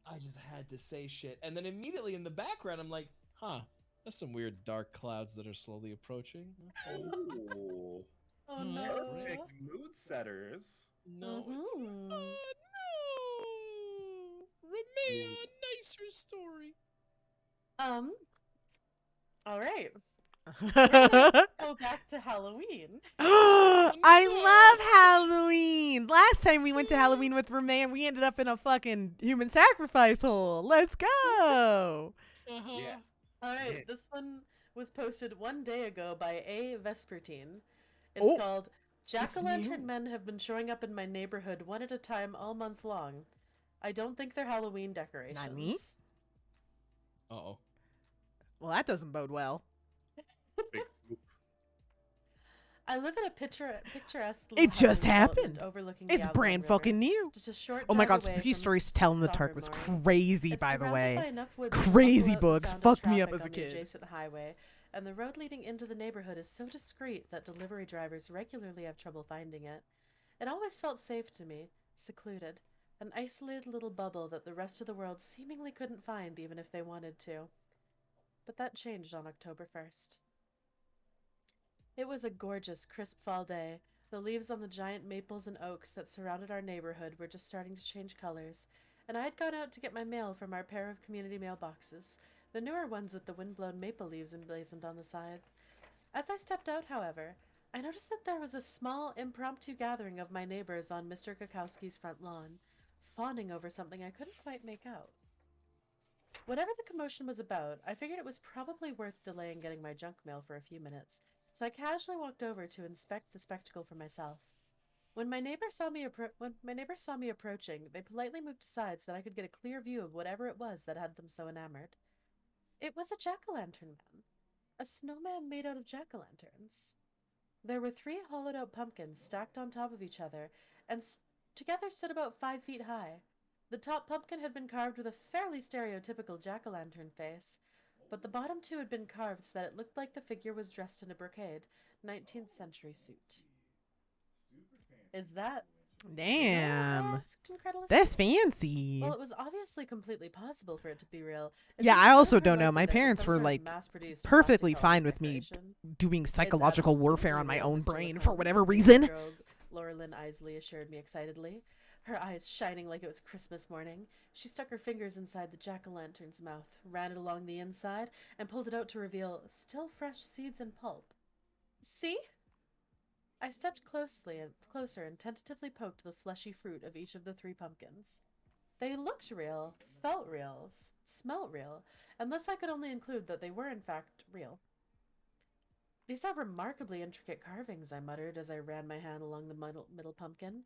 I just had to say shit, and then immediately in the background, I'm like, huh. That's some weird dark clouds that are slowly approaching. Okay. Oh, Oh Mm, no. that's perfect mood setters. No, it's Mhm. no. Romeo, a nicer story. All right. I Go back to Halloween. love Halloween. Last time we went to Halloween with Renee and we ended up in a fucking human sacrifice hole. Let's go. Uh-huh. Yeah. All right, Yeah. this one was posted 1 day ago by A. Vespertine. It's Oh, called it's new. Jack-o'-lantern men have been showing up in my neighborhood one at a time all month long. I don't think they're Halloween decorations. Nani? Uh-oh. Well, that doesn't bode well. Big swoop. I live in a picturesque It little just housing development happened. overlooking It's Gavilan brand River, fucking new. just a short Oh my god, drive away Spooky from Stories Telling the Dark was Stalker crazy, It's by the surrounded way. by enough woods to Crazy muffle out the books. sound of Fucked me up traffic as a on the kid. adjacent highway, and the road leading into the neighborhood is so discreet that delivery drivers regularly have trouble finding it. It always felt safe to me, secluded, an isolated little bubble that the rest of the world seemingly couldn't find even if they wanted to. But that changed on October 1st. It was a gorgeous, crisp fall day. The leaves on the giant maples and oaks that surrounded our neighborhood were just starting to change colors, and I had gone out to get my mail from our pair of community mailboxes, the newer ones with the wind-blown maple leaves emblazoned on the side. As I stepped out, however, I noticed that there was a small, impromptu gathering of my neighbors on Mr. Kakowski's front lawn, fawning over something I couldn't quite make out. Whatever the commotion was about, I figured it was probably worth delaying getting my junk mail for a few minutes, so I casually walked over to inspect the spectacle for myself. When my neighbors saw me approaching, they politely moved aside so that I could get a clear view of whatever it was that had them so enamored. It was a jack-o'-lantern man. A snowman made out of jack-o'-lanterns. There were 3 hollowed-out pumpkins stacked on top of each other, and together stood about 5 feet high. The top pumpkin had been carved with a fairly stereotypical jack-o'-lantern face, but the bottom 2 had been carved so that it looked like the figure was dressed in a brocade, 19th century suit. Is that Damn. asked incredulously? That's fancy. Well, it was obviously completely possible for it to be real. Yeah, seemed I also more don't know. likely My that it was parents some were, sort of like, mass-produced perfectly plastic fine Halloween with me decoration. doing It's psychological warfare on absolutely my real, own Mr. brain Lacombe, for whatever the reason. rogue Laura Lynn Isley assured me excitedly, her eyes shining like it was Christmas morning. She stuck her fingers inside the jack-o'-lantern's mouth, ran it along the inside, and pulled it out to reveal still fresh seeds and pulp. See? I stepped closer and tentatively poked the fleshy fruit of each of the 3 pumpkins. They looked real, felt real, smelt real, and thus I could only include that they were in fact real. These are remarkably intricate carvings, I muttered as I ran my hand along the middle pumpkin.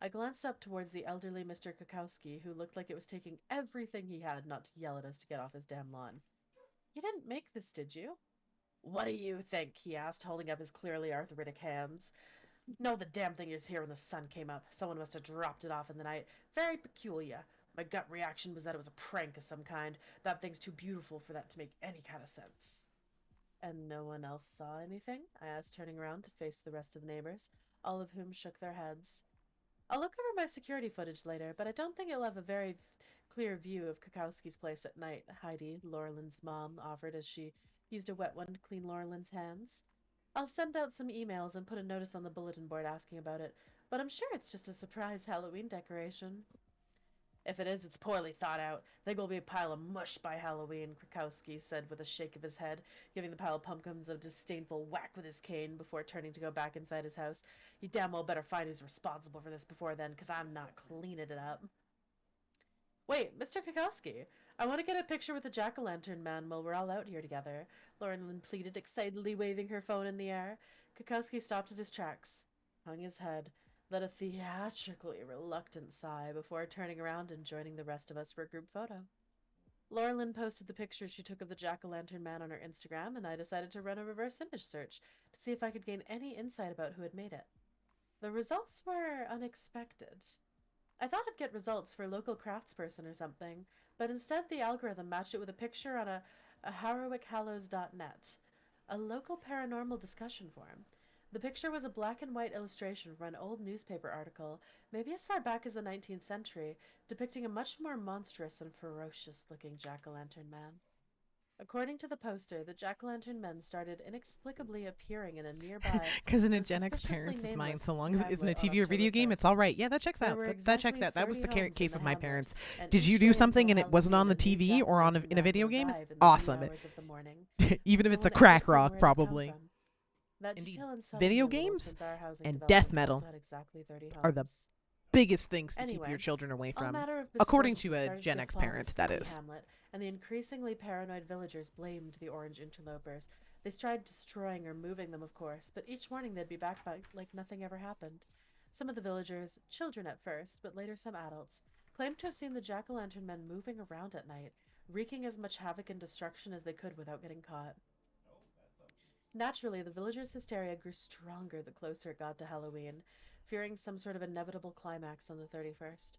I glanced up towards the elderly Mr. Kakowski, who looked like it was taking everything he had not to yell at us to get off his damn lawn. You didn't make this, did you? What do you think? He asked, holding up his clearly arthritic hands. No, the damn thing is here when the sun came up. Someone must have dropped it off in the night. Very peculiar. My gut reaction was that it was a prank of some kind. That thing's too beautiful for that to make any kind of sense. And no one else saw anything? I asked, turning around to face the rest of the neighbors, all of whom shook their heads. I'll look over my security footage later, but I don't think you'll have a very clear view of Kakowski's place at night, Heidi, Laurelyn's mom, offered as she used a wet one to clean Laurelyn's hands. I'll send out some emails and put a notice on the bulletin board asking about it, but I'm sure it's just a surprise Halloween decoration. If it is, it's poorly thought out. Think we'll be a pile of mush by Halloween, Krakowski said with a shake of his head, giving the pile of pumpkins a disdainful whack with his cane before turning to go back inside his house. You damn well better find who's responsible for this before then, 'cause I'm not cleaning it up. Wait, Mr. Krakowski, I want to get a picture with the jack-o'-lantern man while we're all out here together, Lauren pleaded, excitedly waving her phone in the air. Krakowski stopped in his tracks, hung his head, let a theatrically reluctant sigh before turning around and joining the rest of us for a group photo. Laurelyn posted the picture she took of the jack-o'-lantern man on her Instagram, and I decided to run a reverse image search to see if I could gain any insight about who had made it. The results were unexpected. I thought I'd get results for local craftsperson or something, but instead the algorithm matched it with a picture on a HarrowicHallows.net, a local paranormal discussion forum. The picture was a black and white illustration from an old newspaper article, maybe as far back as the 19th century, depicting a much more monstrous and ferocious-looking jack-o'-lantern man. According to the poster, the jack-o'-lantern men started inexplicably appearing in a nearby, Because in a though Gen X suspiciously parents' mind, nameless so long as it isn't a hamlet on TV or video October game, it's 1st. all right. Yeah, that checks There out. were That checks exactly out. That was 30 the homes case in of the my hamlet, parents. and Did each you do showing something till and it wasn't on the Halloween, TV or on jack-o'-lantern in a man video would game? arrive in the Awesome. wee hours of the morning. Even if No it's a one ever crack seen rock, where it had come probably. from. That Indeed. detail unsettled me Video a little games since our housing and death development metal also had exactly 30 are the homes. biggest things to keep Anyway, your children away all from. matter of According to misfortune a started Gen to X befall parent, this that sleepy is. hamlet, and the increasingly paranoid villagers blamed the orange interlopers. They tried destroying or moving them, of course, but each morning they'd be back by like nothing ever happened. Some of the villagers, children at first, but later some adults, claimed to have seen the jack-o'-lantern men moving around at night, wreaking as much havoc and destruction as they could without getting caught. Naturally, the villagers' hysteria grew stronger the closer it got to Halloween, fearing some sort of inevitable climax on the 31st.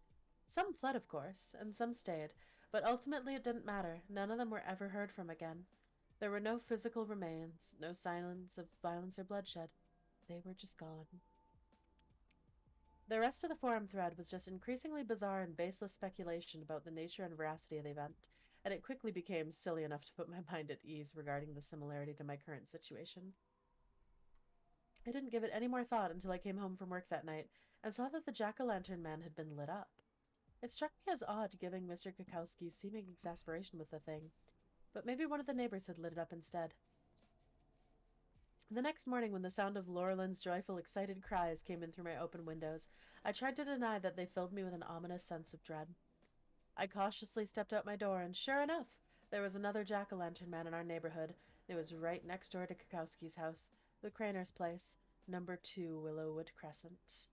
Some fled, of course, and some stayed, but ultimately it didn't matter. None of them were ever heard from again. There were no physical remains, no signs of violence or bloodshed. They were just gone. The rest of the forum thread was just increasingly bizarre and baseless speculation about the nature and veracity of the event, and it quickly became silly enough to put my mind at ease regarding the similarity to my current situation. I didn't give it any more thought until I came home from work that night and saw that the jack-o'-lantern man had been lit up. It struck me as odd, given Mr. Kakowski's seeming exasperation with the thing, but maybe one of the neighbors had lit it up instead. The next morning, when the sound of Laurelyn's joyful, excited cries came in through my open windows, I tried to deny that they filled me with an ominous sense of dread. I cautiously stepped out my door, and sure enough, there was another jack-o'-lantern man in our neighborhood. It was right next door to Kakowski's house, the Craner's place, number 2 Willowwood Crescent.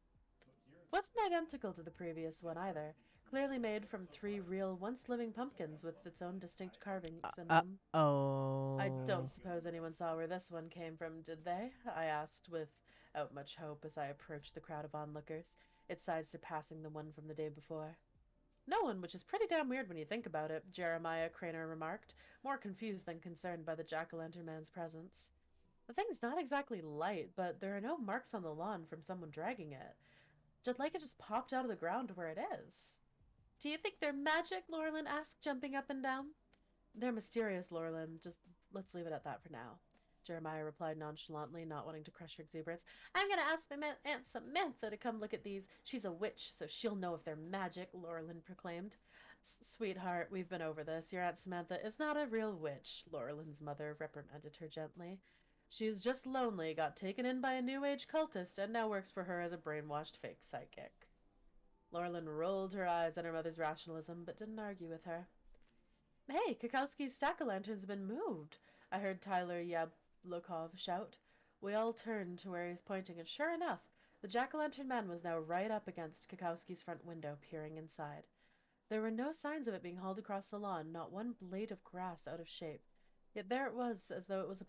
Wasn't identical to the previous one either, clearly made from 3 real, once-living pumpkins with its own distinct carvings in them. Oh. I don't suppose anyone saw where this one came from, did they? I asked without much hope as I approached the crowd of onlookers, its size surpassing the one from the day before. No one, which is pretty damn weird when you think about it, Jeremiah Craner remarked, more confused than concerned by the jack-o'-lantern man's presence. The thing's not exactly light, but there are no marks on the lawn from someone dragging it. Just like it just popped out of the ground where it is. Do you think they're magic? Laurelyn asked, jumping up and down. They're mysterious, Laurelyn. Just let's leave it at that for now. Jeremiah replied nonchalantly, not wanting to crush her exuberance. I'm gonna ask my Aunt Samantha to come look at these. She's a witch, so she'll know if they're magic, Laurelyn proclaimed. Sweetheart, we've been over this. Your Aunt Samantha is not a real witch, Laurelyn's mother reprimanded her gently. She's just lonely, got taken in by a New Age cultist, and now works for her as a brainwashed fake psychic. Laurelyn rolled her eyes at her mother's rationalism, but didn't argue with her. Hey, Kakowski's stack-o'-lantern's been moved, I heard Tyler Yablokov shout. We all turned to where he was pointing, and sure enough, the jack-o'-lantern man was now right up against Kakowski's front window, peering inside. There were no signs of it being hauled across the lawn, not one blade of grass out of shape. Yet there it was, as though it was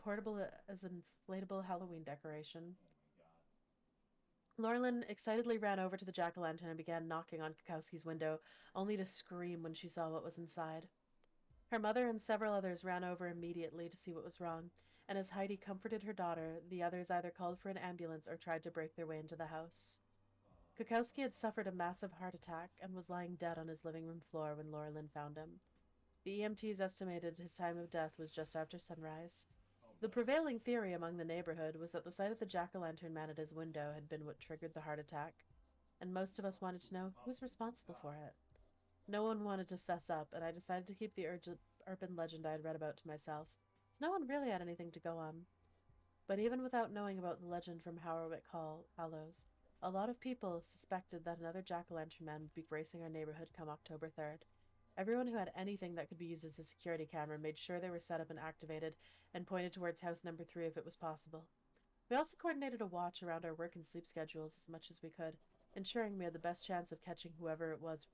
as an inflatable Halloween decoration. Laurelyn excitedly ran over to the jack-o'-lantern and began knocking on Kakowski's window, only to scream when she saw what was inside. Her mother and several others ran over immediately to see what was wrong, and as Heidi comforted her daughter, the others either called for an ambulance or tried to break their way into the house. Kakowski had suffered a massive heart attack and was lying dead on his living room floor when Laurelyn found him. The EMTs estimated his time of death was just after sunrise. The prevailing theory among the neighborhood was that the sight of the jack-o'-lantern man at his window had been what triggered the heart attack, and most of us wanted to know who was responsible for it. No one wanted to fess up, and I decided to keep the urban legend I had read about to myself, as no one really had anything to go on. But even without knowing about the legend from Howarwick Hallows, a lot of people suspected that another jack-o'-lantern man would be gracing our neighborhood come October 3rd. Everyone who had anything that could be used as a security camera made sure they were set up and activated, and pointed towards house number 3 if it was possible. We also coordinated a watch around our work and sleep schedules as much as we could, ensuring we had the best chance of catching whoever was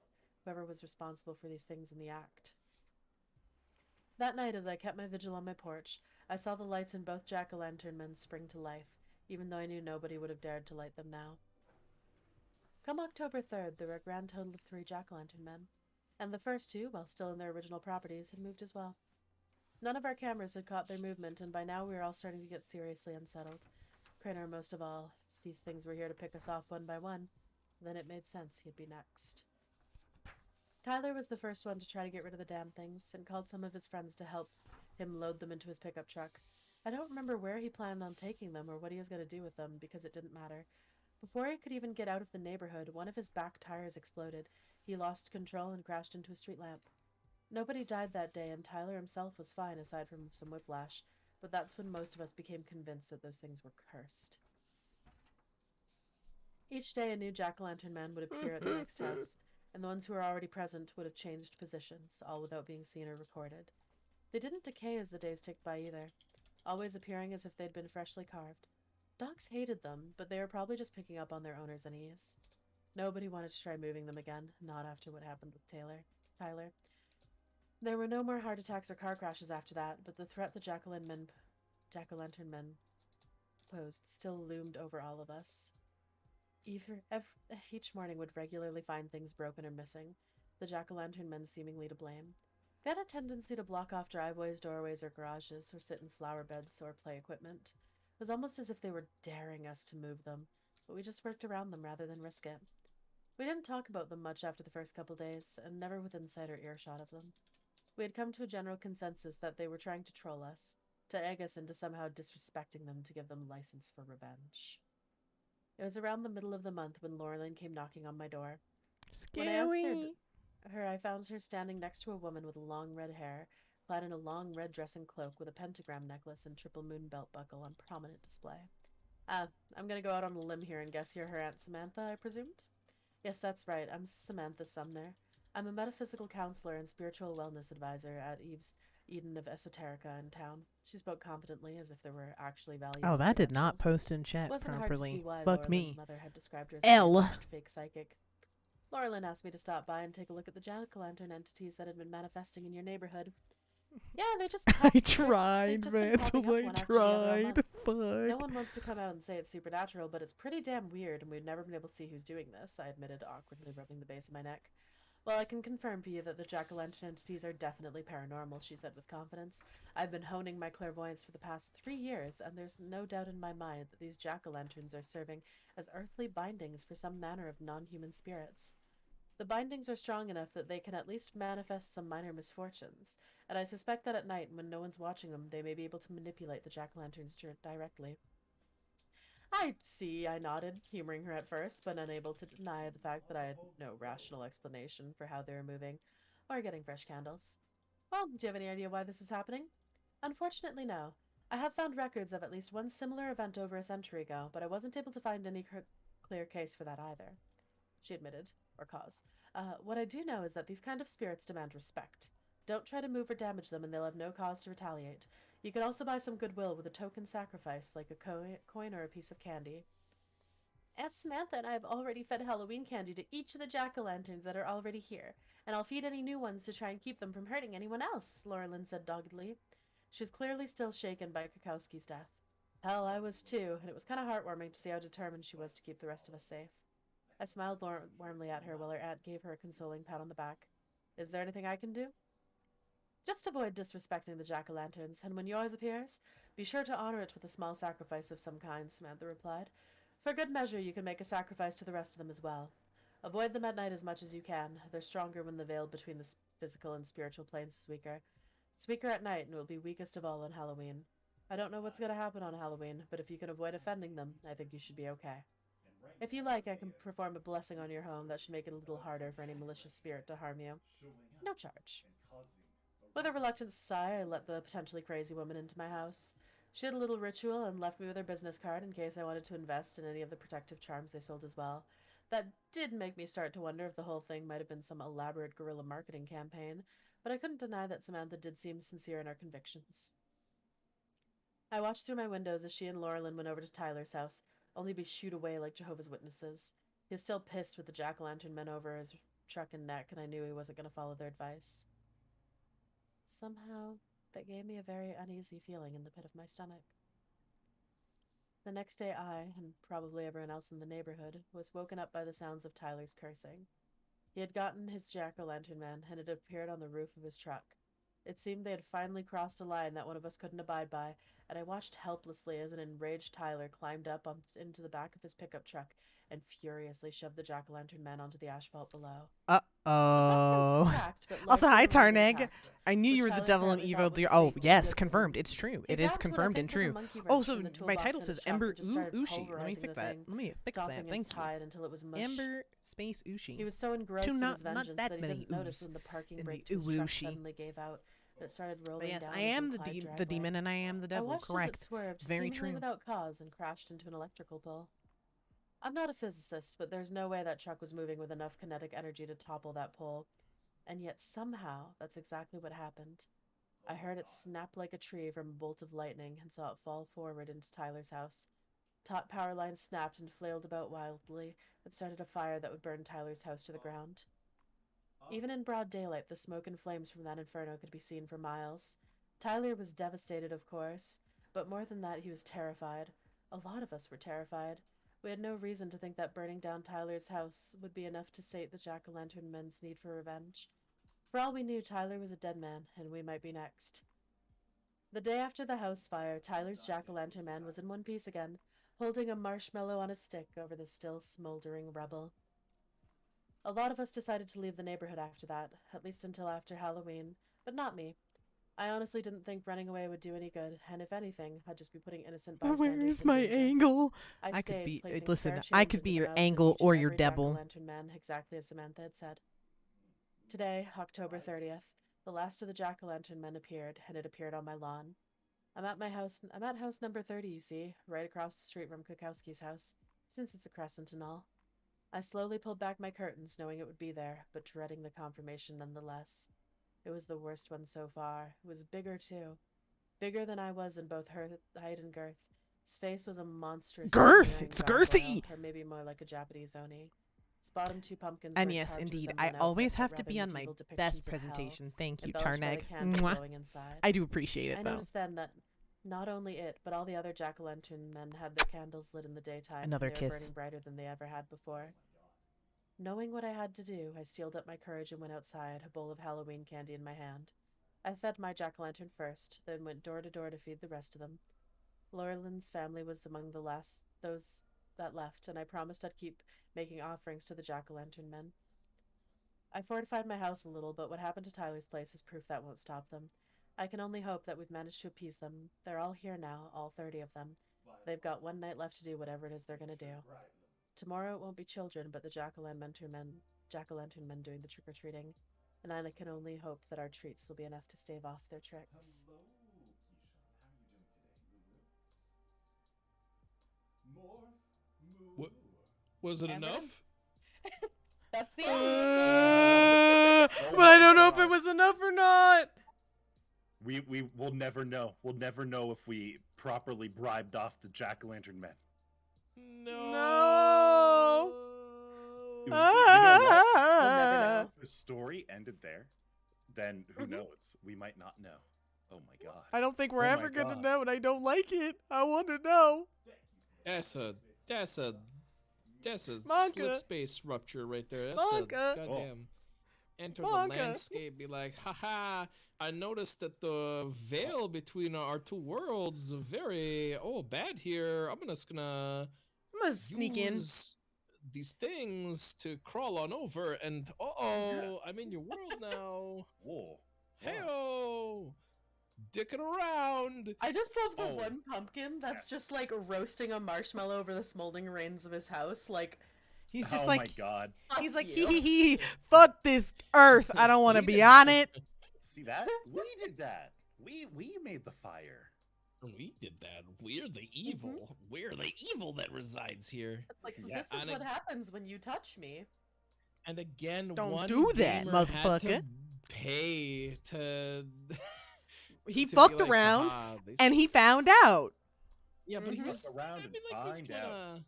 responsible for these things in the act. That night, as I kept my vigil on my porch, I saw the lights in both jack-o'-lantern men spring to life, even though I knew nobody would have dared to light them now. Come October 3rd, there were a grand total of 3 jack-o'-lantern men, and the first 2, while still in their original properties, had moved as well. None of our cameras had caught their movement, and by now we were all starting to get seriously unsettled. Craner most of all. If these things were here to pick us off one by one, then it made sense he'd be next. Tyler was the first one to try to get rid of the damn things, and called some of his friends to help him load them into his pickup truck. I don't remember where he planned on taking them or what he was going to do with them, because it didn't matter. Before he could even get out of the neighborhood, one of his back tires exploded. He lost control and crashed into a street lamp. Nobody died that day, and Tyler himself was fine aside from some whiplash, but that's when most of us became convinced that those things were cursed. Each day a new jack-o'-lantern man would appear at the next house, and the ones who were already present would have changed positions, all without being seen or recorded. They didn't decay as the days ticked by either, always appearing as if they'd been freshly carved. Dogs hated them, but they were probably just picking up on their owners' unease. Nobody wanted to try moving them again, not after what happened with Tyler. There were no more heart attacks or car crashes after that, but the threat the jack-o'-lantern men posed still loomed over all of us. Each morning would regularly find things broken or missing, the jack-o'-lantern men seemingly to blame. They had a tendency to block off driveways, doorways, or garages, or sit in flower beds or play equipment. It was almost as if they were daring us to move them, but we just worked around them rather than risk it. We didn't talk about them much after the first couple days, and never within sight or earshot of them. We had come to a general consensus that they were trying to troll us, to egg us into somehow disrespecting them to give them license for revenge. It was around the middle of the month when Laurelyn came knocking on my door. When I answered her, I found her standing next to a woman with long red hair, clad in a long red dress and cloak with a pentagram necklace and triple moon belt buckle on prominent display. I'm gonna go out on a limb here and guess you're her Aunt Samantha, I presumed? Yes, that's right. I'm Samantha Sumner. I'm a metaphysical counselor and spiritual wellness advisor at Eden of Esoterica in town. She spoke competently, as if there were actually value. Oh, in that did not credentials. post in chat It wasn't properly. hard to see why Fuck Laurelyn's me. mother had described her as a L. brainwashed fake psychic. Laurelyn asked me to stop by and take a look at the jack-o'-lantern entities that had been manifesting in your neighborhood. Yeah, they just I they've tried, just been man. popping up I one after the other all tried. month. Fuck. No one wants to come out and say it's supernatural, but it's pretty damn weird, and we've never been able to see who's doing this, I admitted, awkwardly rubbing the base of my neck. Well, I can confirm for you that the jack-o'-lantern entities are definitely paranormal, she said with confidence. I've been honing my clairvoyance for the past 3 years, and there's no doubt in my mind that these jack-o'-lanterns are serving as earthly bindings for some manner of non-human spirits. The bindings are strong enough that they can at least manifest some minor misfortunes, and I suspect that at night, when no one's watching them, they may be able to manipulate the jack-o'-lanterns directly. I see, I nodded, humoring her at first, but unable to deny the fact that I had no rational explanation for how they were moving, or getting fresh candles. Well, do you have any idea why this is happening? Unfortunately, no. I have found records of at least one similar event over a century ago, but I wasn't able to find any clear case for that either, she admitted, or cause. What I do know is that these kind of spirits demand respect. Don't try to move or damage them, and they'll have no cause to retaliate. You can also buy some goodwill with a token sacrifice, like a coin or a piece of candy. Aunt Samantha and I have already fed Halloween candy to each of the jack-o'-lanterns that are already here, and I'll feed any new ones to try and keep them from hurting anyone else, Laurelyn said doggedly. She was clearly still shaken by Kakowski's death. Hell, I was too, and it was kind of heartwarming to see how determined she was to keep the rest of us safe. I smiled warmly at her while her aunt gave her a consoling pat on the back. Is there anything I can do? Just avoid disrespecting the jack-o'-lanterns, and when yours appears, be sure to honor it with a small sacrifice of some kind, Samantha replied. For good measure, you can make a sacrifice to the rest of them as well. Avoid them at night as much as you can. They're stronger when the veil between the physical and spiritual planes is weaker. It's weaker at night and will be weakest of all on Halloween. I don't know what's going to happen on Halloween, but if you can avoid offending them, I think you should be okay. If you like, I can perform a blessing on your home that should make it a little harder for any malicious spirit to harm you. No charge. With a reluctant sigh, I let the potentially crazy woman into my house. She had a little ritual and left me with her business card in case I wanted to invest in any of the protective charms they sold as well. That did make me start to wonder if the whole thing might have been some elaborate guerrilla marketing campaign, but I couldn't deny that Samantha did seem sincere in her convictions. I watched through my windows as she and Laurelyn went over to Tyler's house, only to be shooed away like Jehovah's Witnesses. He was still pissed with the jack-o'-lantern men over his truck and neck, and I knew he wasn't going to follow their advice. Somehow, that gave me a very uneasy feeling in the pit of my stomach. The next day I, and probably everyone else in the neighborhood, was woken up by the sounds of Tyler's cursing. He had gotten his jack-o'-lantern man and had appeared on the roof of his truck. It seemed they had finally crossed a line that one of us couldn't abide by, and I watched helplessly as an enraged Tyler climbed up into the back of his pickup truck and furiously shoved the jack-o'-lantern man onto the asphalt below. Uh-oh. Cracked, but Also, hi, largely remained Tarneg. intact, I knew which you were the Tyler devil and apparently evil thought was dear. a Oh, treat too yes, good for confirmed. him. It's true. He It is grabbed what I confirmed and think was a true. monkey wrench Also, from the my toolbox title in says his truck Ember and just started Ushi. Let me pulverizing fix the that. thing, Let me fix stomping that. its Thank you. hide until it was mush. Amber space Ushi. He was so engrossed in not his vengeance that that he many didn't notice oohs when the parking in brake the to his truck Uwushi. suddenly gave out, and it started rolling But yes, down I am into Clyde the driveway. demon and I am the I devil. watched as it Correct. swerved, Very seemingly true. without cause, and crashed into an electrical pole. I'm not a physicist, but there's no way that truck was moving with enough kinetic energy to topple that pole. And yet somehow, that's exactly what happened. I heard it snap like a tree from a bolt of lightning and saw it fall forward into Tyler's house. Taut power lines snapped and flailed about wildly. It started a fire that would burn Tyler's house to the ground. Even in broad daylight, the smoke and flames from that inferno could be seen for miles. Tyler was devastated, of course, but more than that, he was terrified. A lot of us were terrified. We had no reason to think that burning down Tyler's house would be enough to sate the jack-o'-lantern men's need for revenge. For all we knew, Tyler was a dead man, and we might be next. The day after the house fire, Tyler's jack-o'-lantern man was in one piece again, holding a marshmallow on a stick over the still smoldering rubble. A lot of us decided to leave the neighborhood after that, at least until after Halloween, but not me. I honestly didn't think running away would do any good, and if anything, I'd just be putting innocent bystanders Where's in my danger. angle? I could stayed, be. placing Listen, spare I change could be into the your mouths of angle each or and your every devil. jack-o'-lantern man, exactly as Samantha had said. Today, October 30th, the last of the jack-o'-lantern men appeared, and it appeared on my lawn. I'm at house number 30, you see, right across the street from Kukowski's house, since it's a crescent and all. I slowly pulled back my curtains, knowing it would be there, but dreading the confirmation nonetheless. It was the worst one so far. It was bigger, too. Bigger than I was in both height and girth. Its face was a monstrous Girth! engineering It's gargoyle, girthy! or maybe more like a Japanese oni. Its bottom two pumpkins And were yes, carved to indeed, resemble I an always outfit, have but to rather be on my medieval best depictions of hell, presentation. Thank you, embellished by Tarneg. the candle Mwah. glowing inside. I do appreciate it, I though. noticed then that not only it, but all the other jack-o'-lantern men had their candles lit in the daytime. Another and they were kiss. burning brighter than they ever had before. Knowing what I had to do, I steeled up my courage and went outside, a bowl of Halloween candy in my hand. I fed my jack-o'-lantern first, then went door to door to feed the rest of them. Laurelyn's family was among those that left, and I promised I'd keep making offerings to the jack-o'-lantern men. I fortified my house a little, but what happened to Tyler's place is proof that won't stop them. I can only hope that we've managed to appease them. They're all here now, all 30 of them. They've got one night left to do whatever it is they're going to do. Tomorrow it won't be children, but the jack-o'-lantern men doing the trick-or-treating, and I can only hope that our treats will be enough to stave off their tricks. Hello, Keyshawn. How are you doing today? Morph, moo. What? Was it Amber? enough? That's the But end! I don't know if it was enough or not. We will never know. We'll never know if we properly bribed off the jack-o'-lantern men. No. You know what? We'll never know. If the story ended there, then who knows? We might not know. Oh my god. I don't think we're Oh my ever gonna God. know, and I don't like it. I want to know. That's a Monka. slip space rupture right there. That's Monka. a goddamn enter Monka. the landscape. Be like, haha. I noticed that the veil between our two worlds very bad here. I'm just gonna gonna sneak in. use these things to crawl on over, and I'm in your world now. Whoa. Hey-oh! Dicking around. I just love the Oh. one pumpkin that's just like roasting a marshmallow over the smoldering rains of his house. Like, He's just Oh like my god. he's like you. hee. Fuck this earth. I don't want to We be did- on it. See that? We did that. We made the fire. We did that. We're the evil. We're the evil that resides here. it's like Yeah, this is and what it- happens when you touch me. And again, Don't one do that, gamer had to motherfucker. pay to. He to be fucked like, around "Haha, they and he found out. Yeah, but he Mhm. was Fuck around I and mean, like, he's find out. kinda.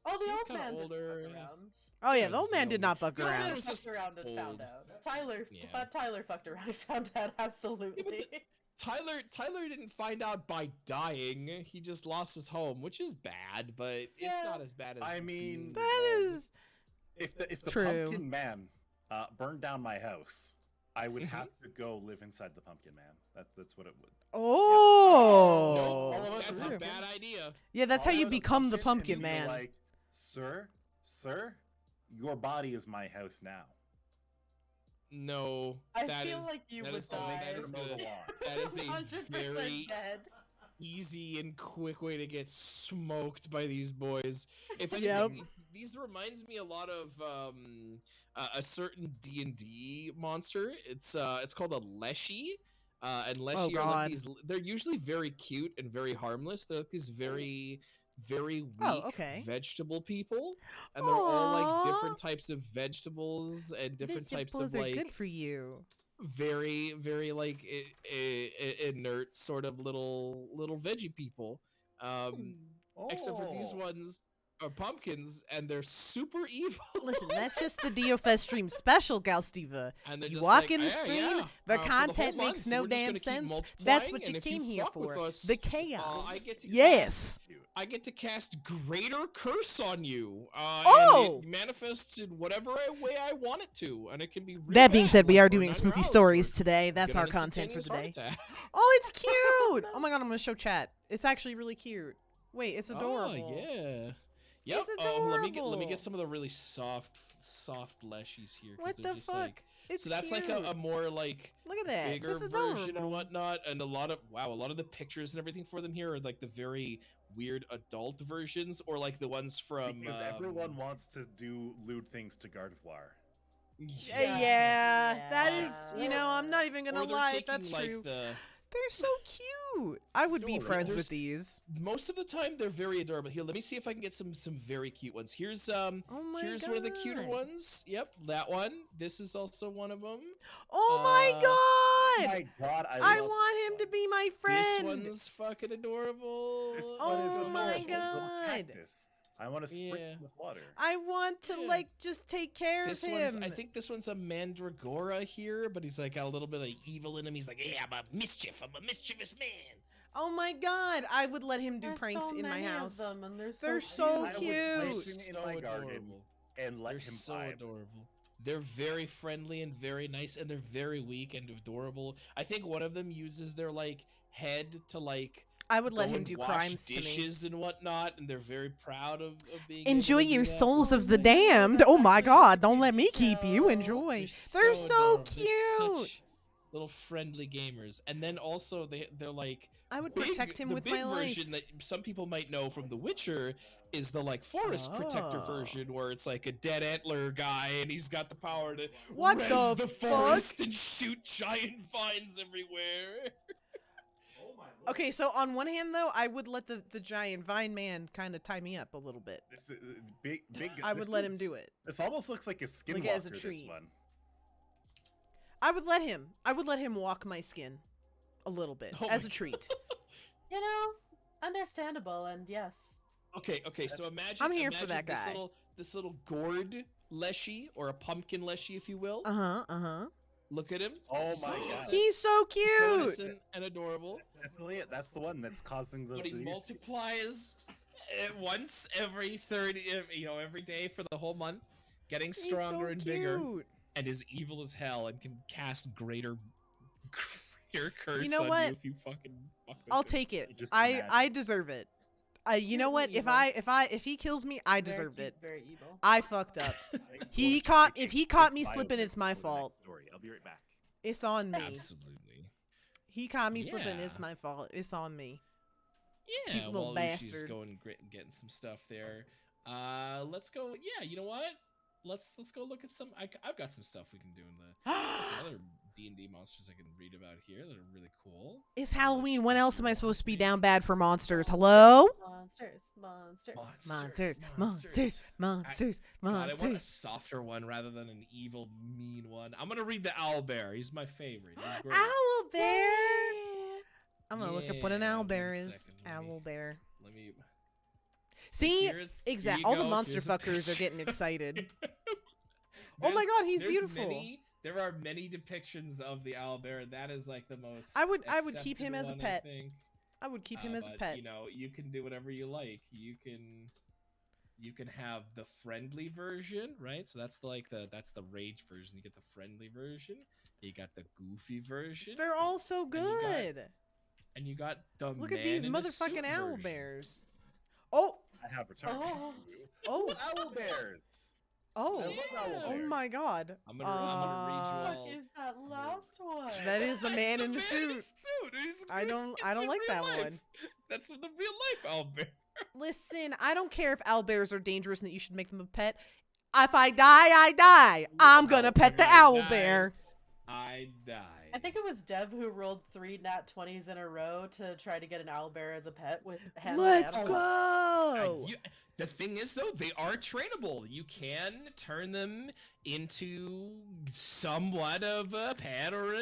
Oh, the He's old kinda man older. didn't fuck around. Oh yeah, Yeah, the old man did Zelda. not fuck The old man around. was just Fucked around and found old. out. Tyler, Yeah. Tyler fucked around and found out. Absolutely. Tyler didn't find out by dying. He just lost his home, which is bad, but it's Yeah. not as bad as I mean, being That dead. is If the True. pumpkin man burned down my house, I would Mhm. have to go live inside the pumpkin man. That's what it would. oh. No, all of us that's are a pumpkin. bad idea. Yeah, that's All how you of us are become the pumpkins, pumpkin and you'd be man. Like, sir, your body is my house now. No, I that feel is like you that would is a- die. that is Mow the good. lawn. That is a 100% very dead. easy and quick way to get smoked by these boys. If anything, Yep. these reminds me a lot of a certain D&D monster. It's called a Leshy. And Leshy are like God. these. They're usually very cute and very harmless. They're like these very weak okay. vegetable people, and they're all like Aw. different types of vegetables and different types Vegetables of are like good for you. very like inert sort of little veggie people. Except for these Oh. ones are pumpkins, and they're super evil. Listen, that's just the DOFS stream special, Galstiva. And they're You just walk like, in the "Yeah, stream, yeah, the for whole content makes month, no we're just damn gonna keep sense. multiplying, That's what and you if came here fuck with for. us, The chaos. I get to Yes. I get to cast Greater Curse on you. Oh! And it manifests in whatever way I want it to, and it can be really That being bad, said, we like are burn doing down your spooky house stories or today. That's get our an content for instantaneous today. heart attack. Oh, it's cute. Oh my god, I'm gonna show chat. It's actually really cute. Wait, it's adorable. Oh yeah. Yep. It's Oh, let me get adorable. some of the really soft leshies here. 'Cause What they're the just fuck? Like, It's so that's cute. like a more like Look at that. bigger This is version adorable. and whatnot, and a lot of the pictures and everything for them here are like the very weird adult versions, or like the ones from Because everyone wants to do lewd things to Gardevoir. Yeah, that is, Yeah. you know, I'm not even or gonna they're lie, taking, that's like, true. The, They're so cute. I would be No, right? friends There's- with these. most of the time they're very adorable. Here, let me see if I can get some very cute ones. Here's Oh my here's god. one of the cuter ones. Yep, that one. This is also one of them. Oh my Oh god. my god, I love want him to be my friend. This one's fucking adorable. This Oh one is my adorable. It's a little God. cactus. I want to spritz Yeah. him with water. I want to Yeah. like just take care This of one's, him. I think this one's a Mandragora here, but he's like got a little bit of evil in him. He's like, yeah, I'm a mischievous man. Oh my god, I would let him do There's pranks so in my many of house. them, and they're They're so so I would cute. place him in my garden and let They're him so vibe. adorable. They're very friendly and very nice, and they're very weak and adorable. I think one of them uses their like head to like I would let go him and do wash crimes to me. dishes and whatnot, and they're very proud of being. Enjoy able to do your that. souls Oh of the my God, damned. that's Oh my actually god, such don't a let me keep you. detail. Enjoy. They're They're so adorable. They're cute. such little friendly gamers, and then also they're like I would big, protect him the with big my life. version that some people might know from The Witcher is the like forest protector Oh. version, where it's like a dead antler guy and he's got the power to What res the forest and shoot giant vines everywhere. Oh my lord. Okay, so on one hand though, I would let the giant vine man kind of tie me up a little bit. This is big. I would this let him is- do it. This almost looks like a skinwalker. Like as a This treat. one. I would let him. I would let him walk my skin a little bit Oh as my a treat. You know, understandable, and yes. Okay, so imagine I'm here for imagine that guy. This little gourd leshy, or a pumpkin leshy, if you will. Uh-huh. Look at him. Oh So my innocent. god. He's so So cute. innocent and adorable. That's definitely it. That's the one that's causing the. But he the- multiplies once every every day for the whole month, getting He's stronger so and bigger, cute. and is evil as hell and can cast greater curse know on what? you if you fucking fuck with I'll him. take it. Just I imagine. I deserve it. You know what? Evil. If he kills me, I Very deserved cute, it. Very evil. I fucked up. If he caught me slipping, it's my fault. I'll be right back. It's on me. Absolutely. He caught me slipping. Yeah. It's my fault. It's on me. Yeah, Cute little while She's bastard. going getting some stuff there. Let's go. Yeah, you know what? Let's go look at some. I've got some stuff we can do in the some other D&D monsters I can read about here that are really cool. It's Halloween. When else am I supposed to be down bad for monsters? Hello? Monsters. Monsters. Monsters. Monsters. God, I want a Monsters. softer one rather than an evil, mean one. I'm gonna read the owlbear. He's my favorite. He's great. Owl bear. I'm gonna look up what an Yeah, owl bear one is. second, let me- Owl bear. Let me. See, Here's- exact. here you All the go. monster Here's a fuckers are picture. getting excited. Oh my There's- God, he's there's beautiful. There are many depictions of the owlbear. That is like the most. I would keep him accepted as a one, I pet. think. I would keep him as a But, pet. You know, you can do whatever you like. You can have the friendly version, right? So that's the rage version. You get the friendly version. You got the goofy version. They're all so you got good. And you got the Look at man these in the suit motherfucking owl version. bears. Oh, I have returned. Oh. oh, Owl bears. oh, I love owl oh bears. my God. I'm gonna read you all. What is that last one? That is the man in the It's suit. He's I don't it's in like real that life. one. That's the real life owlbear. Listen, I don't care if owlbears are dangerous and that you should make them a pet. If I die, I die. I'm gonna pet the I die. owlbear. I died. I think it was Dev who rolled 3 nat 20s in a row to try to get an owlbear as a pet with Hannah. Let's and go. The thing is, though, they are trainable. You can turn them into somewhat of a pet, or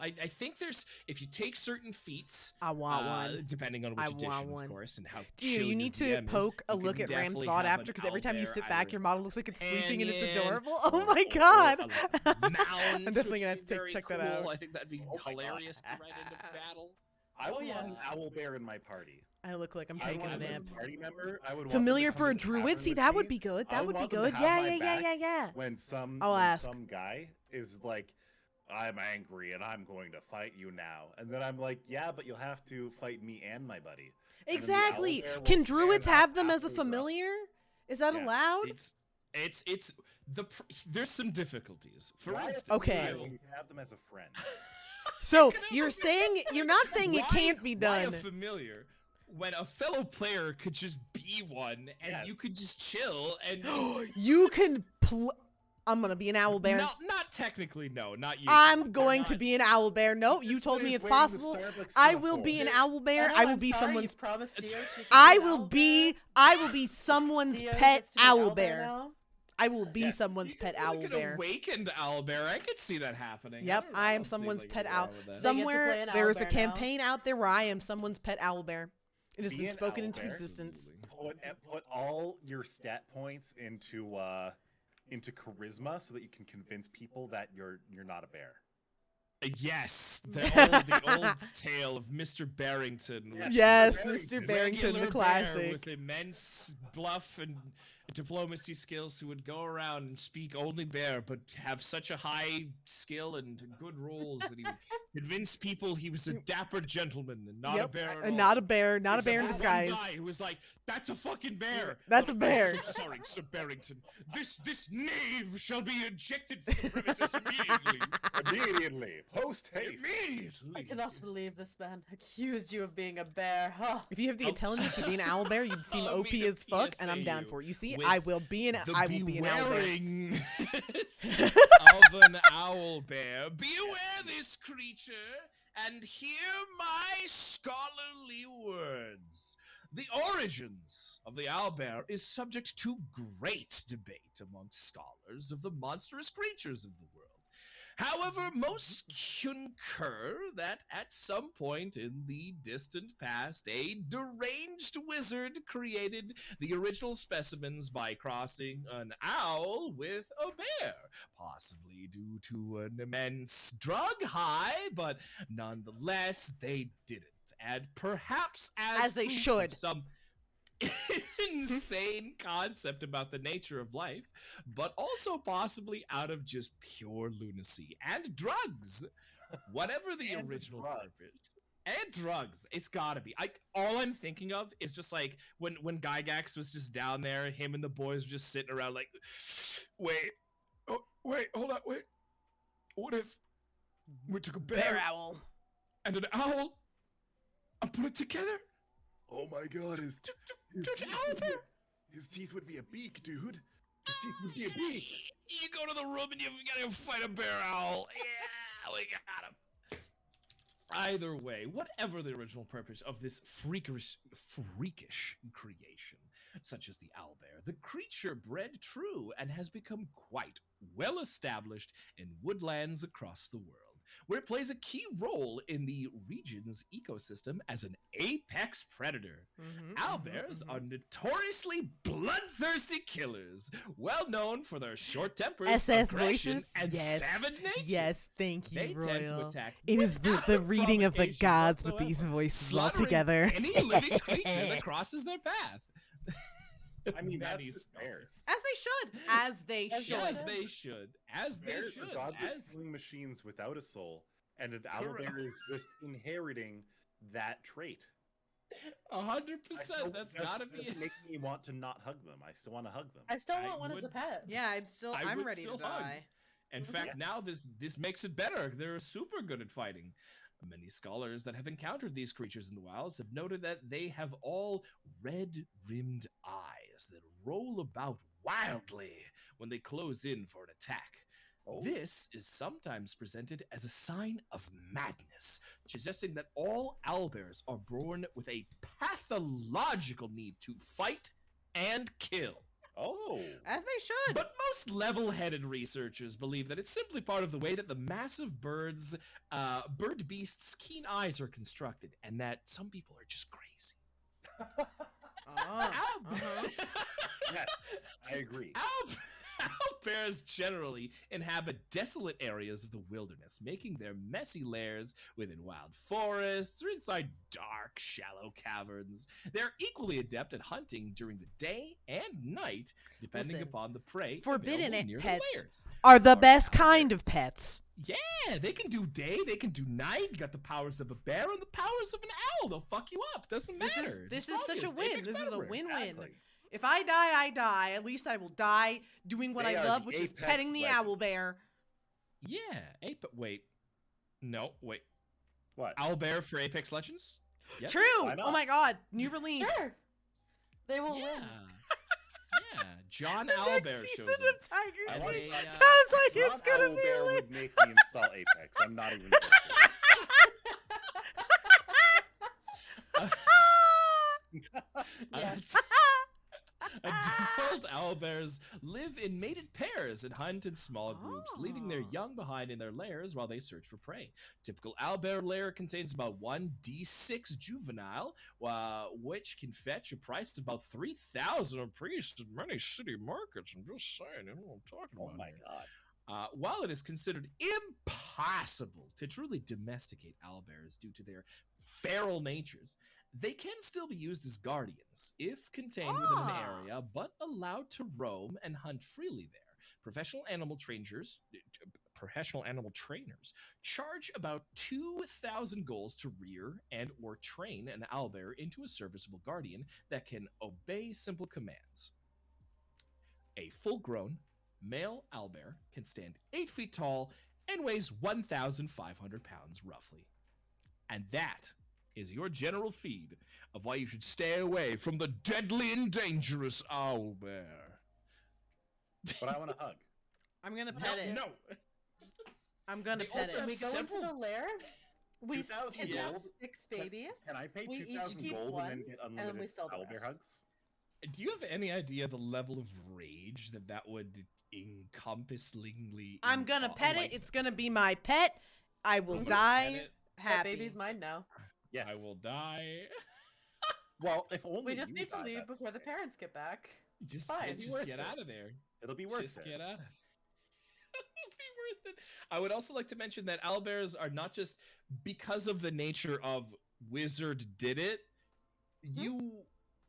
I think there's if you take certain feats, I want one. depending on I which want edition, one. of course, and how. Dude, chill you your need to DM is, poke a you look can at Ram's definitely thought have after, an because every time you owlbear sit back, either your model looks like it's sleeping and it's companion, adorable. Oh or- my or God. a mound, I'm definitely which gonna would have be to very check that cool. out. I think that'd be Oh my God. hilarious to ride into battle. I would yeah. want an owl bear in my party. I look like I'm I taking want a them as nap. a party member. I would want them to Familiar come for to a the druid? tavern See, with that me. would be good. I That would be want them to good. have Yeah, my yeah, back yeah. When some I'll ask. some guy is like, I'm angry and I'm going to fight you now, and then I'm like, yeah, but you'll have to fight me and my buddy. And then the Exactly. owlbear will Can stand druids up have them as a after the rough. familiar? Is that Yeah. allowed? It's there's some difficulties. For Why instance, Okay. when you can have them as a friend. So can have you're a saying you're not saying it Why- can't be Why done. a familiar when a fellow player could just be one and Yes. you could just chill and You can. I'm gonna be an owl bear. not technically, no, not you. I'm going to be an owl bear. No, you This told man me is it's wearing the possible. Starbucks I will uniform. be an owl bear. Hannah, I will I'm be sorry, someone's. You promised Dio she could I be an will owlbear. be. I will be someone's Dio pet gets to be an owl owlbear bear. now? I will be Yes. someone's pet owl Like an bear. awakened owlbear. I could see that happening. Yep, don't know, I am don't see, someone's like, pet anything owl. wrong with that. They get to Somewhere play an there is a owlbear now. campaign out there where I am someone's pet owl bear. It has Be been an spoken owl into bear. existence. Put all your stat points into charisma so that you can convince people that you're not a bear. Yes, the old tale of Mr. Barrington. with Yes, Barrington. Mr. Barrington, the regular bear classic. with immense bluff and diplomacy skills, who would go around and speak only bear, but have such a high skill and good rules that he would convince people he was a dapper gentleman and not a Yep, bear at and all. not a bear, not a Except bear in for one disguise. guy who was like, "That's a fucking bear. That's Oh, a bear." I'm so sorry, Sir Barrington. This knave shall be ejected from the premises immediately. Immediately, post haste. Immediately. I cannot believe this man accused you of being a bear. Huh. If you have the Oh. intelligence to be an owl bear, you'd seem I'll OP be the as fuck, and I'm down PSAU for it. You see, with I will be an The I will be an owl bear. bewaringness of an owl bear. Beware this creature and hear my scholarly words. The origins of the owlbear is subject to great debate amongst scholars of the monstrous creatures of the world. However, most concur that at some point in the distant past, a deranged wizard created the original specimens by crossing an owl with a bear, possibly due to an immense drug high, but nonetheless, they did it. And perhaps As they proof of should. some insane concept about the nature of life, but also possibly out of just pure lunacy and drugs. Whatever the And original drugs. purpose. And drugs. It's gotta be. All I'm thinking of is just like when Gygax was just down there, him and the boys were just sitting around like, wait, hold on, wait. What if we took a bear owl. and an owl and put it together? Oh my god, his teeth would be a beak, dude. His teeth would be a beak. You go to the room and you gotta fight a bear owl. Yeah, we got him. Either way, whatever the original purpose of this freakish creation, such as the owlbear, the creature bred true and has become quite well established in woodlands across the world, where it plays a key role in the region's ecosystem as an apex predator. Owlbears are notoriously bloodthirsty killers, well known for their short tempers, SS aggression, voices, and yes, savage nature. yes, thank you, They tend to Royal. attack It is the without reading of the provocation gods with whatsoever, these voices all slaughtering together. any living creature that crosses their path. I mean, that's Many just scholars. bears. As they should. As they As should. As they should. As they Bears should. are godless As killing machines without a soul, and an Correct. owlbear is just inheriting that trait. 100%. That's gotta be. Doesn't make me want to not hug them. I still want to hug them. I still I want one as a would- pet. Yeah, I I'm would ready to still hug. die. In fact, now this makes it better. They're super good at fighting. Many scholars that have encountered these creatures in the wilds have noted that they have all red-rimmed eyes that roll about wildly when they close in for an attack. Oh. This is sometimes presented as a sign of madness, suggesting that all owlbears are born with a pathological need to fight and kill. Oh. As they should. But most level-headed researchers believe that it's simply part of the way that the massive bird beast's keen eyes are constructed, and that some people are just crazy. Yes, I agree. Owlbears generally inhabit desolate areas of the wilderness, making their messy lairs within wild forests or inside dark, shallow caverns. They're equally adept at hunting during the day and night, depending Listen, upon the prey forbidden available near pets their lairs. Are the Are best kind of owlbears. pets. Yeah, they can do day, they can do night. You got the powers of a bear and the powers of an owl. They'll fuck you up. Doesn't matter. This The is such a strongest, win. apex This is a predator. win-win. Exactly. If I die, I die. At least I will die doing what They I are love, the which is apex petting the legend. owl bear. Yeah, wait. No, wait. What? Owlbear for Apex Legends? Yes? True. Why not? Oh my god. New release. Sure. They will Yeah. win. Yeah. John The Owlbear next shows season up. of Tiger I King like They, that. sounds like Ron it's gonna be Owlbear lit. would make me install Apex. I'm not even joking. Yes. Adult owlbears live in mated pairs and hunt in small groups, leaving their Oh. young behind in their lairs while they search for prey. Typical owlbear lair contains about 1d6 juvenile, which can fetch a price of about 3,000 apiece in many city markets. I'm just saying, you know what I'm talking Oh about. my here. god. While it is considered impossible to truly domesticate owlbears due to their feral natures, they can still be used as guardians if contained within an Ah. area, but allowed to roam and hunt freely there. Professional animal trainers charge about 2,000 goals to rear and or train an owlbear into a serviceable guardian that can obey simple commands. A full-grown male owlbear can stand 8 feet tall and weighs 1,500 pounds roughly. And that is your general feed of why you should stay away from the deadly and dangerous owlbear. But I want to hug. I'm gonna pet it. No. I'm gonna They pet also it. have We go into several- the lair. We 2,000 kidnap gold? 6 babies. Can I pay we each 2,000 keep gold one, and then get then we unlimited sell the owlbear rest. hugs? Do you have any idea the level of rage that would encompassingly? I'm gonna pet like, it. It's gonna be my pet. I will I'm gonna die pet it. That happy. baby's mine now. Yes. I will die. Well, if only We just you need to die, leave that's before the okay. parents get back. Just, Fine. just Worth get it. out of there. It'll be worth Just it. get out of it. It'll be worth it. I would also like to mention that owlbears are not just because of the nature of Wizard did it. You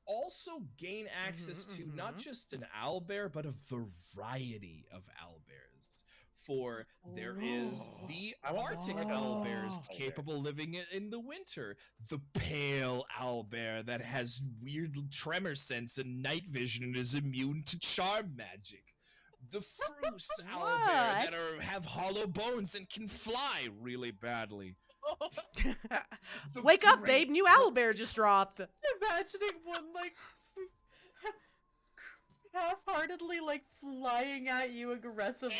also gain access to not just an owlbear, but a variety of owlbears. for there is the I want the Arctic slime owlbears owlbear. capable living in the winter. The pale owlbear that has weird tremor sense and night vision and is immune to charm magic. The Fruce owlbear that have hollow bones and can fly really badly. The Wake up, great babe! New owlbear just dropped. Imagining one like half-heartedly like flying at you aggressively.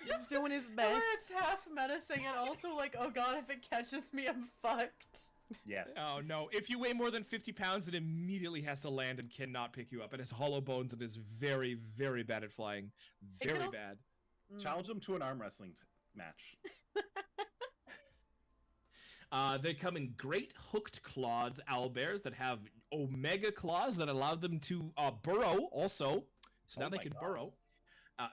He's doing his Where best. it's half menacing and also like, oh god, if it catches me, I'm fucked. Yes. Oh no, if you weigh more than 50 pounds, it immediately has to land and cannot pick you up. It has hollow bones and is very, very bad at flying. Very also- bad. Challenge them to an arm wrestling match. They come in great hooked clawed owlbears that have omega claws that allow them to burrow also. So now Oh they my can God. burrow.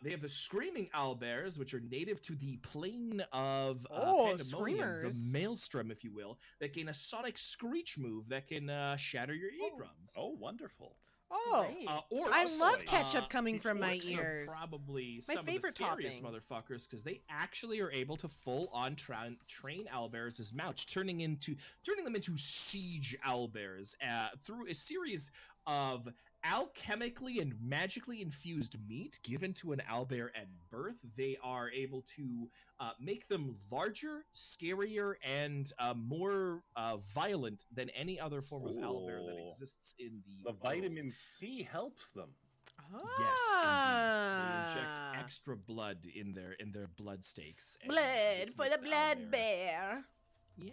They have the screaming owlbears, which are native to the plane of Pandemonium, screamers. the maelstrom, if you will, that gain a sonic screech move that can shatter your eardrums. Oh, wonderful. Oh, Great. Orcs, I love uh, ketchup coming from my orcs ears. Are probably My some of the favorite scariest topping. motherfuckers because they actually are able to full-on train owlbears as mounts, turning them into siege owlbears through a series of alchemically and magically infused meat given to an owlbear at birth. They are able to make them larger, scarier, and more violent than any other form of owlbear that Ooh. exists in the The world. vitamin C helps them. Yes, indeed. They inject Ah. extra blood in their blood stakes. and Blood this for the makes blood owlbear- bear. Yeah,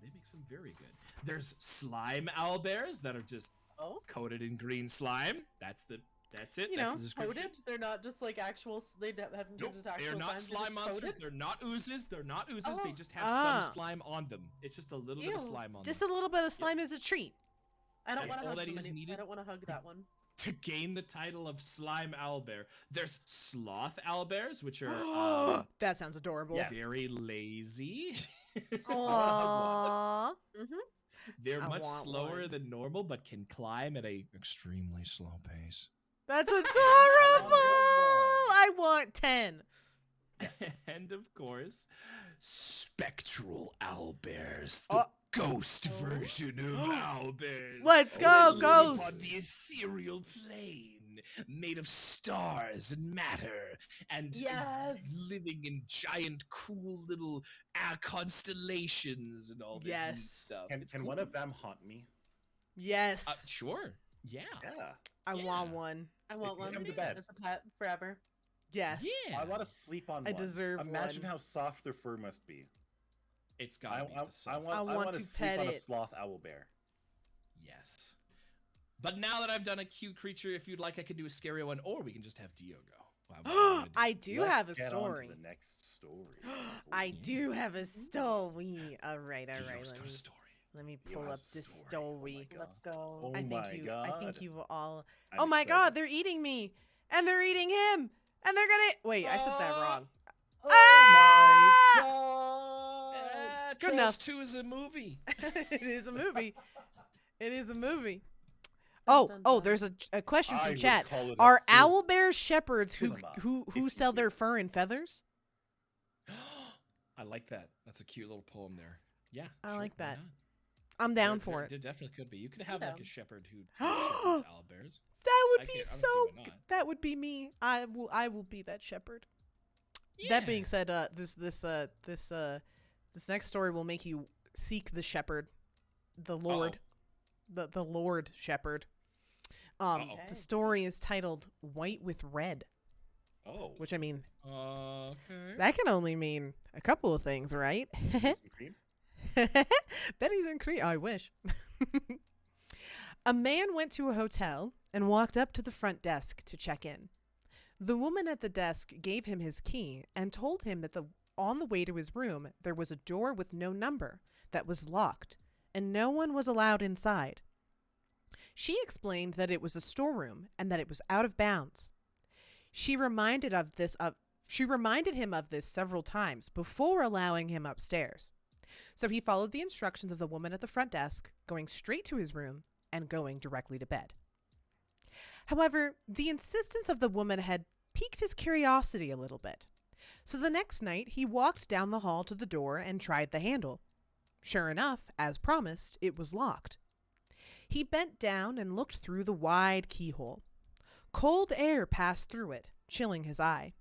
they make some very good. There's slime owlbears that are just Oh, coated in green slime. That's it. You That's know, the description. coated? They're not just like actual. They haven't Nope, turned into actual they're not slimes, slime just monsters. coated? They're not oozes. They're not oozes. They Oh. just have Ah. some slime on them. It's just a little bit of Ew. slime on Just them. a little bit of slime as a treat. I don't That's want to all hug that them is needed. I don't want to hug that one. To gain the title of slime owlbear, there's sloth owlbears, which are That sounds adorable. Yes. very lazy. Aww. They're I much want slower one. than normal, but can climb at a extremely slow pace. That's adorable. I I want 10. And of course, spectral owlbears, the Oh. ghost version of owlbears. Let's go, that live ghosts. On the ethereal plane, made of stars and matter, and Yes. living in giant, cool little constellations and all this neat Yes. stuff. Can, It's can cool. one of them haunt me? Yes. Sure. Yeah. Yeah. I want yeah. one. I want Put one them to bed. as a pet forever. Yes. Yeah. I want to sleep on I one. deserve Imagine one. how soft their fur must be. It's I, gotta be I, the soft. I want want to to sleep pet on a it. sloth owl bear. Yes. But now that I've done a cute creature, if you'd like, I can do a scary one, or we can just have Dio go. What do you wanna do? I do Let's have a get on to story. the next story. I yeah. do have a story. All right. Dio's Let got me a story. let me Dio pull up has a this story. story. God. Let's go. Oh I think my you. god. I think you all. I'm Oh my excited. God! They're eating me, and they're eating him, and they're gonna. Wait, I said that wrong. Oh Ah! my god. Good Trolls enough. 2 is a movie. It is a movie. It is a movie. Dun, Oh, dun, oh! dun. There's a question I from would chat. call it a Are film. owl bears shepherds Cinema, who if you sell their will. fur and feathers? I like that. That's a cute little poem there. Yeah. I sure, like why that. not? I'm down There- for there- it. There definitely could be. You could have Yeah. like a shepherd who shepherds owlbears. That would I be can't- I don't see so. why not. That would be me. I will be that shepherd. That being Yeah. said, this next story will make you seek the shepherd, the Lord, the Lord shepherd. Uh-oh. The story is titled "White with Red," Oh. which I mean Okay. that can only mean a couple of things, right? Cookies and cream? Betty's and cream. I wish. A man went to a hotel and walked up to the front desk to check in. The woman at the desk gave him his key and told him that on the way to his room there was a door with no number that was locked and no one was allowed inside. She explained that it was a storeroom and that it was out of bounds. She reminded him of this several times before allowing him upstairs. So he followed the instructions of the woman at the front desk, going straight to his room and going directly to bed. However, the insistence of the woman had piqued his curiosity a little bit. So the next night, he walked down the hall to the door and tried the handle. Sure enough, as promised, it was locked. He bent down and looked through the wide keyhole. Cold air passed through it, chilling his eye.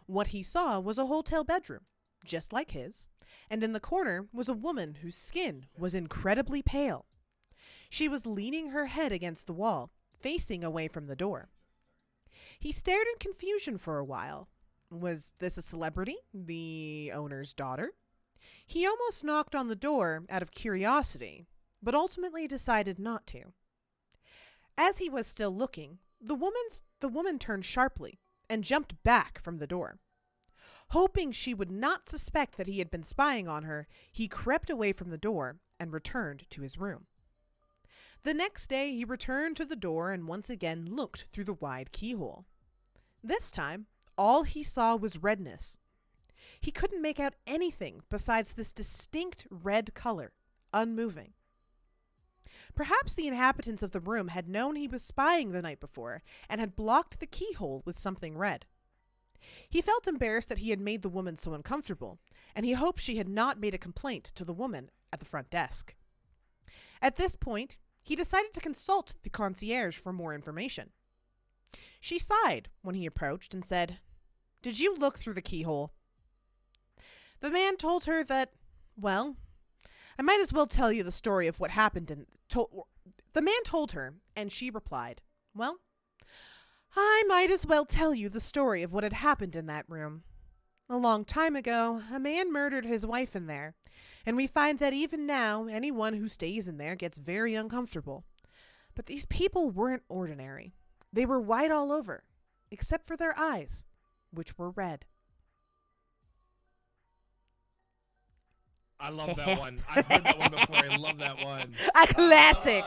What he saw was a hotel bedroom, just like his, and in the corner was a woman whose skin was incredibly pale. She was leaning her head against the wall, facing away from the door. He stared in confusion for a while. Was this a celebrity, the owner's daughter? He almost knocked on the door out of curiosity, but ultimately decided not to. As he was still looking, the woman turned sharply and jumped back from the door. Hoping she would not suspect that he had been spying on her, he crept away from the door and returned to his room. The next day, he returned to the door and once again looked through the wide keyhole. This time, all he saw was redness. He couldn't make out anything besides this distinct red color, unmoving. Perhaps the inhabitants of the room had known he was spying the night before and had blocked the keyhole with something red. He felt embarrassed that he had made the woman so uncomfortable, and he hoped she had not made a complaint to the woman at the front desk. At this point, he decided to consult the concierge for more information. She sighed when he approached and said, "Did you look through the keyhole?" The man told her that, well, I might as well tell you the story of what happened The man told her, and she replied, well, I might as well tell you the story of what had happened in that room. A long time ago, a man murdered his wife in there, and we find that even now, anyone who stays in there gets very uncomfortable. But these people weren't ordinary. They were white all over, except for their eyes, which were red. I love that one. I've heard that one before. I love that one. A classic.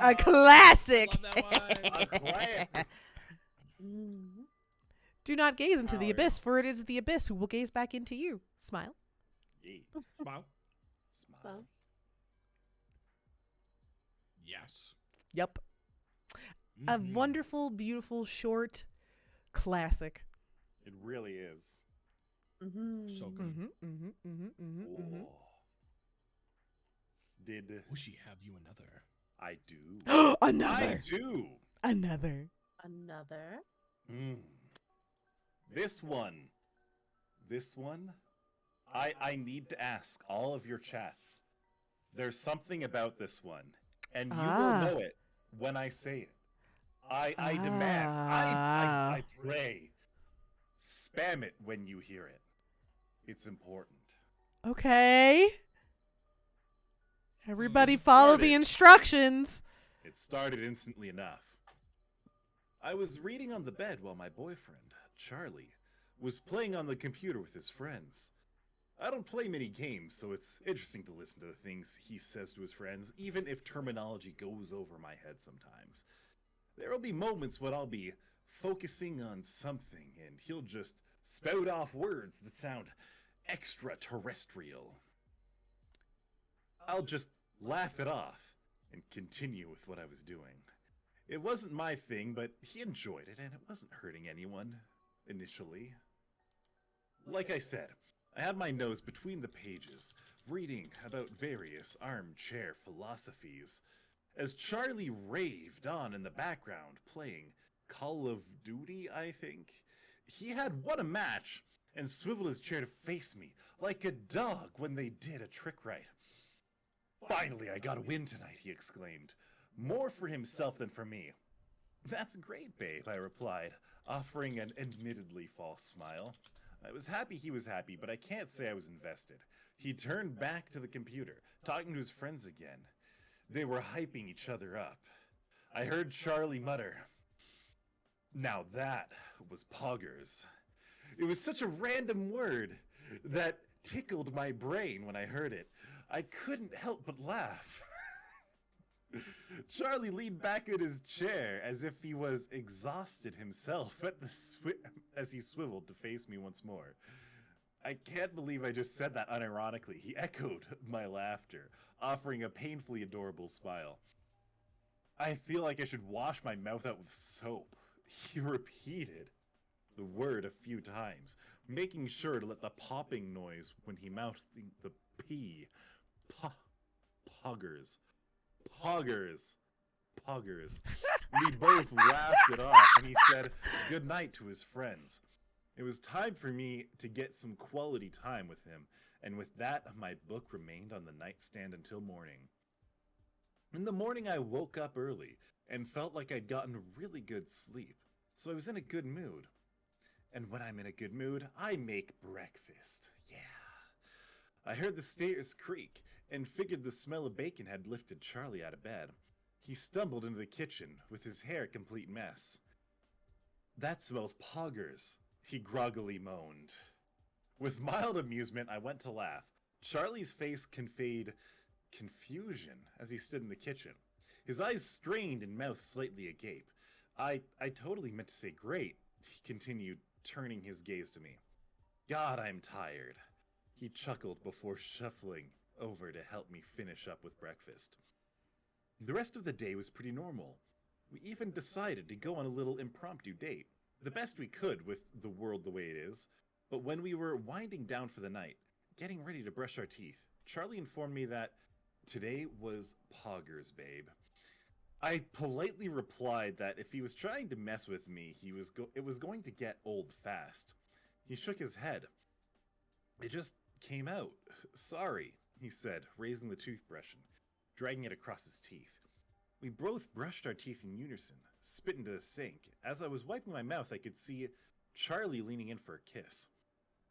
A classic. I love that one. A classic. Do not gaze into the Power. abyss, for it is the abyss who will gaze back into you. Smile. Yee. Smile. Smile. Well, Yes. Yep. A Mhm. wonderful, beautiful, short classic. It really is. So good. Oh. Did Will she have you another? I do? I Another. do. Another. another. Mm. This one. I need to ask all of your chats. There's something about this one, and you will know it when I say it. I demand. I pray. Spam it when you hear it. It's important. Okay. Everybody It follow started. the instructions. It started instantly enough. I was reading on the bed while my boyfriend, Charlie, was playing on the computer with his friends. I don't play many games, so it's interesting to listen to the things he says to his friends, even if terminology goes over my head sometimes. There'll be moments when I'll be focusing on something, and he'll just spout off words that sound extraterrestrial. I'll just laugh it off and continue with what I was doing. It wasn't my thing, but he enjoyed it, and it wasn't hurting anyone, initially. Like I said, I had my nose between the pages, reading about various armchair philosophies, as Charlie raved on in the background, playing Call of Duty, I think. He had won a match and swiveled his chair to face me, like a dog when they did a trick right. Finally, I got a win tonight, he exclaimed. More for himself than for me. That's great, babe, I replied, offering an admittedly false smile. I was happy he was happy, but I can't say I was invested. He turned back to the computer, talking to his friends again. They were hyping each other up. I heard Charlie mutter, "Now that was poggers." It was such a random word that tickled my brain when I heard it. I couldn't help but laugh. Charlie leaned back in his chair as if he was exhausted himself as he swiveled to face me once more. I can't believe I just said that unironically. He echoed my laughter, offering a painfully adorable smile. I feel like I should wash my mouth out with soap. He repeated the word a few times, making sure to let the popping noise when he mouthed the P. Poggers. Poggers. Poggers. We both laughed it off, and he said good night to his friends. It was time for me to get some quality time with him, and with that, my book remained on the nightstand until morning. In the morning, I woke up early and felt like I'd gotten really good sleep, so I was in a good mood. And when I'm in a good mood, I make breakfast. Yeah. I heard the stairs creak and figured the smell of bacon had lifted Charlie out of bed. He stumbled into the kitchen with his hair a complete mess. That smells poggers, he groggily moaned. With mild amusement, I went to laugh. Charlie's face conveyed confusion as he stood in the kitchen. His eyes strained and mouth slightly agape. I totally meant to say great, he continued, turning his gaze to me. God, I'm tired. He chuckled before shuffling over to help me finish up with breakfast. The rest of the day was pretty normal. We even decided to go on a little impromptu date. The best we could with the world the way it is. But when we were winding down for the night, getting ready to brush our teeth, Charlie informed me that today was Poggers, babe. I politely replied that if he was trying to mess with me, it was going to get old fast. He shook his head. It just came out. Sorry, he said, raising the toothbrush and dragging it across his teeth. We both brushed our teeth in unison, spit into the sink. As I was wiping my mouth, I could see Charlie leaning in for a kiss.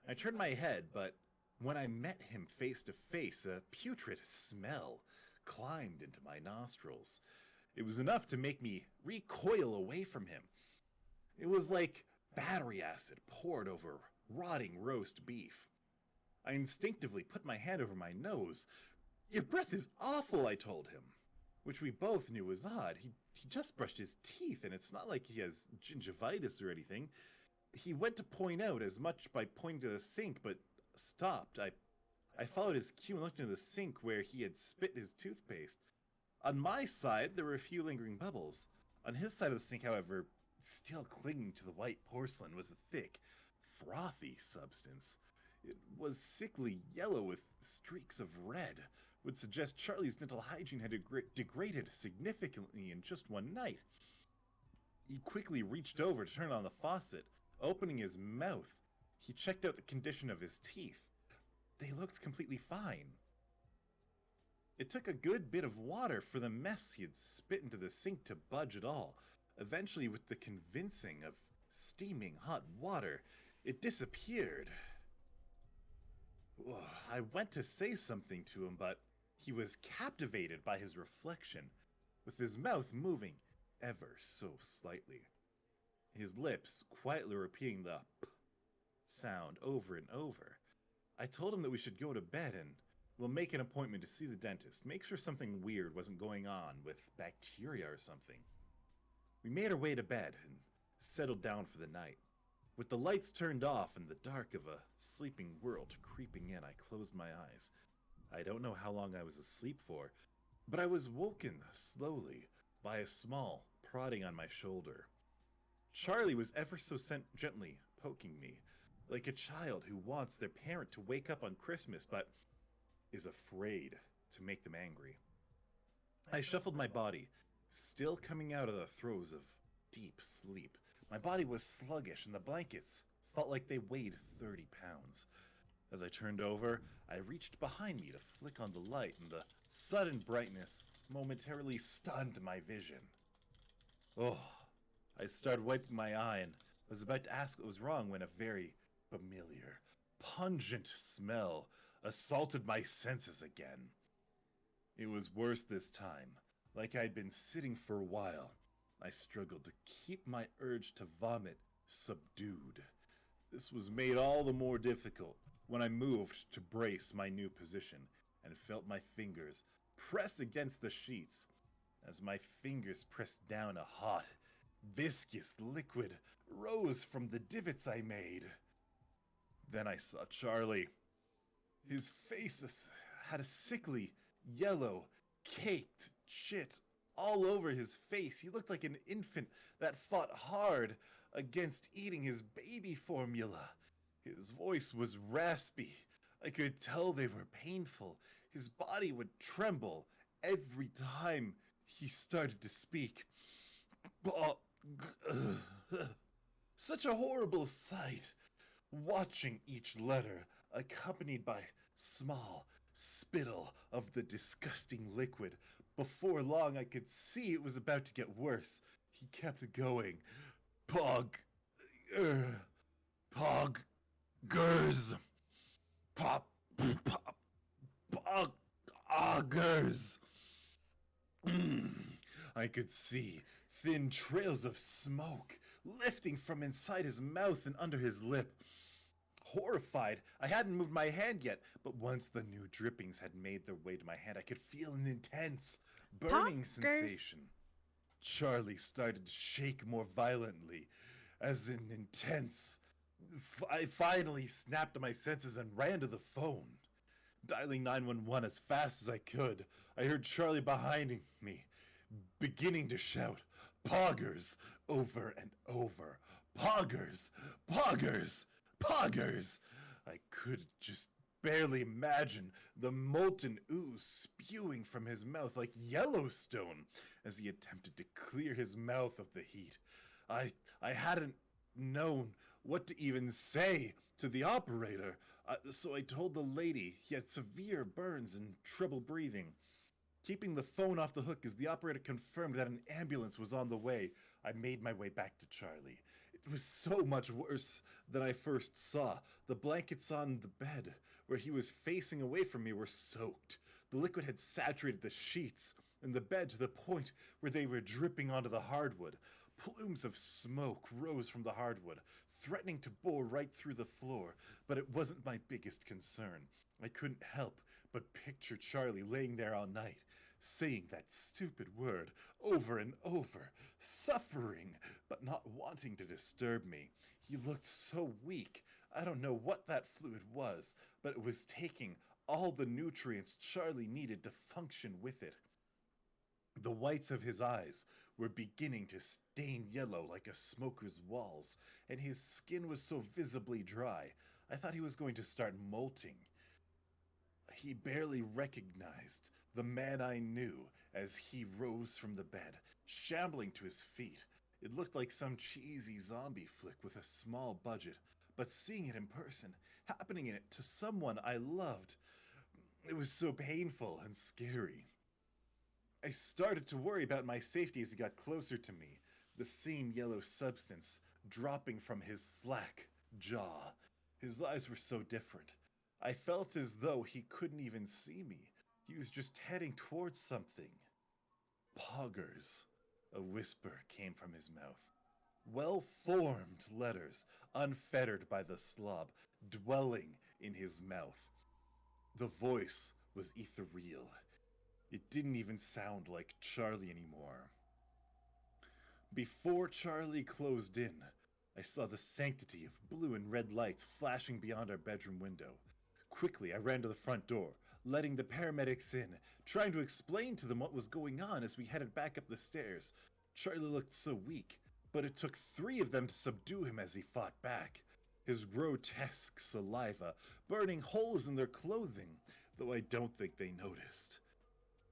I turned my head, but when I met him face to face, a putrid smell climbed into my nostrils. It was enough to make me recoil away from him. It was like battery acid poured over rotting roast beef. I instinctively put my hand over my nose. Your breath is awful, I told him, which we both knew was odd. He just brushed his teeth, and it's not like he has gingivitis or anything. He went to point out as much by pointing to the sink, but stopped. I followed his cue and looked into the sink where he had spit his toothpaste. On my side, there were a few lingering bubbles. On his side of the sink, however, still clinging to the white porcelain was a thick, frothy substance. It was sickly yellow with streaks of red, would suggest Charlie's dental hygiene had degraded significantly in just one night. He quickly reached over to turn on the faucet. Opening his mouth, he checked out the condition of his teeth. They looked completely fine. It took a good bit of water for the mess he had spit into the sink to budge at all. Eventually, with the convincing of steaming hot water, it disappeared. I went to say something to him, but he was captivated by his reflection, with his mouth moving ever so slightly. His lips quietly repeating the p sound over and over. I told him that we should go to bed and we'll make an appointment to see the dentist, make sure something weird wasn't going on with bacteria or something. We made our way to bed and settled down for the night. With the lights turned off and the dark of a sleeping world creeping in, I closed my eyes. I don't know how long I was asleep for, but I was woken slowly by a small prodding on my shoulder. Charlie was ever so gently poking me, like a child who wants their parent to wake up on Christmas but is afraid to make them angry. I shuffled my body, still coming out of the throes of deep sleep. My body was sluggish and the blankets felt like they weighed 30 pounds. As I turned over, I reached behind me to flick on the light, and the sudden brightness momentarily stunned my vision. Oh, I started wiping my eye and was about to ask what was wrong when a very familiar, pungent smell assaulted my senses again. It was worse this time. Like I'd been sitting for a while, I struggled to keep my urge to vomit subdued. This was made all the more difficult when I moved to brace my new position and felt my fingers press against the sheets. As my fingers pressed down, a hot, viscous liquid rose from the divots I made. Then I saw Charlie. His face had a sickly, yellow, caked shit all over his face. He looked like an infant that fought hard against eating his baby formula. His voice was raspy. I could tell they were painful. His body would tremble every time he started to speak. Such a horrible sight. Watching each letter accompanied by small spittle of the disgusting liquid. Before long, I could see it was about to get worse. He kept going. Pog. Pog. Gers. Pop. Pop. Pog. Augers. I could see thin trails of smoke lifting from inside his mouth and under his lip. Horrified, I hadn't moved my hand yet, but once the new drippings had made their way to my hand, I could feel an intense, burning sensation. Charlie started to shake more violently, as in intense. I finally snapped to my senses and ran to the phone. Dialing 911 as fast as I could, I heard Charlie behind me, beginning to shout, "Poggers!" over and over. Poggers! Poggers! Poggers! I could just barely imagine the molten ooze spewing from his mouth like Yellowstone as he attempted to clear his mouth of the heat. I hadn't known what to even say to the operator, so I told the lady he had severe burns and trouble breathing. Keeping the phone off the hook as the operator confirmed that an ambulance was on the way, I made my way back to Charlie. It was so much worse than I first saw. The blankets on the bed, where he was facing away from me, were soaked. The liquid had saturated the sheets and the bed to the point where they were dripping onto the hardwood. Plumes of smoke rose from the hardwood, threatening to bore right through the floor, but it wasn't my biggest concern. I couldn't help but picture Charlie laying there all night, saying that stupid word over and over, suffering, but not wanting to disturb me. He looked so weak. I don't know what that fluid was, but it was taking all the nutrients Charlie needed to function with it. The whites of his eyes were beginning to stain yellow like a smoker's walls, and his skin was so visibly dry, I thought he was going to start molting. He barely recognized the man I knew as he rose from the bed, shambling to his feet. It looked like some cheesy zombie flick with a small budget, but seeing it in person, happening in it to someone I loved, it was so painful and scary. I started to worry about my safety as he got closer to me, the same yellow substance dropping from his slack jaw. His eyes were so different. I felt as though he couldn't even see me. He was just heading towards something. Poggers, a whisper came from his mouth. Well-formed letters, unfettered by the slob, dwelling in his mouth. The voice was ethereal. It didn't even sound like Charlie anymore. Before Charlie closed in, I saw the sanctity of blue and red lights flashing beyond our bedroom window. Quickly, I ran to the front door, letting the paramedics in, trying to explain to them what was going on as we headed back up the stairs. Charlie looked so weak, but it took 3 of them to subdue him as he fought back. His grotesque saliva burning holes in their clothing, though I don't think they noticed.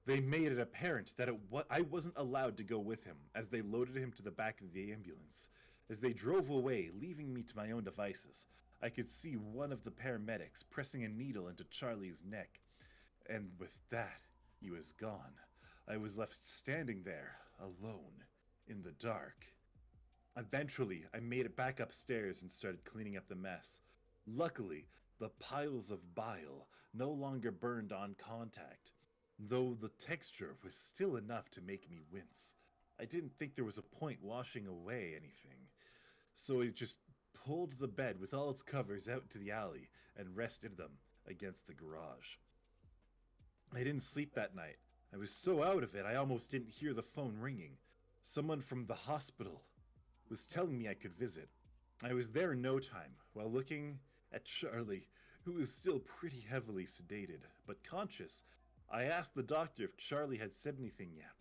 They made it apparent that I wasn't allowed to go with him, as they loaded him to the back of the ambulance. As they drove away, leaving me to my own devices, I could see one of the paramedics pressing a needle into Charlie's neck. And with that, he was gone. I was left standing there, alone, in the dark. Eventually, I made it back upstairs and started cleaning up the mess. Luckily, the piles of bile no longer burned on contact, though the texture was still enough to make me wince. I didn't think there was a point washing away anything, so I just pulled the bed with all its covers out to the alley and rested them against the garage. I didn't sleep that night. I was so out of it I almost didn't hear the phone ringing. Someone from the hospital was telling me I could visit. I was there in no time, while looking at Charlie, who was still pretty heavily sedated, but conscious. I asked the doctor if Charlie had said anything yet.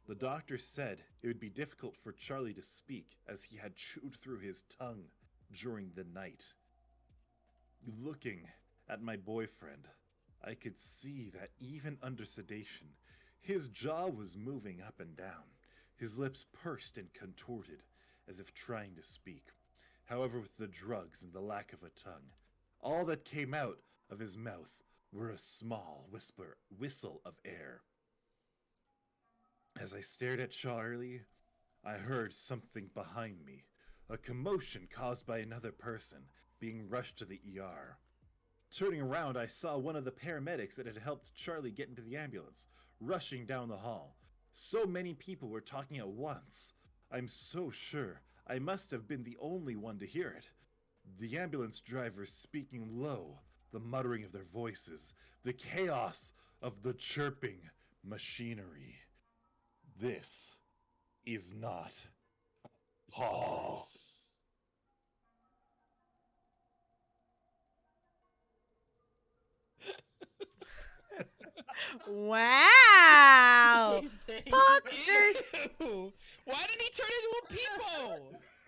The doctor said it would be difficult for Charlie to speak as he had chewed through his tongue during the night. Looking at my boyfriend, I could see that even under sedation, his jaw was moving up and down, his lips pursed and contorted, as if trying to speak. However, with the drugs and the lack of a tongue, all that came out of his mouth were a small whistle of air. As I stared at Charlie, I heard something behind me, a commotion caused by another person being rushed to the ER. Turning around, I saw one of the paramedics that had helped Charlie get into the ambulance, rushing down the hall. So many people were talking at once. I'm so sure I must have been the only one to hear it. The ambulance drivers speaking low, the muttering of their voices, the chaos of the chirping machinery. This is not pause. Wow. Amazing. Poggers. Ew! Why did he turn into a peepo?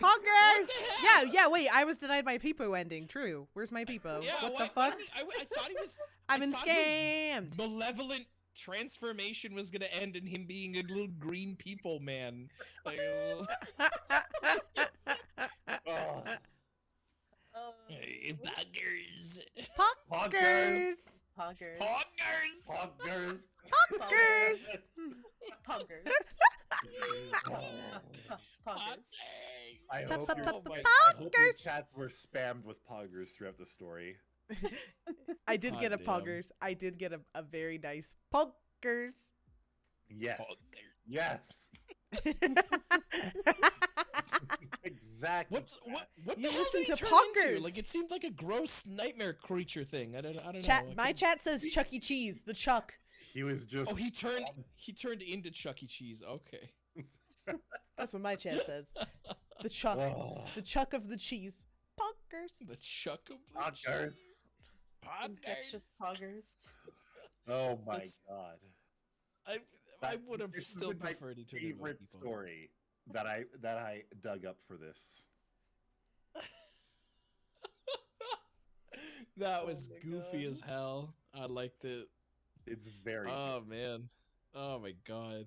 Poggers. What the Yeah, heck? yeah, wait. I was denied my peepo ending. True. Where's my peepo? Yeah, What why- the why fuck? didn't he- I thought he was. I've I been thought his scammed. Malevolent transformation was gonna end in him being a little green people man. Like, Oh, Oh, buggers. Poggers. poggers. Poggers. Poggers. Poggers. Poggers. Poggers. I hope, Oh my I hope your Poggers. chats were spammed with poggers throughout the story. I did get a Goddamn. poggers. I did get a very nice poggers. Yes. Yes. Exactly. What You the hell listen did he to turn poggers. into? Like it seemed like a gross nightmare creature thing. I don't know. Chat. I My couldn't- chat says Chuck E. Cheese. The Chuck. He was just. Oh, he turned into Chuck E. Cheese. Okay. That's what my chat says. The Chuck. Oh, The Chuck of the cheese. Poggers. The Chuck of the poggers. Infectious poggers. Oh my That's- god. I would have This still was my preferred he turned into a favorite peepo. story that I dug up for this. That Oh was my goofy God. as hell. I liked it. It's very. Oh man. Oh my god.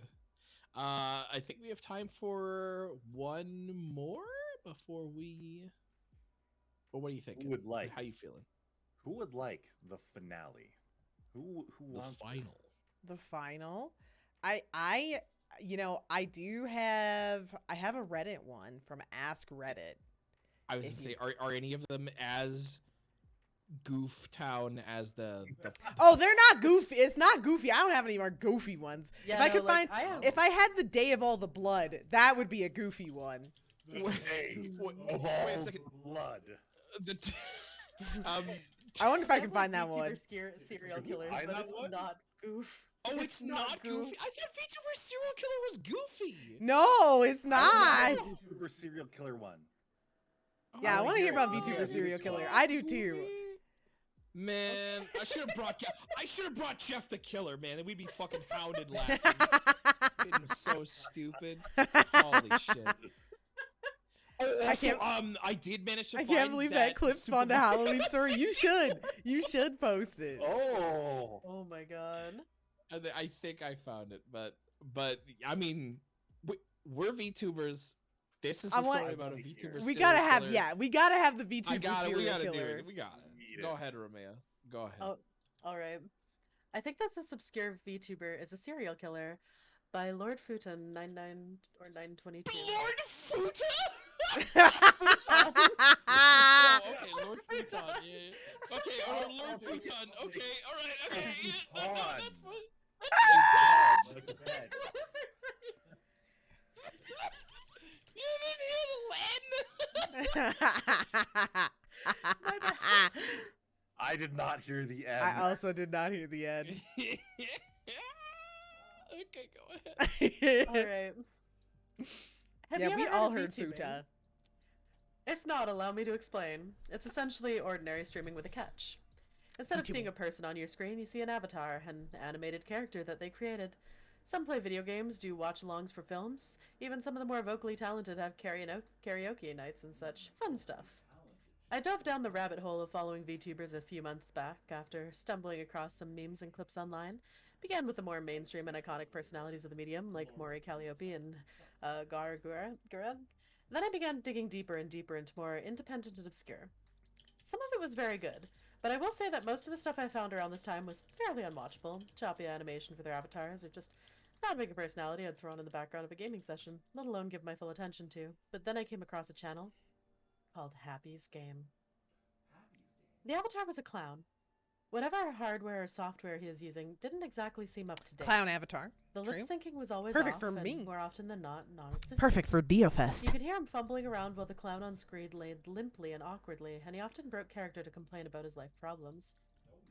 I think we have time for one more before we. Or what do you think? Who would like? How you feeling? Who would like the finale? Who The wants it? final. The final. I have a Reddit one from Ask Reddit. I was If to say, you- are any of them as Goof Town as the Oh, they're not goofy. It's not goofy. I don't have any more goofy ones. Yeah, if I no, could like, find, I have- if I had the Day of All the Blood, that would be a goofy one. The day Wait- of wait all a second. blood. the um I wonder if I They can have, find like, that one. VTuber serial Can you killers, find but that it's one? not goof. Oh, it's not goof. goofy. I thought VTuber serial killer was goofy. No, it's I not. want the YouTuber serial killer one. Yeah, I Oh, want to hear yeah, about yeah, VTuber yeah, serial yeah. killer. I do too. Man, I should have brought Jeff the Killer, man, and we'd be fucking hounded laughing. Getting so stupid. Holy shit. Oh, I also, can't- I did manage to I find can't believe that clip spawned a Super- Halloween story. You should. You should post it. Oh. Oh my god. I think I found it, but I mean, we're VTubers. This is I a want- story about a VTuber. We serial gotta have, killer. yeah, we gotta have the I VTuber got it. We serial gotta do killer. it. We got it. Need Go it. ahead, Romeo. Go ahead. Oh, alright. I think that this obscure VTuber is a serial killer by Lord Futon 99 or 922. Lord Futon. Ah. Oh, okay, Lord Futon. Yeah. Okay, Lord Futon. Okay, all right. Okay, yeah. No, that's fine. Oh, look at that. You didn't hear the Len. I did not hear the end. I also did not hear the end. Okay, go ahead. Alright. Have Yeah, you we ever all of heard VTubing? Futa. If not, allow me to explain. It's essentially ordinary streaming with a catch. Instead of VTubing. seeing a person on your screen, you see an avatar, an animated character that they created. Some play video games, do watch-alongs for films. Even some of the more vocally talented have karaoke nights and such. Fun stuff. I dove down the rabbit hole of following VTubers a few months back after stumbling across some memes and clips online. Began with the more mainstream and iconic personalities of the medium, like Maury Calliope and Gar Gura. Then I began digging deeper and deeper into more independent and obscure. Some of it was very good, but I will say that most of the stuff I found around this time was fairly unwatchable. Choppy animation for their avatars, or just not having a personality I'd throw on in the background of a gaming session, let alone give my full attention to. But then I came across a channel called Happy's Game. The avatar was a clown. Whatever hardware or software he is using didn't exactly seem up to date. Clown avatar. The True. lip syncing was always Perfect off for and me. more often than not, non-existent. Perfect for You DeoFest. could hear him fumbling around while the clown on screen laid limply and awkwardly, and he often broke character to complain about his life problems.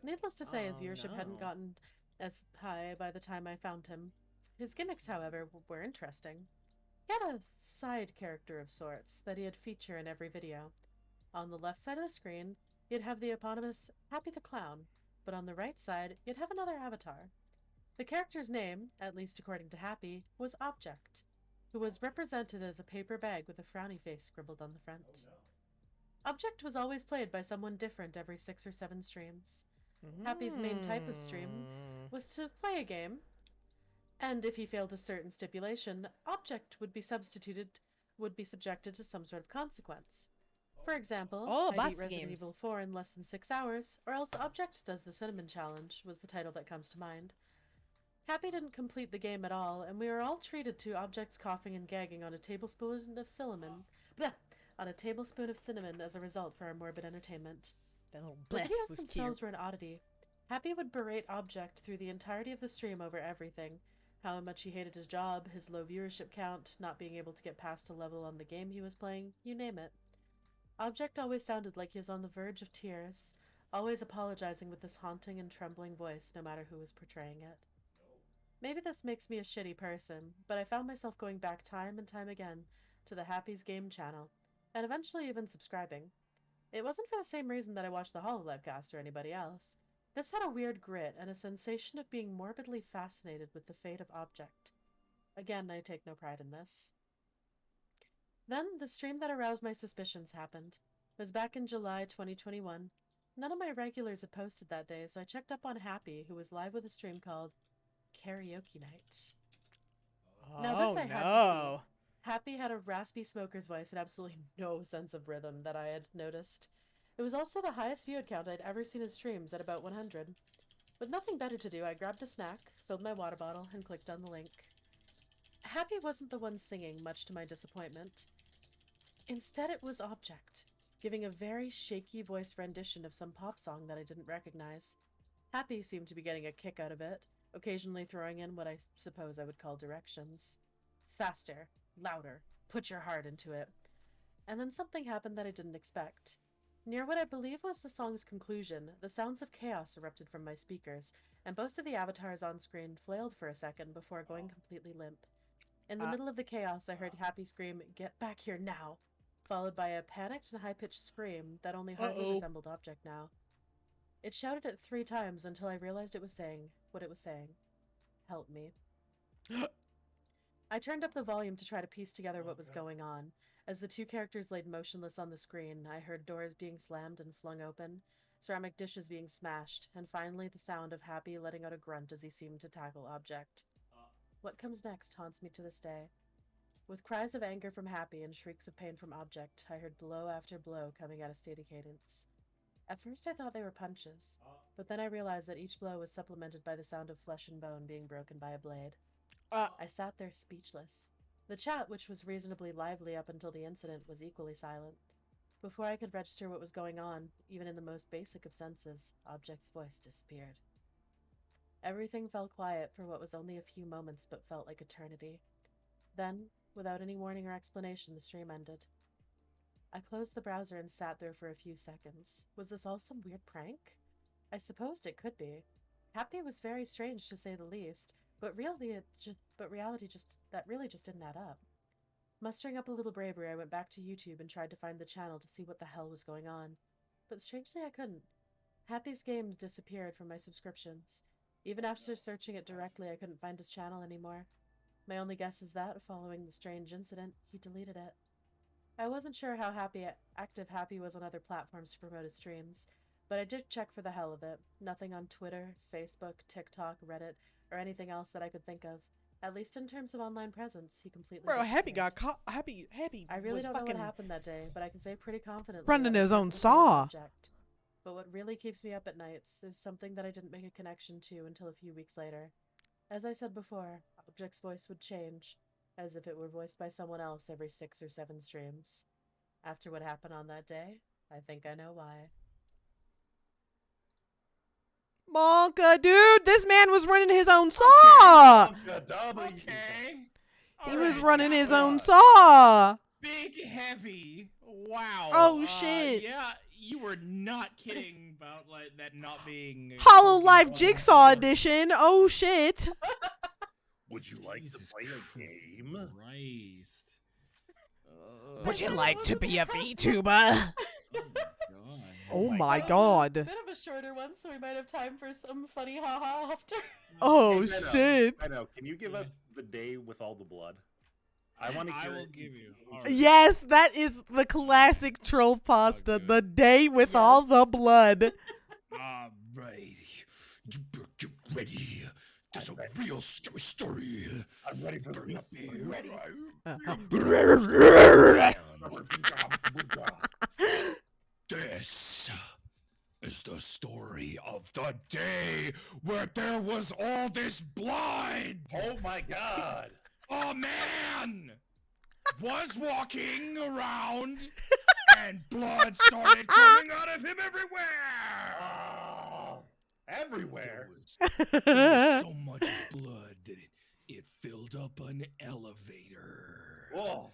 Needless to say, his Oh, viewership hadn't no. gotten as high by the time I found him. His gimmicks, however, were interesting. He had a side character of sorts that he'd feature in every video. On the left side of the screen, you'd have the eponymous Happy the Clown, but on the right side, you'd have another avatar. The character's name, at least according to Happy, was Object, who was represented as a paper bag with a frowny face scribbled on the front. Object was always played by someone different every 6 or 7 streams. Happy's main type of stream was to play a game, and if he failed a certain stipulation, Object would be subjected to some sort of consequence. For example, Oh, I beat boss Resident games. Evil 4 in less than 6 hours, or else Object does the Cinnamon Challenge, was the title that comes to mind. Happy didn't complete the game at all, and we were all treated to Object's coughing and gagging on a tablespoon of cinnamon. Bleh, on a tablespoon of cinnamon as a result for our morbid entertainment. That little The bleh videos was themselves cute. were an oddity. Happy would berate Object through the entirety of the stream over everything. How much he hated his job, his low viewership count, not being able to get past a level on the game he was playing, you name it. Object always sounded like he was on the verge of tears, always apologizing with this haunting and trembling voice no matter who was portraying it. Maybe this makes me a shitty person, but I found myself going back time and time again to the Happy's Game channel, and eventually even subscribing. It wasn't for the same reason that I watched the HoloLiveCast or anybody else. This had a weird grit and a sensation of being morbidly fascinated with the fate of Object. Again, I take no pride in this. Then, the stream that aroused my suspicions happened. It was back in July 2021. None of my regulars had posted that day, so I checked up on Happy, who was live with a stream called Karaoke Night. Now, this I had to see. Happy had a raspy smoker's voice and absolutely no sense of rhythm that I had noticed. It was also the highest viewed count I'd ever seen his streams at about 100. With nothing better to do, I grabbed a snack, filled my water bottle, and clicked on the link. Happy wasn't the one singing, much to my disappointment. Instead, it was Object, giving a very shaky voice rendition of some pop song that I didn't recognize. Happy seemed to be getting a kick out of it, occasionally throwing in what I suppose I would call directions. Faster, louder, put your heart into it. And then something happened that I didn't expect. Near what I believe was the song's conclusion, the sounds of chaos erupted from my speakers, and both of the avatars on screen flailed for a second before going completely limp. In the middle of the chaos, I heard Happy scream, "Get back here now!" followed by a panicked and high-pitched scream that only hardly resembled Object now. It shouted it 3 times until I realized it was saying what it was saying. Help me. I turned up the volume to try to piece together what was going on. As the 2 characters laid motionless on the screen, I heard doors being slammed and flung open, ceramic dishes being smashed, and finally the sound of Happy letting out a grunt as he seemed to tackle Object. What comes next haunts me to this day. With cries of anger from Happy and shrieks of pain from Object, I heard blow after blow coming at a steady cadence. At first I thought they were punches, but then I realized that each blow was supplemented by the sound of flesh and bone being broken by a blade. I sat there speechless. The chat, which was reasonably lively up until the incident, was equally silent. Before I could register what was going on, even in the most basic of senses, Object's voice disappeared. Everything fell quiet for what was only a few moments but felt like eternity. Then, without any warning or explanation, the stream ended. I closed the browser and sat there for a few seconds. Was this all some weird prank? I supposed it could be. Happy was very strange to say the least, but reality just didn't add up. Mustering up a little bravery, I went back to YouTube and tried to find the channel to see what the hell was going on. But strangely I couldn't. Happy's games disappeared from my subscriptions. Even after searching it directly, I couldn't find his channel anymore. My only guess is that, following the strange incident, he deleted it. I wasn't sure how active Happy was on other platforms to promote his streams, but I did check for the hell of it. Nothing on Twitter, Facebook, TikTok, Reddit, or anything else that I could think of. At least in terms of online presence, he completely Bro, Happy disappeared. got caught. Happy I really was don't know what fucking happened that day, but I can say pretty confidently running that it his was own definitely an saw. object. But what really keeps me up at nights is something that I didn't make a connection to until a few weeks later. As I said before, Object's voice would change, as if it were voiced by someone else every 6 or 7 streams. After what happened on that day, I think I know why. Monka, dude, this man was running his own saw. Okay. He All was right, running now, his own saw. Big Heavy. Wow. Oh, shit. Yeah, you were not kidding about like that not being Hollow Pokemon Life Jigsaw before. Edition. Oh shit. Would you like Jesus to play a game? Christ. Would you like to be a VTuber? Oh my god. Oh my That was god. a bit of a shorter one, so we might have time for some funny haha after. Oh Hey, Meadow, shit. Meadow, can you give us the day with all the blood? I want to I hear will it. give you. All right. Yes, that is the classic troll pasta. good. The day with all the blood. All right. You better get ready. There's a real scary story. I'm ready for Turn up this. here. Ready. This is the story of the day where there was all this blood. Oh my god! A man was walking around and blood started coming out of him everywhere. Oh, everywhere. There was so much blood that it filled up an elevator. Whoa!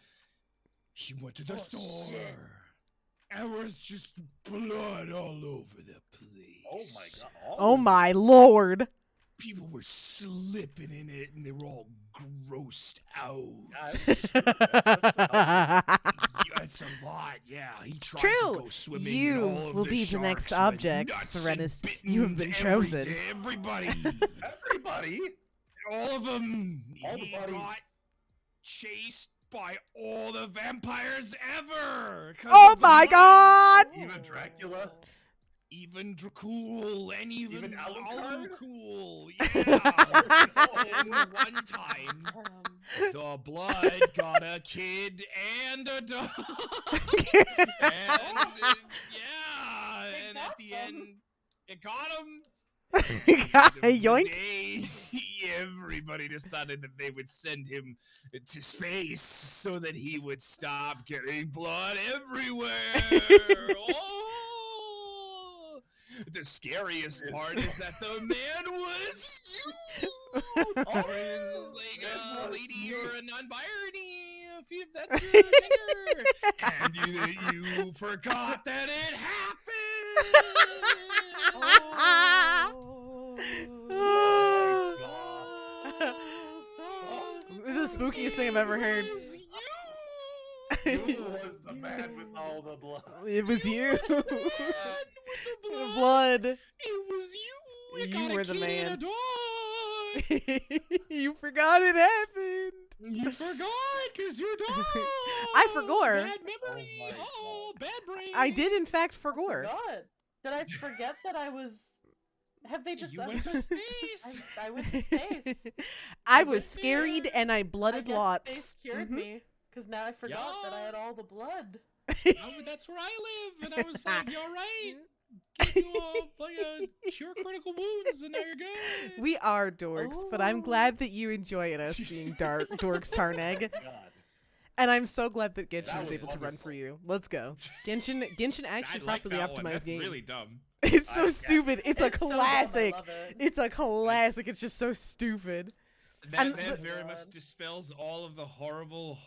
He went to the Oh, store. shit. And there was just blood all over the place. Oh my god! Oh my lord. People were slipping in it and they were all grossed out. That's Yeah, it's a lot, yeah. He tried to True. go swimming in You all of will the be the next sharks with object, nuts and Serenus. You have been bittens chosen. Everybody. everybody. All of them. All the He buddies. got chased by all the vampires ever. 'cause Oh of the my blood. God! Even Dracula. Even Dracul and even Alucard? Alucard. Yeah. And one time, the blood got a kid and a dog. And yeah, and at the end, it got him. Yoink. Everybody decided that they would send him to space so that he would stop getting blood everywhere. Oh! The scariest part is that the man was you. Or like a lady or a non-binary, if that's your gender. And you forgot that it happened. This is the spookiest thing I've ever heard. You was the man with all the blood. It was you. The Blood. It was you. It You got a were the kid man. and a dog. You forgot it happened. You forgot because you're dog. I forgot. Bad memory. Oh my Oh, bad brain. I did, in fact, forgot. God. Did I forget that I was... Have they just... You went to space. I went to space. I was went scared there. and I I blooded guess lots. Space cured Mhm. me. Because now I forgot that I Yeah. had all the blood. Oh, that's where I live, and I was like, "You're right. Give you a cure critical wounds, and now you're good." We are dorks, but I'm Oh. glad that you enjoy it us being dorks, Tarneg. God. And I'm so glad that Genshin That was was able to run wonderful. for you. Let's go. Genshin actually I like properly that one. optimized That's game. really dumb. It's so I- stupid. It's a so dumb, I classic. love it. It's a classic. It's just so stupid. And That the- very much dispels all of the horrible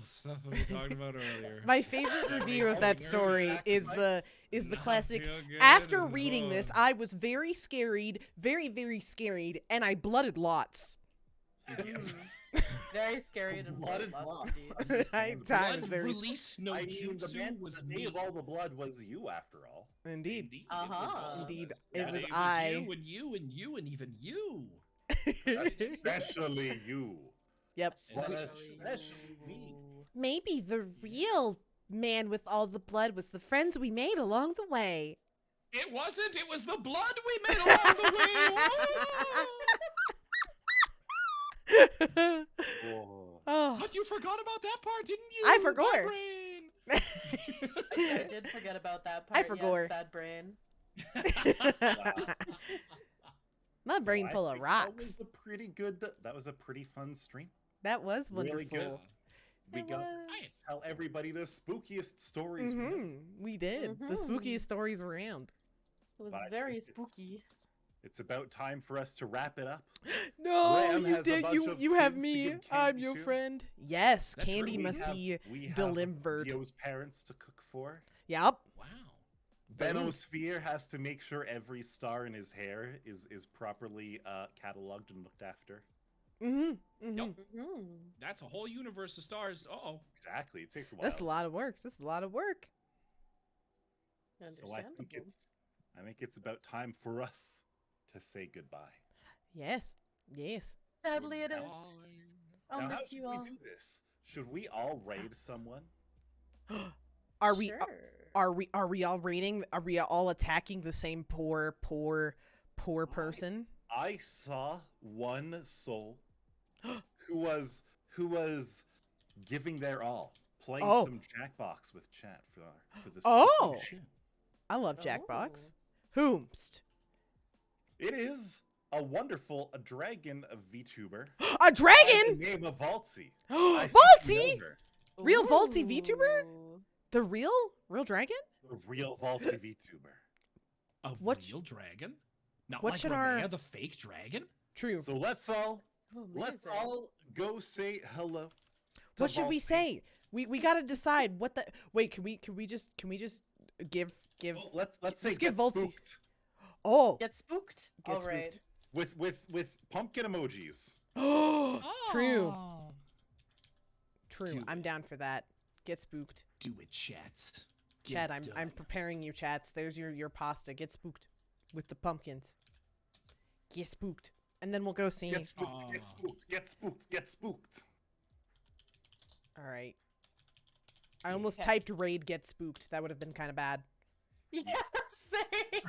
stuff we talked about earlier. My favorite review of that story is the Not classic. feel good. After reading this, Oh. I was very scared, very scared, and I blooded lots. Very scary and Blooded blood lots. indeed. I Blood times very. release no I mean, the jutsu man was the name me. of all the blood was you, after all. Indeed. Indeed. Uh-huh. Indeed, Yeah, it was You I. and you and you and even you. Especially you. Yep. Especially Especially me. Maybe the real man with all the blood was the friends we made along the way. It wasn't. It was the blood we made along the way. Whoa. Oh. But you forgot about that part, didn't you? I forgot. Bad brain. I did forget about that part. I forgot. Yes, bad brain. My So brain I full of think rocks. That was a pretty fun stream. That was wonderful. Really good. We It got was. to tell everybody the spookiest stories. we know. We did. The Mhm. spookiest stories around. It was But I very think it's- spooky. It's about time for us to wrap it up. No, Graham you has a did. bunch You of you have kids to me. give I'm candy your to. friend. Yes, That's candy right. must be We have delivered. Dio's parents to cook for. Yep. Wow. Benosphere has to make sure every star in his hair is properly cataloged and looked after. Yep. Hmm. That's a whole universe of stars. Oh. Exactly. It takes a while. That's a lot of work. That's a lot of work. So I think it's about time for us to say goodbye. Yes. Yes. Sadly, it is. I'll Now, how miss should you all. we do this? Should we all raid someone? Are we? Sure. Are we all raiding? Are we all attacking the same poor person? I saw one soul who was giving their all, playing Oh. some Jackbox with chat for the Oh. spooky shit. I love Jackbox. Whomst? It is a wonderful dragon of VTuber. A by dragon? the name of Valtzy. I think you Valtzy? know her. Real Vaulty VTuber? Ooh. The real dragon? The real Valtzy VTuber. A What real dragon? Not what like should Renea, our- the fake dragon? True. So let's all Amazing. go say hello. to What should we Valtzy. say? We gotta decide what the. Wait, can we just give? Well, let's say Let's give get Valtzy- spooked Oh. Get spooked? Get All right. spooked. with pumpkin emojis. True. Oh. True. Do I'm it. down for that. Get spooked. Do it, chats. Get Chat, it I'm done. preparing you, chats. There's your pasta. Get spooked with the pumpkins. Get spooked. And then we'll go see. Get spooked, get spooked, get spooked, get spooked. All right. I almost Okay. typed raid get spooked. That would have been kind of bad. Yeah, same.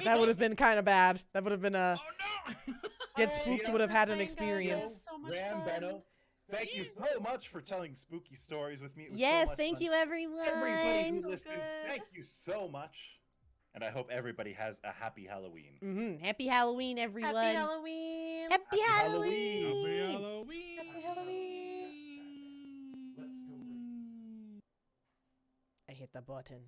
That would have been kind of bad. That would have been a Oh no! get Alright, spooked yeah. would have had an Thank God, experience. so much Ram fun. Benno, thank you so much for telling spooky stories with me. It was so Yes, much thank fun. you everyone. Everybody who So listened, good. thank you so much. And I hope everybody has a happy Halloween. Happy Halloween, everyone. Happy Halloween. Happy Happy Halloween. Halloween. Halloween! Happy Halloween. Let's go. I hit the button.